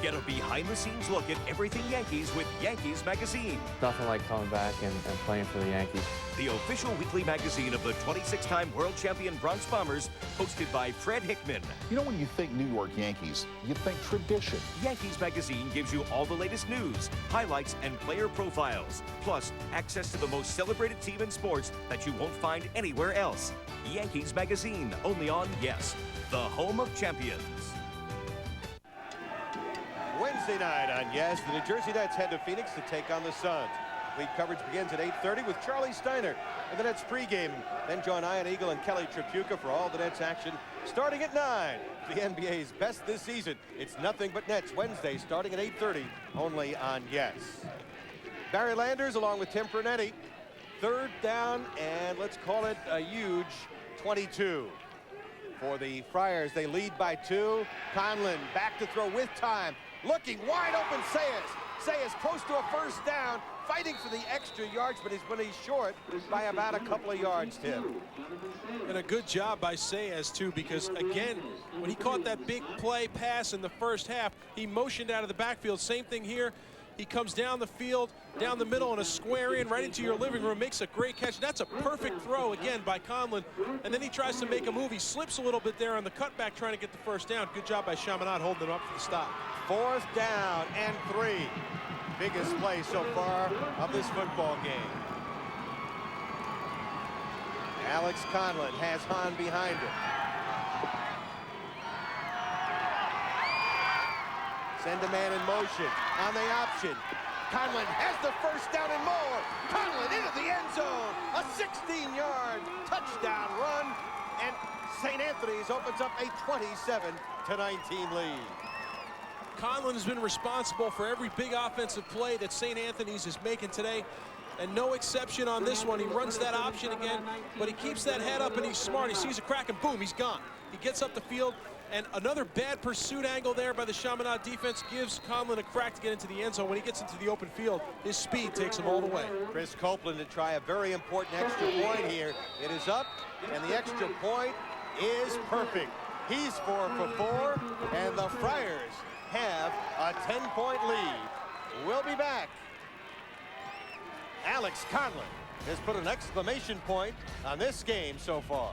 Get a behind-the-scenes look at everything Yankees with Yankees Magazine. Nothing like coming back and playing for the Yankees. The official weekly magazine of the 26-time world champion Bronx Bombers, hosted by Fred Hickman. You know, when you think New York Yankees, you think tradition. Yankees Magazine gives you all the latest news, highlights, and player profiles. Plus, access to the most celebrated team in sports that you won't find anywhere else. Yankees Magazine, only on Yes, the Home of Champions. Wednesday night on Yes, the New Jersey Nets head to Phoenix to take on the Suns. League coverage begins at 8:30 with Charlie Steiner and the Nets pregame. Then join Ian Eagle and Kelly Tripucka for all the Nets action starting at 9. The NBA's best this season. It's nothing but Nets Wednesday starting at 8:30 only on Yes. Barry Landers along with Tim Pernetti. 3rd down and let's call it a huge 22. For the Friars, they lead by 2. Conlon back to throw with time. Looking wide open, Sayers close to a 1st down, fighting for the extra yards, but he's short by about a couple of yards, Tim. And a good job by Sayers, too, because, again, when he caught that big play pass in the first half, he motioned out of the backfield. Same thing here. He comes down the field, down the middle in a square in, right into your living room, makes a great catch. That's a perfect throw, again, by Conlon. And then he tries to make a move. He slips a little bit there on the cutback trying to get the 1st down. Good job by Chaminade holding him up for the stop. 4th down and 3. Biggest play so far of this football game. Alex Conlon has Hahn behind him. Send a man in motion on the option. Conlon has the 1st down and more. Conlon into the end zone. A 16-yard touchdown run. And St. Anthony's opens up a 27-19 lead. Conlon has been responsible for every big offensive play that St. Anthony's is making today. And no exception on this one. He runs that option again, but he keeps that head up and he's smart. He sees a crack and boom, he's gone. He gets up the field. And another bad pursuit angle there by the Chaminade defense gives Conlon a crack to get into the end zone. When he gets into the open field, his speed takes him all the way. Chris Copeland to try a very important extra point here. It is up, and the extra point is perfect. He's 4 for 4, and the Friars have a 10-point lead. We'll be back Alex Conlon has put an exclamation point on this game so far.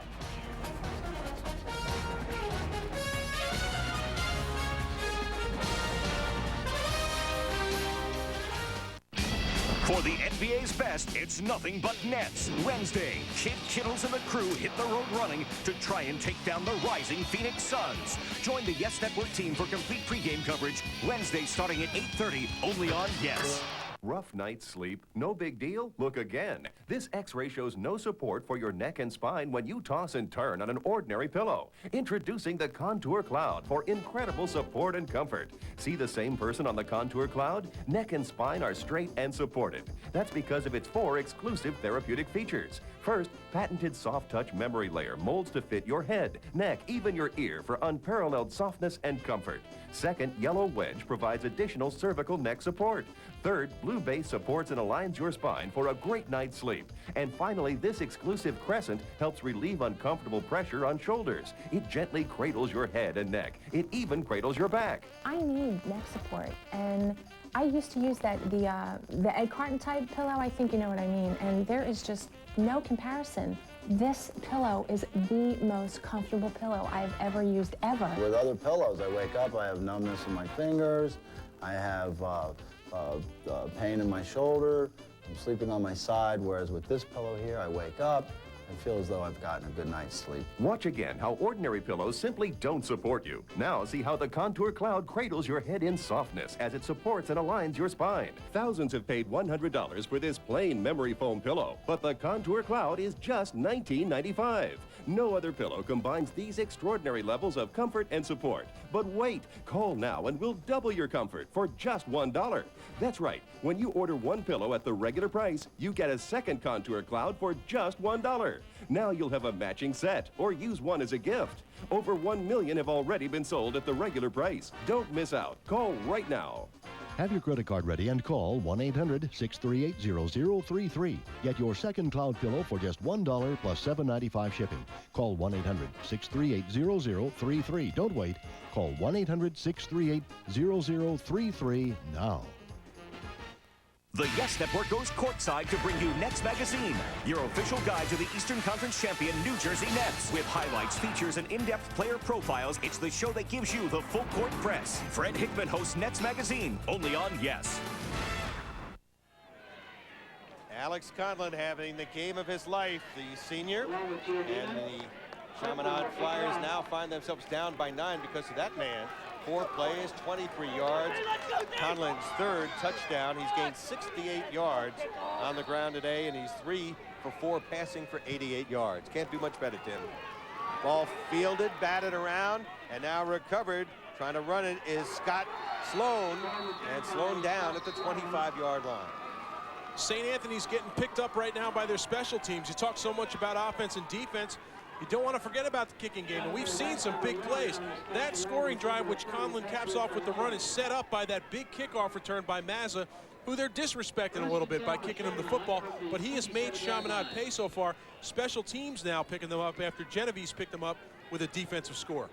For the NBA's best, it's nothing but Nets. Wednesday, Kid Kittles and the crew hit the road running to try and take down the rising Phoenix Suns. Join the Yes Network team for complete pregame coverage Wednesday starting at 8:30, only on Yes. Rough night's sleep? No big deal? Look again. This X-ray shows no support for your neck and spine when you toss and turn on an ordinary pillow. Introducing the Contour Cloud for incredible support and comfort. See the same person on the Contour Cloud? Neck and spine are straight and supported. That's because of its 4 exclusive therapeutic features. First, patented soft touch memory layer molds to fit your head, neck, even your ear for unparalleled softness and comfort. Second, Yellow Wedge provides additional cervical neck support. Third, Blue Base supports and aligns your spine for a great night's sleep. And finally, this exclusive Crescent helps relieve uncomfortable pressure on shoulders. It gently cradles your head and neck. It even cradles your back. I need neck support, and I used to use the Ed Carton type pillow. I think you know what I mean. And there is just no comparison. This pillow is the most comfortable pillow I've ever used, ever. With other pillows, I wake up, I have numbness in my fingers, I have pain in my shoulder, I'm sleeping on my side, whereas with this pillow here, I wake up, I feel as though I've gotten a good night's sleep. Watch again how ordinary pillows simply don't support you. Now see how the Contour Cloud cradles your head in softness as it supports and aligns your spine. Thousands have paid $100 for this plain memory foam pillow, but the Contour Cloud is just $19.95. No other pillow combines these extraordinary levels of comfort and support. But wait, call now and we'll double your comfort for just $1. That's right, when you order one pillow at the regular price, you get a second Contour Cloud for just $1. Now you'll have a matching set or use one as a gift. Over 1 million have already been sold at the regular price. Don't miss out. Call right now. Have your credit card ready and call 1-800-638-0033. Get your second cloud pillow for just $1 plus $7.95 shipping. Call 1-800-638-0033. Don't wait. Call 1-800-638-0033 now. The Yes Network goes courtside to bring you Nets Magazine, your official guide to the Eastern Conference champion New Jersey Nets. With highlights, features, and in-depth player profiles, it's the show that gives you the full court press. Fred Hickman hosts Nets Magazine, only on Yes. Alex Conlon having the game of his life, the senior, and the Chaminade Flyers now find themselves down by 9 because of that man. 4 plays, 23 yards. Conlon's 3rd touchdown. He's gained 68 yards on the ground today, and he's 3 for 4 passing for 88 yards. Can't do much better, Tim. Ball fielded, batted around, and now recovered. Trying to run it is Scott Sloan, and Sloan down at the 25-yard line. St. Anthony's getting picked up right now by their special teams. You talk so much about offense and defense. You don't want to forget about the kicking game, and we've seen some big plays. That scoring drive, which Conlon caps off with the run, is set up by that big kickoff return by Mazza, who they're disrespecting a little bit by kicking him the football, but he has made Chaminade pay so far. Special teams now picking them up after Genovese picked them up with a defensive score.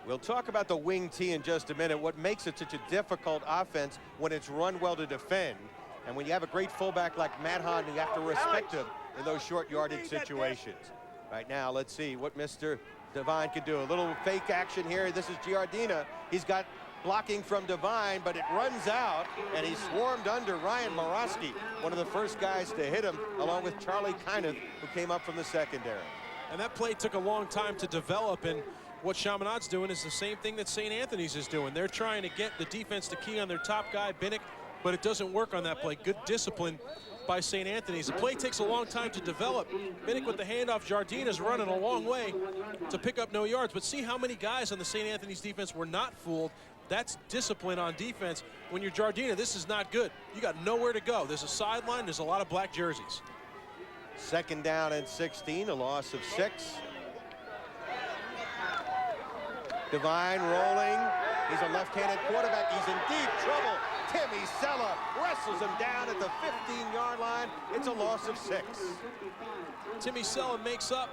We'll talk about the wing T in just a minute. What makes it such a difficult offense when it's run well to defend, and when you have a great fullback like Matt Hahn, you have to respect him in those short yardage situations. Right now, let's see what Mr. Devine can do. A little fake action here. This is Giardina. He's got blocking from Devine, but it runs out, and he swarmed under Ryan Morosky, one of the first guys to hit him, along with Charlie Kyneth, who came up from the secondary. And that play took a long time to develop, and what Chaminade's doing is the same thing that St. Anthony's is doing. They're trying to get the defense to key on their top guy, Binnick, but it doesn't work on that play. Good discipline by St. Anthony's. The play takes a long time to develop. Binnick with the handoff. Giardina's running a long way to pick up no yards. But see how many guys on the St. Anthony's defense were not fooled. That's discipline on defense. When you're Giardina, this is not good. You got nowhere to go. There's a sideline. There's a lot of black jerseys. 2nd down and 16, a loss of 6. Devine rolling. He's a left-handed quarterback. He's in deep trouble. Timmy Sella wrestles him down at the 15-yard line. It's a loss of 6. Timmy Sella makes up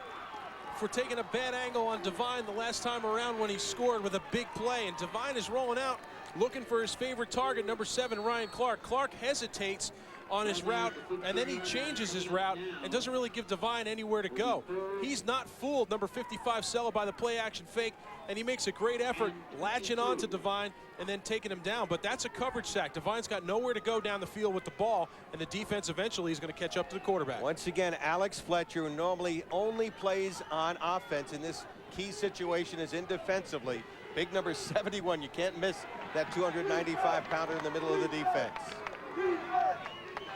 for taking a bad angle on Devine the last time around when he scored with a big play. And Devine is rolling out, looking for his favorite target, number 7, Ryan Clark. Clark hesitates on his route, and then he changes his route and doesn't really give Devine anywhere to go. He's not fooled, number 55 Sella, by the play action fake, and he makes a great effort latching on to Devine and then taking him down. But that's a coverage sack. Devine's got nowhere to go down the field with the ball, and the defense eventually is going to catch up to the quarterback. Once again, Alex Fletcher, who normally only plays on offense in this key situation, is in defensively. Big number 71. You can't miss that 295-pounder in the middle of the defense.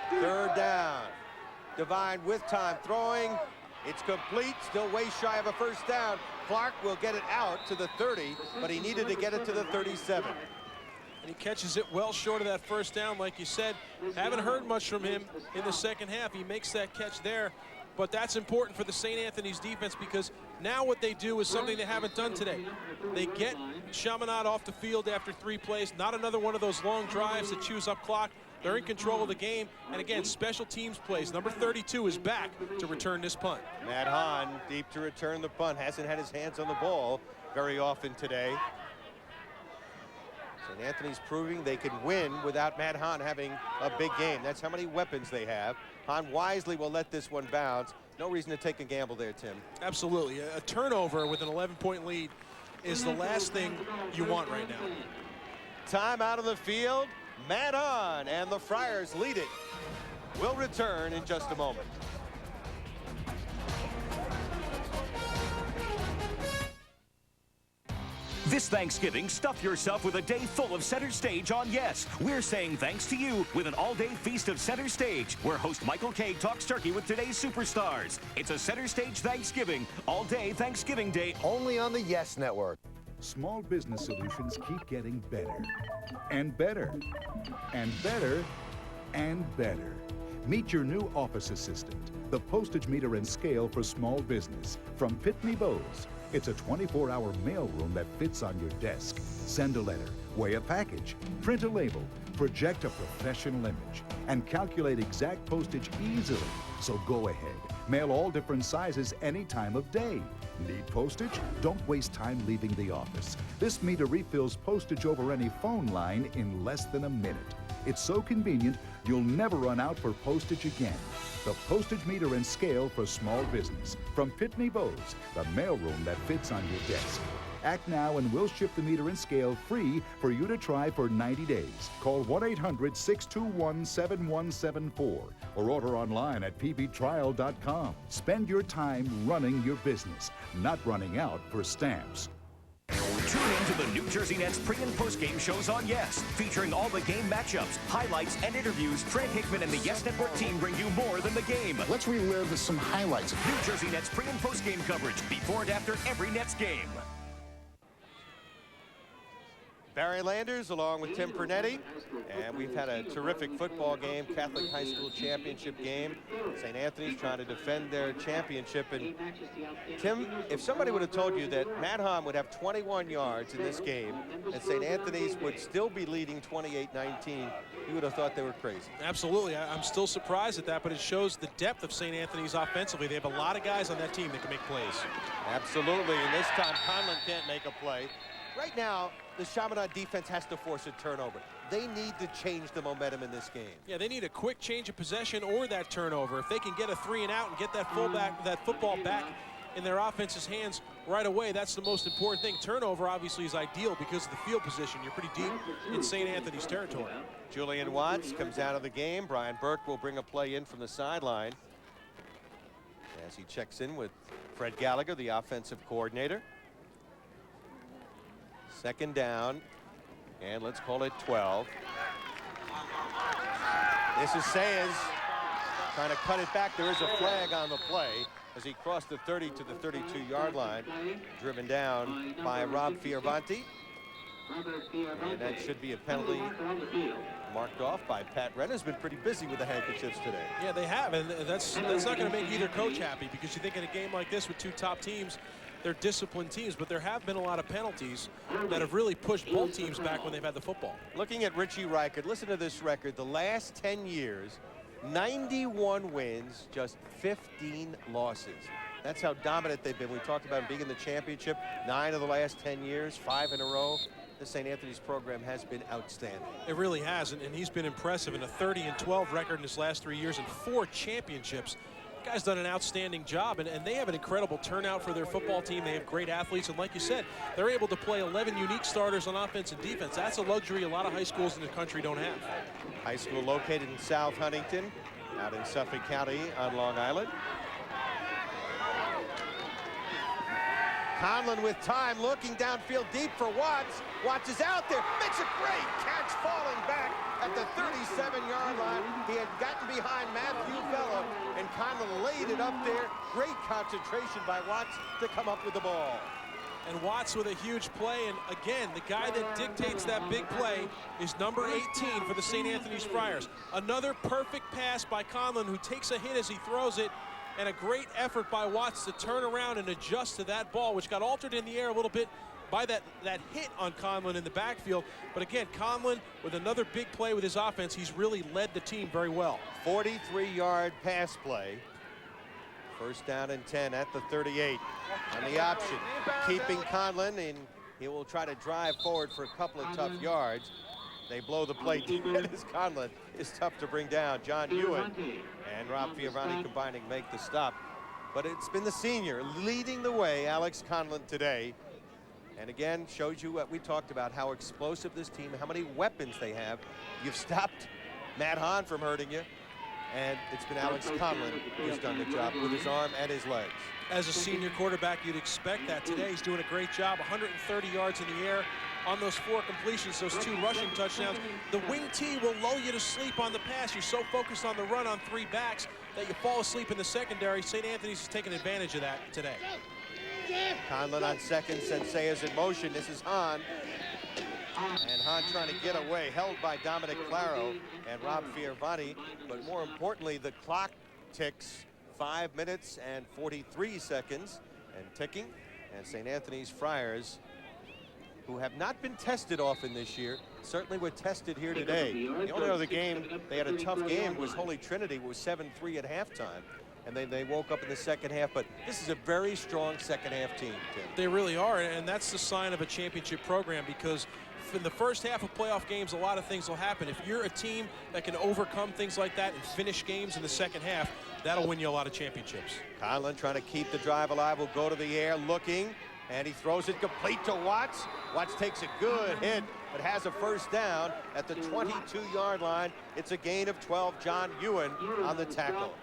Third down. Devine with time throwing. It's complete, still way shy of a first down. Clark will get it out to the 30, but he needed to get it to the 37. And he catches it well short of that first down, like you said. Haven't heard much from him in the second half. He makes that catch there, but that's important for the St. Anthony's defense, because now what they do is something they haven't done today. They get Chaminade off the field after 3 plays, not another one of those long drives that chews up clock. They're in control of the game, and again, special teams plays. Number 32 is back to return this punt. Matt Hahn deep to return the punt. Hasn't had his hands on the ball very often today. St. Anthony's proving they can win without Matt Hahn having a big game. That's how many weapons they have. Hahn wisely will let this one bounce. No reason to take a gamble there, Tim. Absolutely. A turnover with an 11-point lead is the last thing you want right now. Time out of the field. Matt Hahn, and the Friars lead it. We'll return in just a moment. This Thanksgiving, stuff yourself with a day full of center stage on Yes. We're saying thanks to you with an all-day feast of center stage, where host Michael K talks turkey with today's superstars. It's a center stage Thanksgiving, all-day Thanksgiving Day, only on the Yes Network. Small business solutions keep getting better and better and better and better. Meet your new office assistant, the postage meter and scale for small business from Pitney Bowes. It's a 24-hour mailroom that fits on your desk. Send a letter, weigh a package, print a label, project a professional image, and calculate exact postage easily. So go ahead, mail all different sizes any time of day. Need postage? Don't waste time leaving the office. This meter refills postage over any phone line in less than a minute. It's so convenient, you'll never run out for postage again. The postage meter and scale for small business. From Pitney Bowes, the mailroom that fits on your desk. Act now and we'll ship the meter and scale free for you to try for 90 days. Call 1-800-621-7174 or order online at pbtrial.com. Spend your time running your business, not running out for stamps. Tune in to the New Jersey Nets pre- and post-game shows on Yes, featuring all the game matchups, highlights, and interviews. Fred Hickman and the Yes Network team bring you more than the game. Let's relive some highlights. New Jersey Nets pre- and post-game coverage before and after every Nets game. Barry Landers along with Tim Pernetti, and we've had a terrific football game, Catholic High School Championship game. St. Anthony's trying to defend their championship. And Tim, if somebody would have told you that Matt Hahn would have 21 yards in this game and St. Anthony's would still be leading 28-19, you would have thought they were crazy. Absolutely. I'm still surprised at that, but it shows the depth of St. Anthony's offensively. They have a lot of guys on that team that can make plays. Absolutely, and this time Conlon can't make a play. Right now, the Chaminade defense has to force a turnover. They need to change the momentum in this game. Yeah, they need a quick change of possession or that turnover. If they can get a 3-and-out and get that football back in their offense's hands right away, that's the most important thing. Turnover obviously is ideal because of the field position. You're pretty deep in St. Anthony's territory. Julian Watts comes out of the game. Brian Burke will bring a play in from the sideline as he checks in with Fred Gallagher, the offensive coordinator. Second down, and let's call it 12. This is SAHS trying to cut it back. There is a flag on the play as he crossed the 30 to the 32-yard line, driven down by Rob Fioravanti. And that should be a penalty marked off by Pat Wren, who's been pretty busy with the handkerchiefs today. Yeah, they have, and that's not going to make either coach happy, because you think in a game like this with two top teams, they're disciplined teams, but there have been a lot of penalties that have really pushed both teams back when they've had the football. Looking at Richie Reichert, listen to this record. The last 10 years, 91 wins, just 15 losses. That's how dominant they've been. We talked about being in the championship 9 of the last 10 years, 5 in a row. the St. Anthony's program has been outstanding. It really has, and he's been impressive in a 30-12 record in his last 3 years and 4 championships. The guy's done an outstanding job, and they have an incredible turnout for their football team. They have great athletes, and like you said, they're able to play 11 unique starters on offense and defense. That's a luxury a lot of high schools in the country don't have. High school located in South Huntington, out in Suffolk County on Long Island. Conlon with time, looking downfield deep for Watts. Watts is out there, makes a great catch, falling back at the 37-yard line. He had gotten behind Matthew Vella, and Conlon laid it up there. Great concentration by Watts to come up with the ball. And Watts with a huge play, and again, the guy that dictates that big play is number 18 for the St. Anthony's Friars. Another perfect pass by Conlon, who takes a hit as he throws it, and a great effort by Watts to turn around and adjust to that ball, which got altered in the air a little bit by that hit on Conlon in the backfield. But again, Conlon with another big play with his offense, he's really led the team very well. 43-yard pass play. First down and 10 at the 38 on the option. Keeping Conlon, and he will try to drive forward for a couple of tough yards. They blow the play deep as Conlon is tough to bring down. John Ewan and Rob Fioravante combining make the stop. But it's been the senior leading the way, Alex Conlon, today. And again, shows you what we talked about, how explosive this team, how many weapons they have. You've stopped Matt Hahn from hurting you. And it's been Alex Conlon who's done the job with his arm and his legs. As a senior quarterback, you'd expect that. Today, he's doing a great job. 130 yards in the air on those 4 completions, those 2 rushing touchdowns. The wing T will lull you to sleep on the pass. You're so focused on the run on 3 backs that you fall asleep in the secondary. St. Anthony's is taking advantage of that today. Conlon on second, Sensei is in motion. This is Hahn. And Hahn trying to get away, held by Dominic Claro and Rob Fioravante. But more importantly, the clock ticks 5 minutes and 43 seconds and ticking. And St. Anthony's Friars, who have not been tested often this year, certainly were tested here today. The only other game they had a tough game was Holy Trinity, was 7-3 at halftime. And they woke up in the second half, but this is a very strong second half team, Tim. They really are, and that's the sign of a championship program, because in the first half of playoff games, a lot of things will happen. If you're a team that can overcome things like that and finish games in the second half, that'll win you a lot of championships. Conlon trying to keep the drive alive, will go to the air looking, and he throws it complete to Watts. Watts takes a good hit, but has a first down at the 22-yard line. It's a gain of 12. John Ewan on the tackle.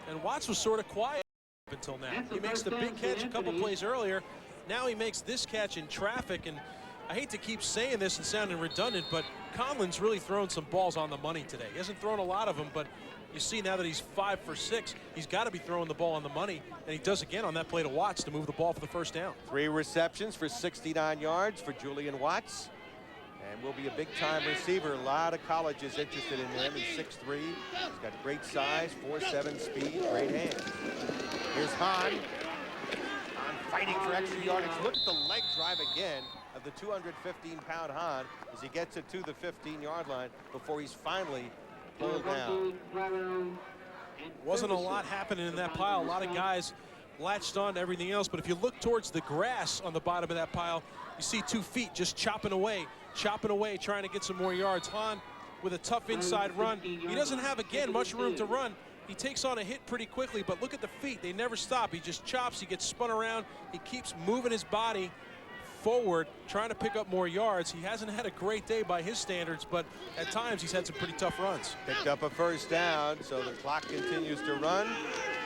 And Watts was sort of quiet up until now. He makes the big catch a couple plays earlier. Now he makes this catch in traffic, and I hate to keep saying this and sounding redundant, but Conlon's really thrown some balls on the money today. He hasn't thrown a lot of them, but you see now that he's 5 for 6, he's got to be throwing the ball on the money, and he does again on that play to Watts to move the ball for the first down. 3 receptions for 69 yards for Julian Watts, and will be a big-time receiver. A lot of colleges interested in him. He's 6'3". He's got great size, 4'7" speed, great hands. Here's Hahn. Hahn fighting for extra yardage. Look at the leg drive again of the 215-pound Hahn as he gets it to the 15-yard line before he's finally pulled down. Wasn't a lot happening in that pile. A lot of guys latched on to everything else, but if you look towards the grass on the bottom of that pile, you see 2 feet just chopping away, trying to get some more yards. Hahn with a tough inside run. He doesn't have, again, much room to run. He takes on a hit pretty quickly, but look at the feet. They never stop. He just chops. He gets spun around. He keeps moving his body forward, trying to pick up more yards. He hasn't had a great day by his standards, but at times he's had some pretty tough runs. Picked up a first down, so the clock continues to run.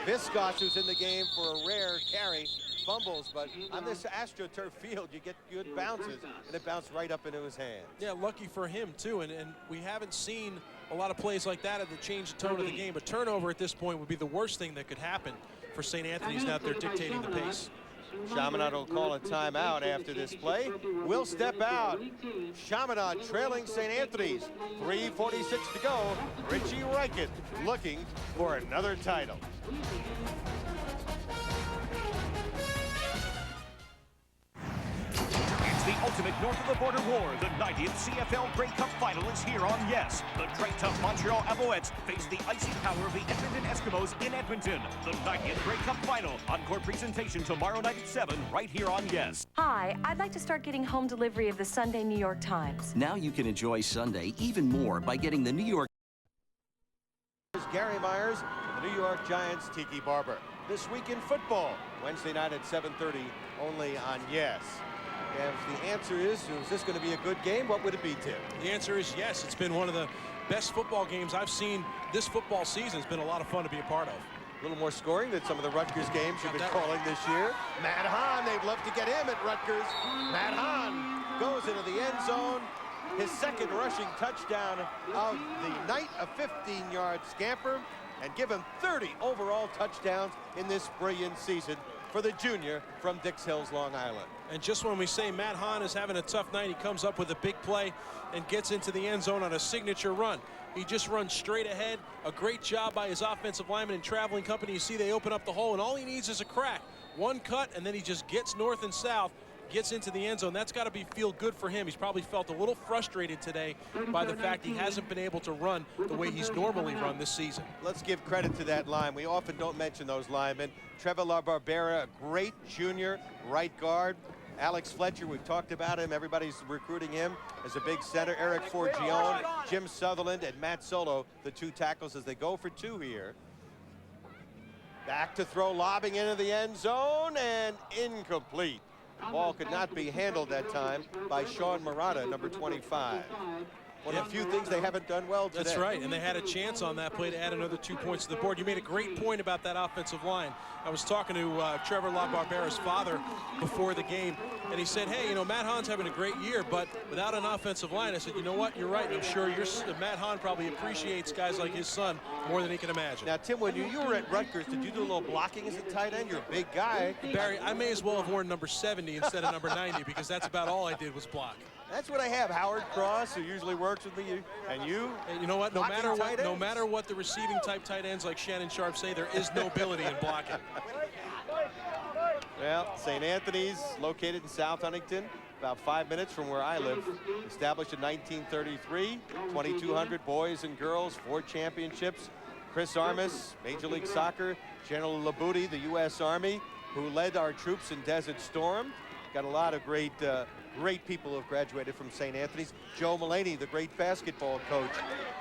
Viscos, who's in the game for a rare carry, fumbles, but on this AstroTurf field, you get good bounces, and it bounced right up into his hand. Yeah, lucky for him, too, and we haven't seen a lot of plays like that that change the tone of the game. A turnover at this point would be the worst thing that could happen for St. Anthony's now that they're dictating the pace. Chaminade will call a timeout after this play. We'll step out. Chaminade trailing St. Anthony's. 3:46 to go. Richie Reichert looking for another title. It's the ultimate north of the border war, the 90th CFL Grey Cup Final is here on Yes. The Trey-tough Montreal Alouettes face the icy power of the Edmonton Eskimos in Edmonton. The 90th Grey Cup Final. Encore presentation tomorrow night at 7, right here on Yes. Hi, I'd like to start getting home delivery of the Sunday New York Times. Now you can enjoy Sunday even more by getting the New York. Gary Myers, the New York Giants' Tiki Barber. This week in football, Wednesday night at 7:30, only on Yes. If the answer is this going to be a good game? What would it be, Tim? The answer is yes. It's been one of the best football games I've seen this football season. It's been a lot of fun to be a part of. A little more scoring than some of the Rutgers games you've been calling this year. Matt Hahn, they'd love to get him at Rutgers. Matt Hahn goes into the end zone. His second rushing touchdown of the night, a 15-yard scamper, and give him 30 overall touchdowns in this brilliant season for the junior from Dix Hills, Long Island. And just when we say Matt Hahn is having a tough night, he comes up with a big play and gets into the end zone on a signature run. He just runs straight ahead. A great job by his offensive lineman and traveling company. You see they open up the hole, and all he needs is a crack. One cut, and then he just gets north and south, gets into the end zone. That's got to feel good for him. He's probably felt a little frustrated today by the fact he hasn't been able to run the way he's normally run this season. Let's give credit to that line. We often don't mention those linemen. Trevor LaBarbera, a great junior right guard. Alex Fletcher, we've talked about him. Everybody's recruiting him as a big center. Eric Forgione, Jim Sutherland, and Matt Solo, the two tackles as they go for two here. Back to throw, lobbing into the end zone, and incomplete. Ball could not be handled that time by Sean Murata, number 25. One of the few things they haven't done well today. That's right, and they had a chance on that play to add another 2 points to the board. You made a great point about that offensive line. I was talking to Trevor LaBarbera's father before the game, and he said, hey, you know, Matt Hahn's having a great year, but without an offensive line, I said, you know what, you're right. I'm sure Matt Hahn probably appreciates guys like his son more than he can imagine. Now, Tim, when you were at Rutgers, did you do a little blocking as a tight end? You're a big guy. Barry, I may as well have worn number 70 instead of number 90 because that's about all I did was block. That's what I have. Howard Cross, who usually works with me, and you. And you know what? No matter what the receiving type tight ends like Shannon Sharp say, there is nobility in blocking. Well, St. Anthony's, located in South Huntington, about 5 minutes from where I live. Established in 1933, 2,200 boys and girls, 4 championships. Chris Armas, Major League Soccer, General Labuti, the U.S. Army, who led our troops in Desert Storm. Got a lot of great people who have graduated from St. Anthony's. Joe Mullaney, the great basketball coach.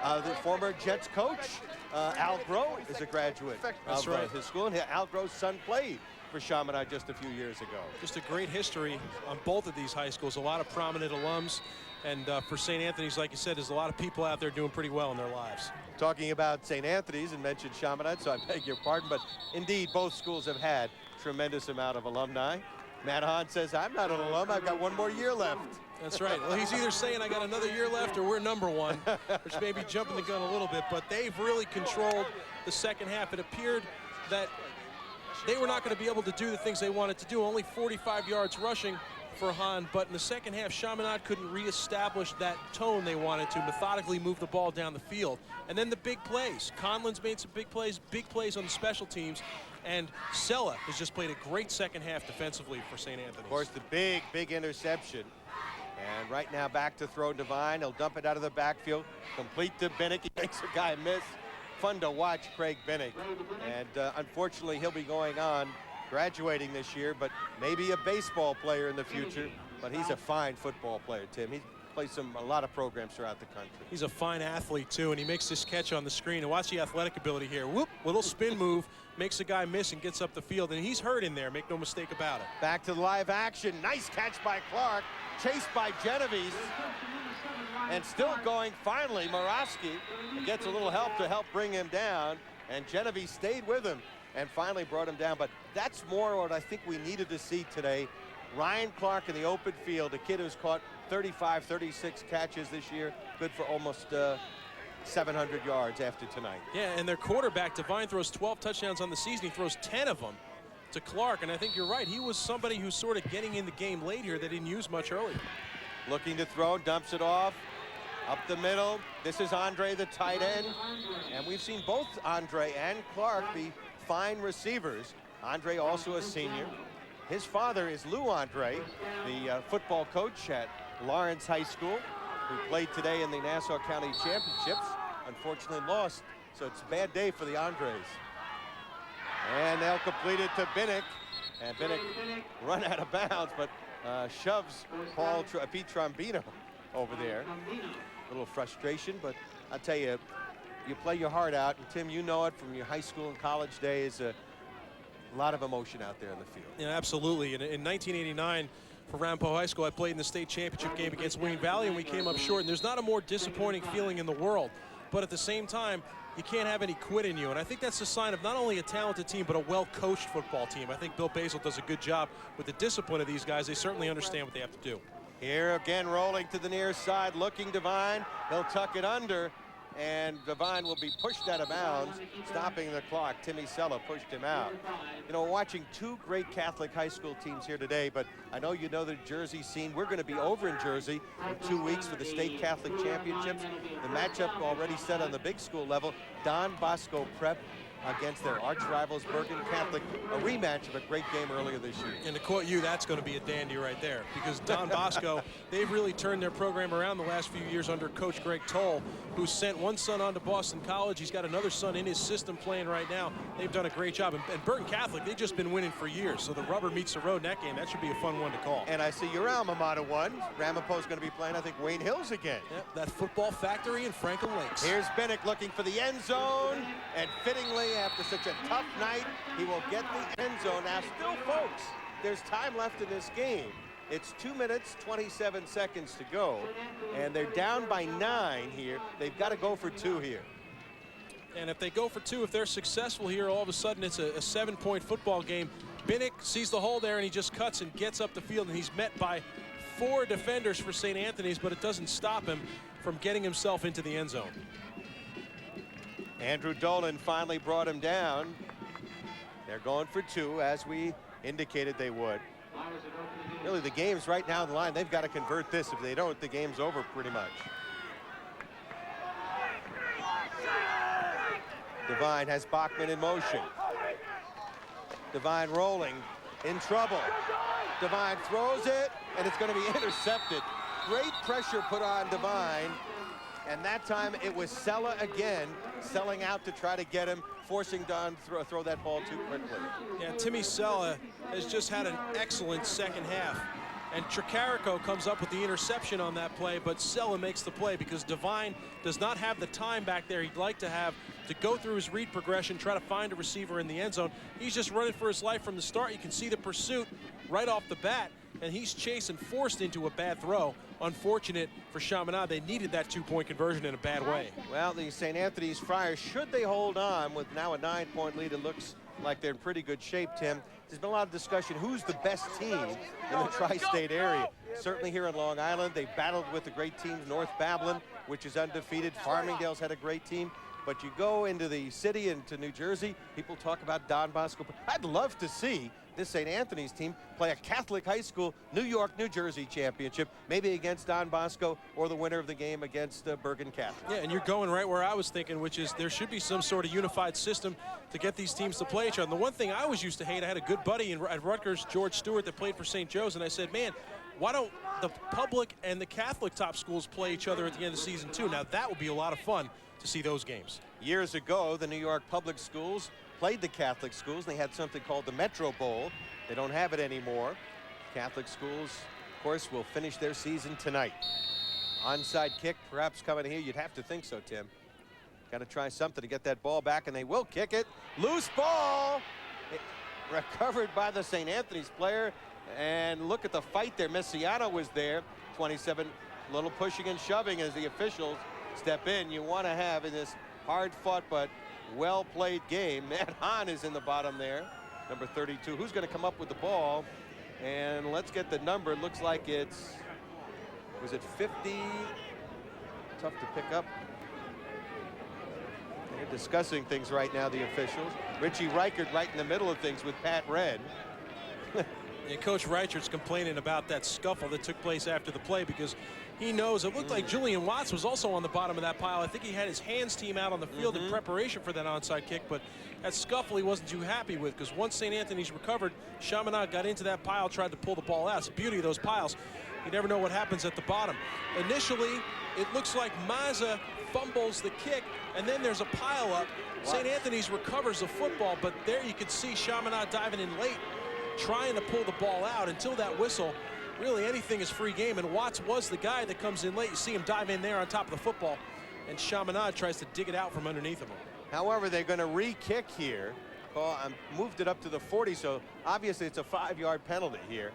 The former Jets coach, Al Groh, is a graduate of his school. And Al Groh's son played for Chaminade just a few years ago. Just a great history on both of these high schools. A lot of prominent alums. And for St. Anthony's, like you said, there's a lot of people out there doing pretty well in their lives. Talking about St. Anthony's and mentioned Chaminade, so I beg your pardon, but indeed both schools have had tremendous amount of alumni. Matt Hahn says, I'm not an alum, I've got 1 more year left. That's right. Well, he's either saying I got another year left or we're number 1, which may be jumping the gun a little bit, but they've really controlled the second half. It appeared that they were not going to be able to do the things they wanted to do. Only 45 yards rushing for Hahn, but in the second half, Chaminade couldn't reestablish that tone they wanted to, methodically move the ball down the field. And then the big plays. Conlon's made some big plays on the special teams. And Sella has just played a great second half defensively for St. Anthony's. Of course, the big interception. And right now back to throw Devine. He'll dump it out of the backfield. Complete to Binnick. He makes a guy miss. Fun to watch, Craig Binnick. And unfortunately, he'll be going on, graduating this year, but maybe a baseball player in the future. But he's a fine football player, Tim. He plays a lot of programs throughout the country. He's a fine athlete, too, and he makes this catch on the screen. And watch the athletic ability here. Whoop, little spin move, makes a guy miss and gets up the field. And he's hurt in there, make no mistake about it. Back to live action. Nice catch by Clark, chased by Genovese. And still going, finally, Moravsky gets a little help to help bring him down. And Genovese stayed with him and finally brought him down. But that's more what I think we needed to see today. Ryan Clark in the open field, a kid who's caught 35, 36 catches this year, good for almost 700 yards after tonight. Yeah, and their quarterback, Devine, throws 12 touchdowns on the season. He throws 10 of them to Clark, and I think you're right. He was somebody who's sort of getting in the game late here that didn't use much earlier. Looking to throw, dumps it off, up the middle. This is Andre, the tight end, and we've seen both Andre and Clark be fine receivers. Andre also a senior. His father is Lou Andre, the football coach at Lawrence High School, who played today in the Nassau County Championships. Unfortunately lost, so it's a bad day for the Andres. And they'll complete it to Binnick. And Binnick run out of bounds, but shoves Pete Trombino over there. A little frustration, but I'll tell you, you play your heart out. And Tim, you know it from your high school and college days. A lot of emotion out there in the field. Yeah, absolutely. And in 1989, for Ramapo High School, I played in the state championship game against Wayne Valley, and we came up short. And there's not a more disappointing feeling in the world. But at the same time, you can't have any quit in you. And I think that's a sign of not only a talented team, but a well-coached football team. I think Bill Basil does a good job with the discipline of these guys. They certainly understand what they have to do. Here again, rolling to the near side, looking Devine. He'll tuck it under, and Devine will be pushed out of bounds, stopping the clock. Timmy Sella pushed him out. You know, watching two great Catholic high school teams here today, but I know you know the Jersey scene. We're going to be over in Jersey in 2 weeks for the state Catholic championships. The matchup already set on the big school level. Don Bosco Prep against their arch rivals Bergen Catholic, a rematch of a great game earlier this year. And to quote you, that's going to be a dandy right there, because Don Bosco, they've really turned their program around the last few years under Coach Greg Toll, who sent one son on to Boston College. He's got another son in his system playing right now. They've done a great job. And Bergen Catholic, they've just been winning for years. So the rubber meets the road in that game. That should be a fun one to call. And I see your alma mater won. Ramapo's going to be playing, I think, Wayne Hills again. Yep, that football factory in Franklin Lakes. Here's Binnick looking for the end zone. And fittingly, after such a tough night, he will get the end zone. Now, still, folks, there's time left in this game. It's 2 minutes, 27 seconds to go, and they're down by 9 here. They've got to go for 2 here. And if they go for 2, if they're successful here, all of a sudden it's a 7-point football game. Binnick sees the hole there, and he just cuts and gets up the field, and he's met by 4 defenders for St. Anthony's, but it doesn't stop him from getting himself into the end zone. Andrew Dolan finally brought him down. They're going for 2, as we indicated they would. Really, the game's right now on the line. They've got to convert this. If they don't, the game's over pretty much. Devine has Bachman in motion. Devine rolling, in trouble. Devine throws it, and it's going to be intercepted. Great pressure put on Devine. And that time it was Sella again, selling out to try to get him, forcing Don to throw that ball too quickly. Yeah, Timmy Sella has just had an excellent second half. And Tricarico comes up with the interception on that play, but Sella makes the play because Devine does not have the time back there he'd like to have to go through his read progression, try to find a receiver in the end zone. He's just running for his life from the start. You can see the pursuit right off the bat, and he's chasing, forced into a bad throw. Unfortunate for Chaminade. They needed that 2-point conversion in a bad way. Well, the St. Anthony's Friars, should they hold on with now a 9-point lead, it looks like they're in pretty good shape, Tim. There's been a lot of discussion who's the best team in the tri-state area. Certainly here in Long Island, they battled with the great teams, North Babylon, which is undefeated. Farmingdale's had a great team. But you go into the city, into New Jersey, people talk about Don Bosco. I'd love to see this St. Anthony's team play a Catholic high school New York, New Jersey championship, maybe against Don Bosco or the winner of the game against Bergen Catholic. Yeah, and you're going right where I was thinking, which is there should be some sort of unified system to get these teams to play each other. And the one thing I always used to hate, I had a good buddy at Rutgers, George Stewart, that played for St. Joe's, and I said, man, why don't the public and the Catholic top schools play each other at the end of the season too? Now that would be a lot of fun to see those games. Years ago, the New York public schools played the Catholic schools. They had something called the Metro Bowl. They don't have it anymore. Catholic schools, of course, will finish their season tonight. Onside kick, perhaps coming here. You'd have to think so, Tim. Got to try something to get that ball back, and they will kick it. Loose ball. Recovered by the St. Anthony's player. And look at the fight there. Messiano was there. 27, little pushing and shoving as the officials step in. You want to have in this hard-fought but well-played game. Matt Hahn is in the bottom there, number 32. Who's going to come up with the ball? And let's get the number. It looks like it's, was it 50? Tough to pick up. They're discussing things right now, the officials. Richie Reichert right in the middle of things with Pat Red. Yeah, Coach Reichert's complaining about that scuffle that took place after the play because he knows it looked like Julian Watts was also on the bottom of that pile. I think he had his hands team out on the field in preparation for that onside kick, but that scuffle he wasn't too happy with because once St. Anthony's recovered, Chaminade got into that pile, tried to pull the ball out. It's the beauty of those piles. You never know what happens at the bottom. Initially, it looks like Mazza fumbles the kick, and then there's a pile up. St. Anthony's recovers the football, but there you could see Chaminade diving in late, trying to pull the ball out until that whistle. Really, anything is free game, and Watts was the guy that comes in late. You see him dive in there on top of the football, and Chaminade tries to dig it out from underneath him. However, they're going to re-kick here. Well, I moved it up to the 40, so obviously it's a 5-yard penalty here.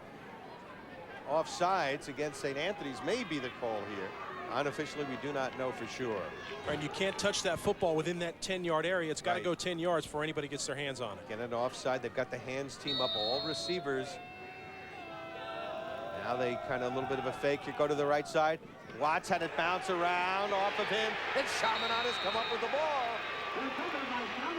Offsides against St. Anthony's may be the call here. Unofficially, we do not know for sure. And you can't touch that football within that 10-yard area. It's got to go 10 yards before anybody gets their hands on it. Get an offside. They've got the hands team up, all receivers. Now they kind of a little bit of a fake. You go to the right side. Watts had it bounce around off of him. And Chaminade has come up with the ball.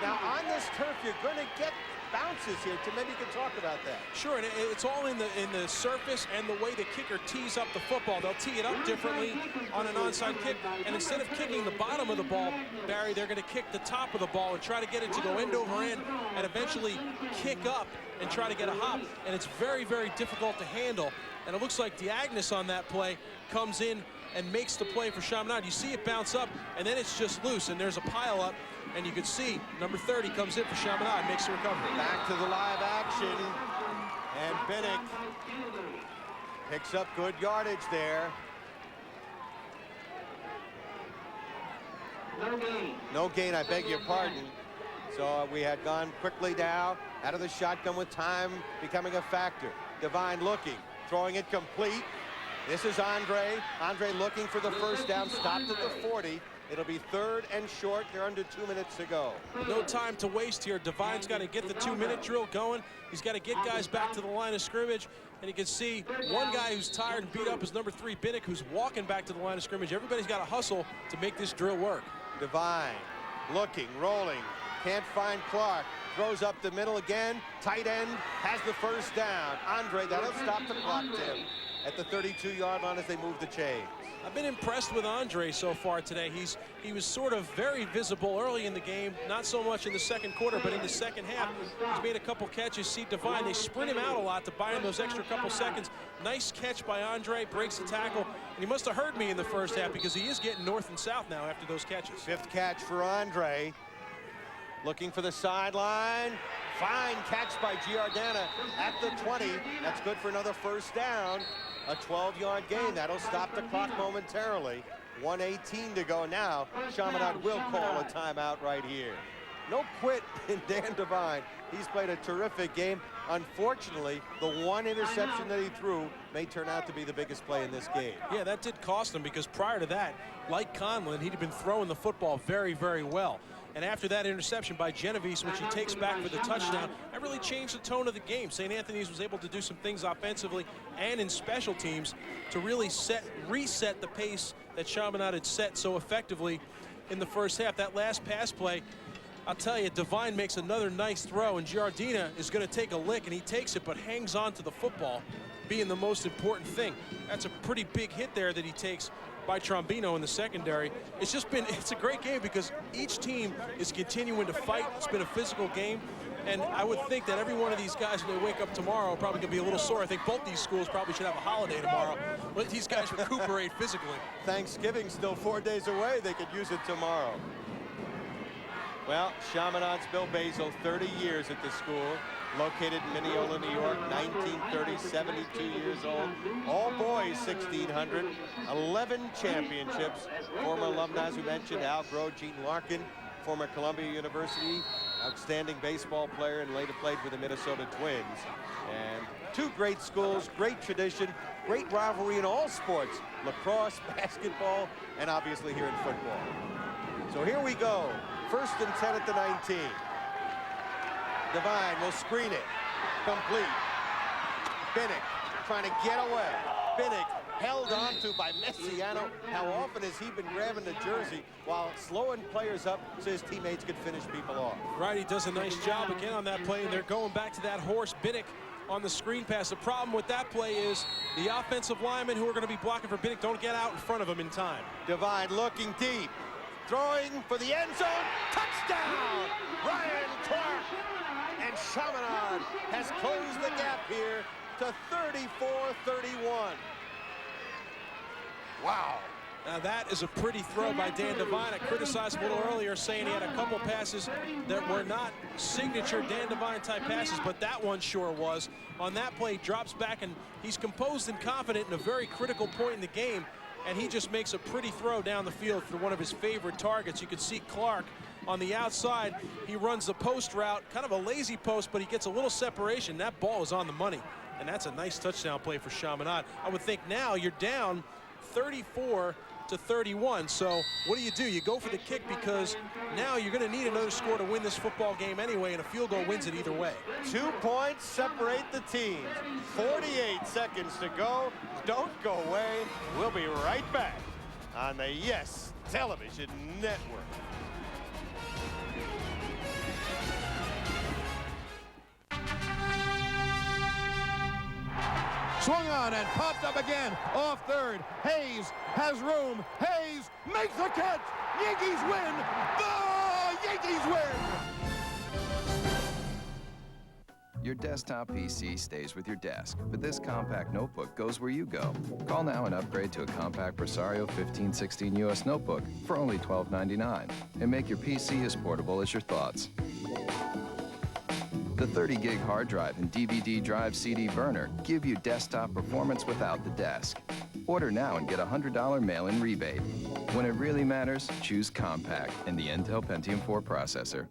Now on this turf, you're going to get bounces here. Maybe you can talk about that. Sure, and it's all in the surface and the way the kicker tees up the football. They'll tee it up differently on an onside kick, and instead of kicking the bottom of the ball, Barry, they're going to kick the top of the ball and try to get it to go end over end and eventually kick up and try to get a hop, and it's very, very difficult to handle. And it looks like Diagnos on that play comes in and makes the play for Chaminade. You see it bounce up, and then it's just loose, and there's a pile up. And you can see number 30 comes in for Chaminade, makes the recovery. Back to the live action. And Binnick picks up good yardage there. No gain, I beg your pardon. So we had gone quickly now out of the shotgun with time becoming a factor. Devine looking, throwing it complete. This is Andre. Andre looking for the first down, stopped at the 40. It'll be 3rd and short. They're under 2 minutes to go. No time to waste here. Devine's got to get the 2-minute drill going. He's got to get guys back to the line of scrimmage. And you can see one guy who's tired and beat up is number 3, Binnick, who's walking back to the line of scrimmage. Everybody's got to hustle to make this drill work. Devine looking, rolling, can't find Clark. Throws up the middle again. Tight end has the first down. Andre, that'll stop the clock, Tim, at the 32-yard line as they move the chains. I've been impressed with Andre so far today. He was sort of very visible early in the game, not so much in the second quarter, but in the second half, he's made a couple catches. See Devine, they sprint him out a lot to buy him those extra couple seconds. Nice catch by Andre, breaks the tackle, and he must have heard me in the first half because he is getting north and south now after those catches. 5th catch for Andre. Looking for the sideline. Fine catch by Giordana at the 20. That's good for another first down. A 12-yard gain. That'll stop the clock momentarily. 1:18 to go now. Chaminade will call a timeout right here. No quit in Dan Devine. He's played a terrific game. Unfortunately, the one interception that he threw may turn out to be the biggest play in this game. Yeah, that did cost him because prior to that, like Conlon, he'd been throwing the football very, very well. And after that interception by Genovese, which he takes back for the touchdown, that really changed the tone of the game. St. Anthony's was able to do some things offensively and in special teams to really reset the pace that Chaminade had set so effectively in the first half. That last pass play, I'll tell you, Devine makes another nice throw, and Giardina is going to take a lick, and he takes it but hangs on to the football, being the most important thing. That's a pretty big hit there that he takes by Trombino in the secondary. It's a great game because each team is continuing to fight. It's been a physical game, and I would think that every one of these guys, when they wake up tomorrow, are probably going to be a little sore. I think both these schools probably should have a holiday tomorrow. Let these guys recuperate physically. Thanksgiving's still 4 days away. They could use it tomorrow. Well, Chaminade's Bill Basil, 30 years at the school. Located in Mineola, New York, 1930, 72 years old. All boys, 1,600, 11 championships. Former alumni, as we mentioned, Al Groh, Gene Larkin, former Columbia University, outstanding baseball player, and later played with the Minnesota Twins. And 2 great schools, great tradition, great rivalry in all sports, lacrosse, basketball, and obviously here in football. So here we go, 1st and 10 at the 19. Devine will screen it. Complete. Binnick trying to get away. Binnick held on to by Messiano. How often has he been grabbing the jersey while slowing players up so his teammates could finish people off? Right, he does a nice job again on that play, and they're going back to that horse. Binnick on the screen pass. The problem with that play is the offensive linemen who are going to be blocking for Biddick don't get out in front of him in time. Devine looking deep, throwing for the end zone. Touchdown, Ryan Clark. And Chaminade has closed the gap here to 34-31. Wow. Now that is a pretty throw by Dan Devine. I criticized him a little earlier saying he had a couple passes that were not signature Dan Devine type passes, but that one sure was. On that play, he drops back and he's composed and confident in a very critical point in the game, and he just makes a pretty throw down the field for one of his favorite targets. You can see Clark on the outside. He runs the post route, kind of a lazy post, but he gets a little separation. That ball is on the money, and that's a nice touchdown play for Chaminade. I would think now you're down 34-31. So what do? You go for the kick because now you're going to need another score to win this football game anyway, and a field goal wins it either way. 2 points separate the teams. 48 seconds to go. Don't go away. We'll be right back on the Yes Television Network. Swung on and popped up again off third. Hayes has room. Hayes makes the catch. Yankees win. The Yankees win. Your desktop PC stays with your desk, but this compact notebook goes where you go. Call now and upgrade to a compact Presario 1516 US notebook for only $12.99 and make your PC as portable as your thoughts. The 30-gig hard drive and DVD drive CD burner give you desktop performance without the desk. Order now and get a $100 mail-in rebate. When it really matters, choose compact and the Intel Pentium 4 processor.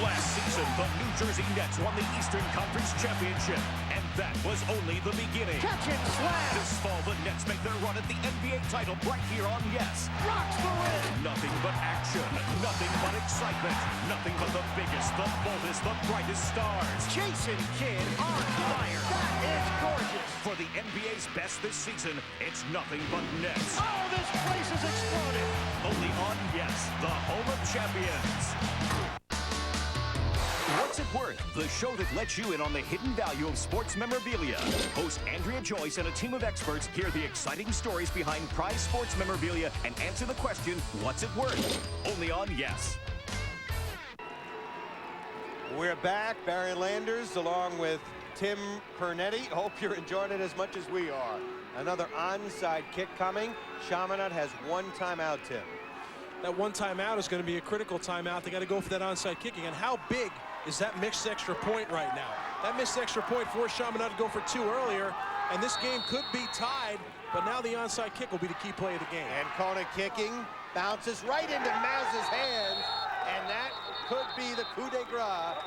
Last season, the New Jersey Nets won the Eastern Conference Championship, and that was only the beginning. Catch and slam. This fall, the Nets make their run at the NBA title right here on Yes. Rocks the win. Nothing but action, nothing but excitement, nothing but the biggest, the boldest, the brightest stars. Jason Kidd on fire. That is gorgeous. For the NBA's best this season, it's nothing but Nets. Oh, this place is exploding. Only on Yes, the home of champions. What's It Worth? The show that lets you in on the hidden value of sports memorabilia. Host Andrea Joyce and a team of experts hear the exciting stories behind prized sports memorabilia and answer the question, what's it worth? Only on Yes. We're back. Barry Landers along with Tim Pernetti. Hope you're enjoying it as much as we are. Another onside kick coming. Chaminade has 1 timeout, Tim. That 1 timeout is going to be a critical timeout. They got to go for that onside kicking. And how big is that missed extra point right now? That missed extra point forced Chaminade to go for 2 earlier, and this game could be tied, but now the onside kick will be the key play of the game. And Kona kicking, bounces right into Mazza's hands, and that could be the coup de grace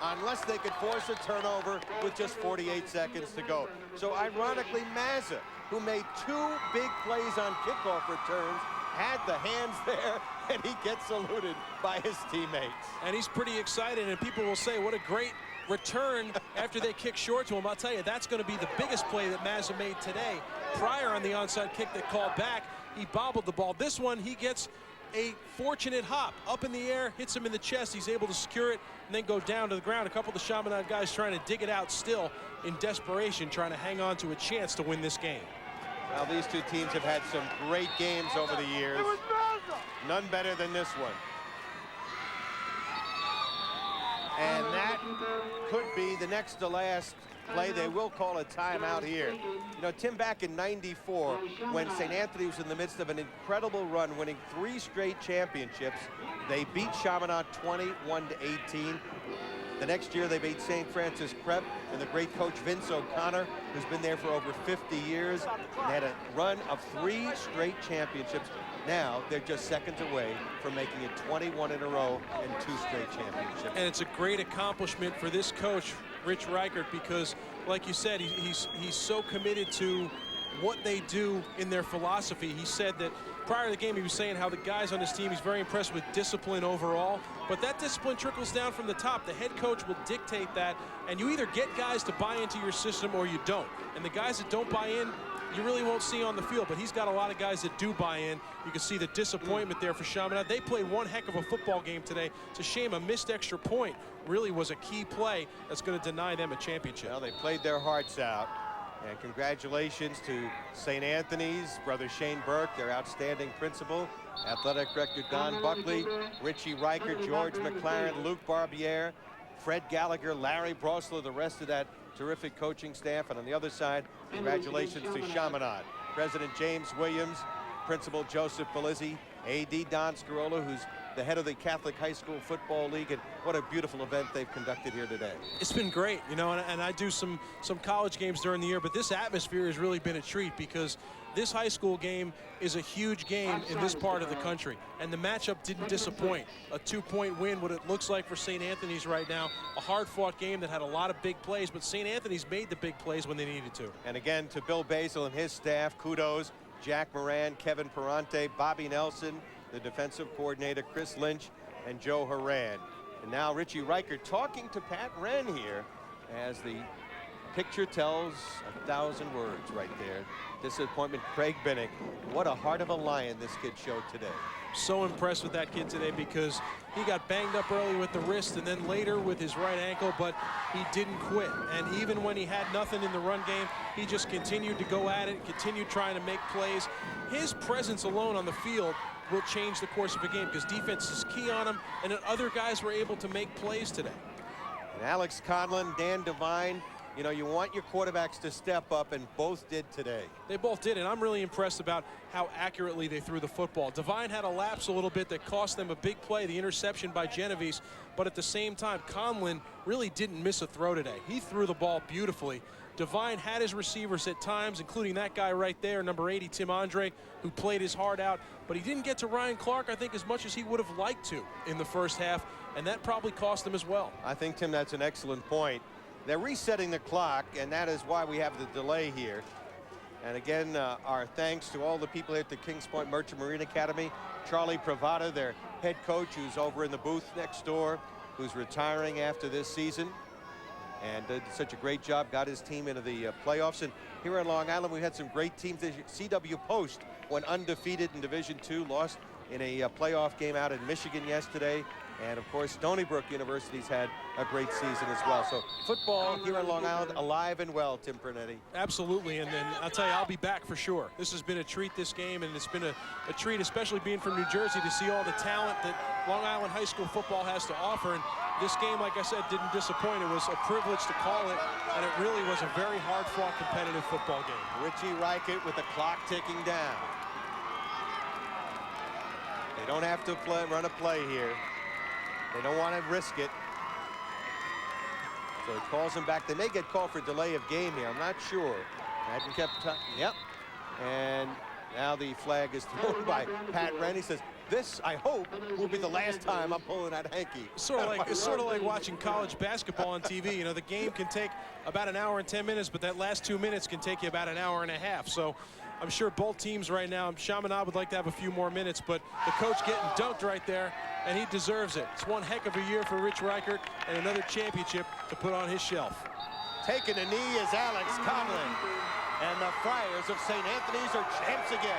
unless they could force a turnover with just 48 seconds to go. So ironically, Mazza, who made 2 big plays on kickoff returns, had the hands there, and he gets saluted by his teammates. And he's pretty excited, and people will say, what a great return after they kick short to him. I'll tell you, that's going to be the biggest play that Mazza made today. Prior on the onside kick that called back, he bobbled the ball. This one, he gets a fortunate hop up in the air, hits him in the chest. He's able to secure it and then go down to the ground. A couple of the Chaminade guys trying to dig it out still in desperation, trying to hang on to a chance to win this game. Well, these 2 teams have had some great games over the years. None better than this one. And that could be the next to last play. They will call a timeout here. You know, Tim, back in '94, when St. Anthony was in the midst of an incredible run, winning 3 straight championships, they beat Chaminade 21-18. The next year, they beat St. Francis Prep and the great coach Vince O'Connor, who's been there for over 50 years. They had a run of 3 straight championships. Now, they're just seconds away from making it 21 in a row and 2 straight championships. And it's a great accomplishment for this coach, Rich Reichert, because, like you said, he's so committed to what they do in their philosophy. He said that prior to the game, he was saying how the guys on his team, he's very impressed with discipline overall, but that discipline trickles down from the top. The head coach will dictate that, and you either get guys to buy into your system or you don't. And the guys that don't buy in, you really won't see on the field, but he's got a lot of guys that do buy in. You can see the disappointment there for Chaminade. They played one heck of a football game today. It's a shame a missed extra point really was a key play that's going to deny them a championship. Well, they played their hearts out. And congratulations to St. Anthony's, Brother Shane Burke, their outstanding principal, Athletic Director Don Buckley, Richie Riker, George McLaren, Luke Barbiere, Fred Gallagher, Larry Brosler, the rest of that terrific coaching staff. And on the other side, congratulations to Chaminade, President James Williams, Principal Joseph Belizzi, AD Don Scarola, who's the head of the Catholic High School Football League, and what a beautiful event they've conducted here today. It's been great, you know, and I do some college games during the year, but this atmosphere has really been a treat because this high school game is a huge game in this part of the country, and the matchup didn't disappoint. A 2-point win, what it looks like for St. Anthony's right now, a hard-fought game that had a lot of big plays, but St. Anthony's made the big plays when they needed to. And again, to Bill Basil and his staff, kudos. Jack Moran, Kevin Perante, Bobby Nelson, the defensive coordinator, Chris Lynch, and Joe Horan. And now Richie Riker talking to Pat Wren here as the picture tells 1,000 words right there. Disappointment, Craig Binnick. What a heart of a lion this kid showed today. So impressed with that kid today because he got banged up early with the wrist and then later with his right ankle, but he didn't quit. And even when he had nothing in the run game, he just continued to go at it, continued trying to make plays. His presence alone on the field will change the course of a game because defense is key on him, and then other guys were able to make plays today. And Alex Conlon, Dan Devine, you know, you want your quarterbacks to step up, and both did today. They both did, and I'm really impressed about how accurately they threw the football. Devine had a lapse a little bit that cost them a big play, the interception by Genovese, but at the same time, Conlon really didn't miss a throw today. He threw the ball beautifully. Devine had his receivers at times, including that guy right there, number 80, Tim Andre, who played his heart out, but he didn't get to Ryan Clark, I think, as much as he would have liked to in the first half, and that probably cost them as well. I think, Tim, that's an excellent point. They're resetting the clock, and that is why we have the delay here. And again, our thanks to all the people here at the Kings Point Merchant Marine Academy. Charlie Pravada, their head coach, who's over in the booth next door, who's retiring after this season. And did such a great job, got his team into the playoffs. And here on Long Island, we had some great teams. CW Post went undefeated in Division II, lost in a playoff game out in Michigan yesterday. And of course, Stony Brook University's had a great season as well. So football here on Long Island, alive and well, Tim Pernetti. Absolutely, and then I'll tell you, I'll be back for sure. This has been a treat, this game, and it's been a treat, especially being from New Jersey, to see all the talent that Long Island high school football has to offer. And this game, like I said, didn't disappoint. It was a privilege to call it, and it really was a very hard-fought, competitive football game. Richie Reichert with the clock ticking down. They don't have to run a play here. They don't want to risk it. So he calls him back. They may get called for delay of game here. I'm not sure. Hadn't kept time. Yep. And now the flag is thrown by Pat Wren. He says, this, I hope, will be the last time I'm pulling that hanky. It's sort of like watching college basketball on TV. You know, the game can take about an hour and 10 minutes, but that last 2 minutes can take you about an hour and a half. So I'm sure both teams right now, Chaminade would like to have a few more minutes, but the coach getting dunked right there, and he deserves it. It's one heck of a year for Rich Reichert and another championship to put on his shelf. Taking a knee is Alex Conlon, and the Friars of St. Anthony's are champs again.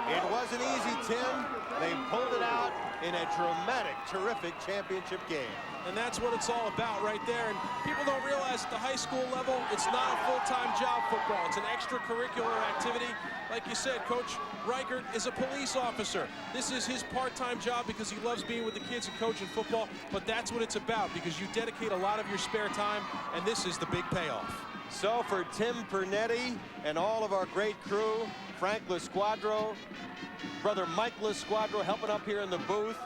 It wasn't easy, Tim. They pulled it out in a dramatic, terrific championship game. And that's what it's all about right there. And people don't realize at the high school level, it's not a full-time job, football. It's an extracurricular activity. Like you said, Coach Reichert is a police officer. This is his part-time job because he loves being with the kids and coaching football. But that's what it's about, because you dedicate a lot of your spare time, and this is the big payoff. So for Tim Pernetti and all of our great crew, Frank Lasquadro, brother Mike Lasquadro helping up here in the booth,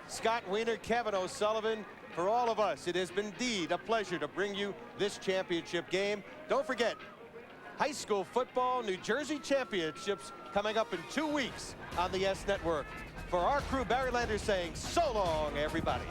Scott Wiener, Kevin O'Sullivan, for all of us, it has been indeed a pleasure to bring you this championship game. Don't forget, high school football New Jersey championships coming up in 2 weeks on the YES Network. For our crew, Barry Landers saying so long, everybody.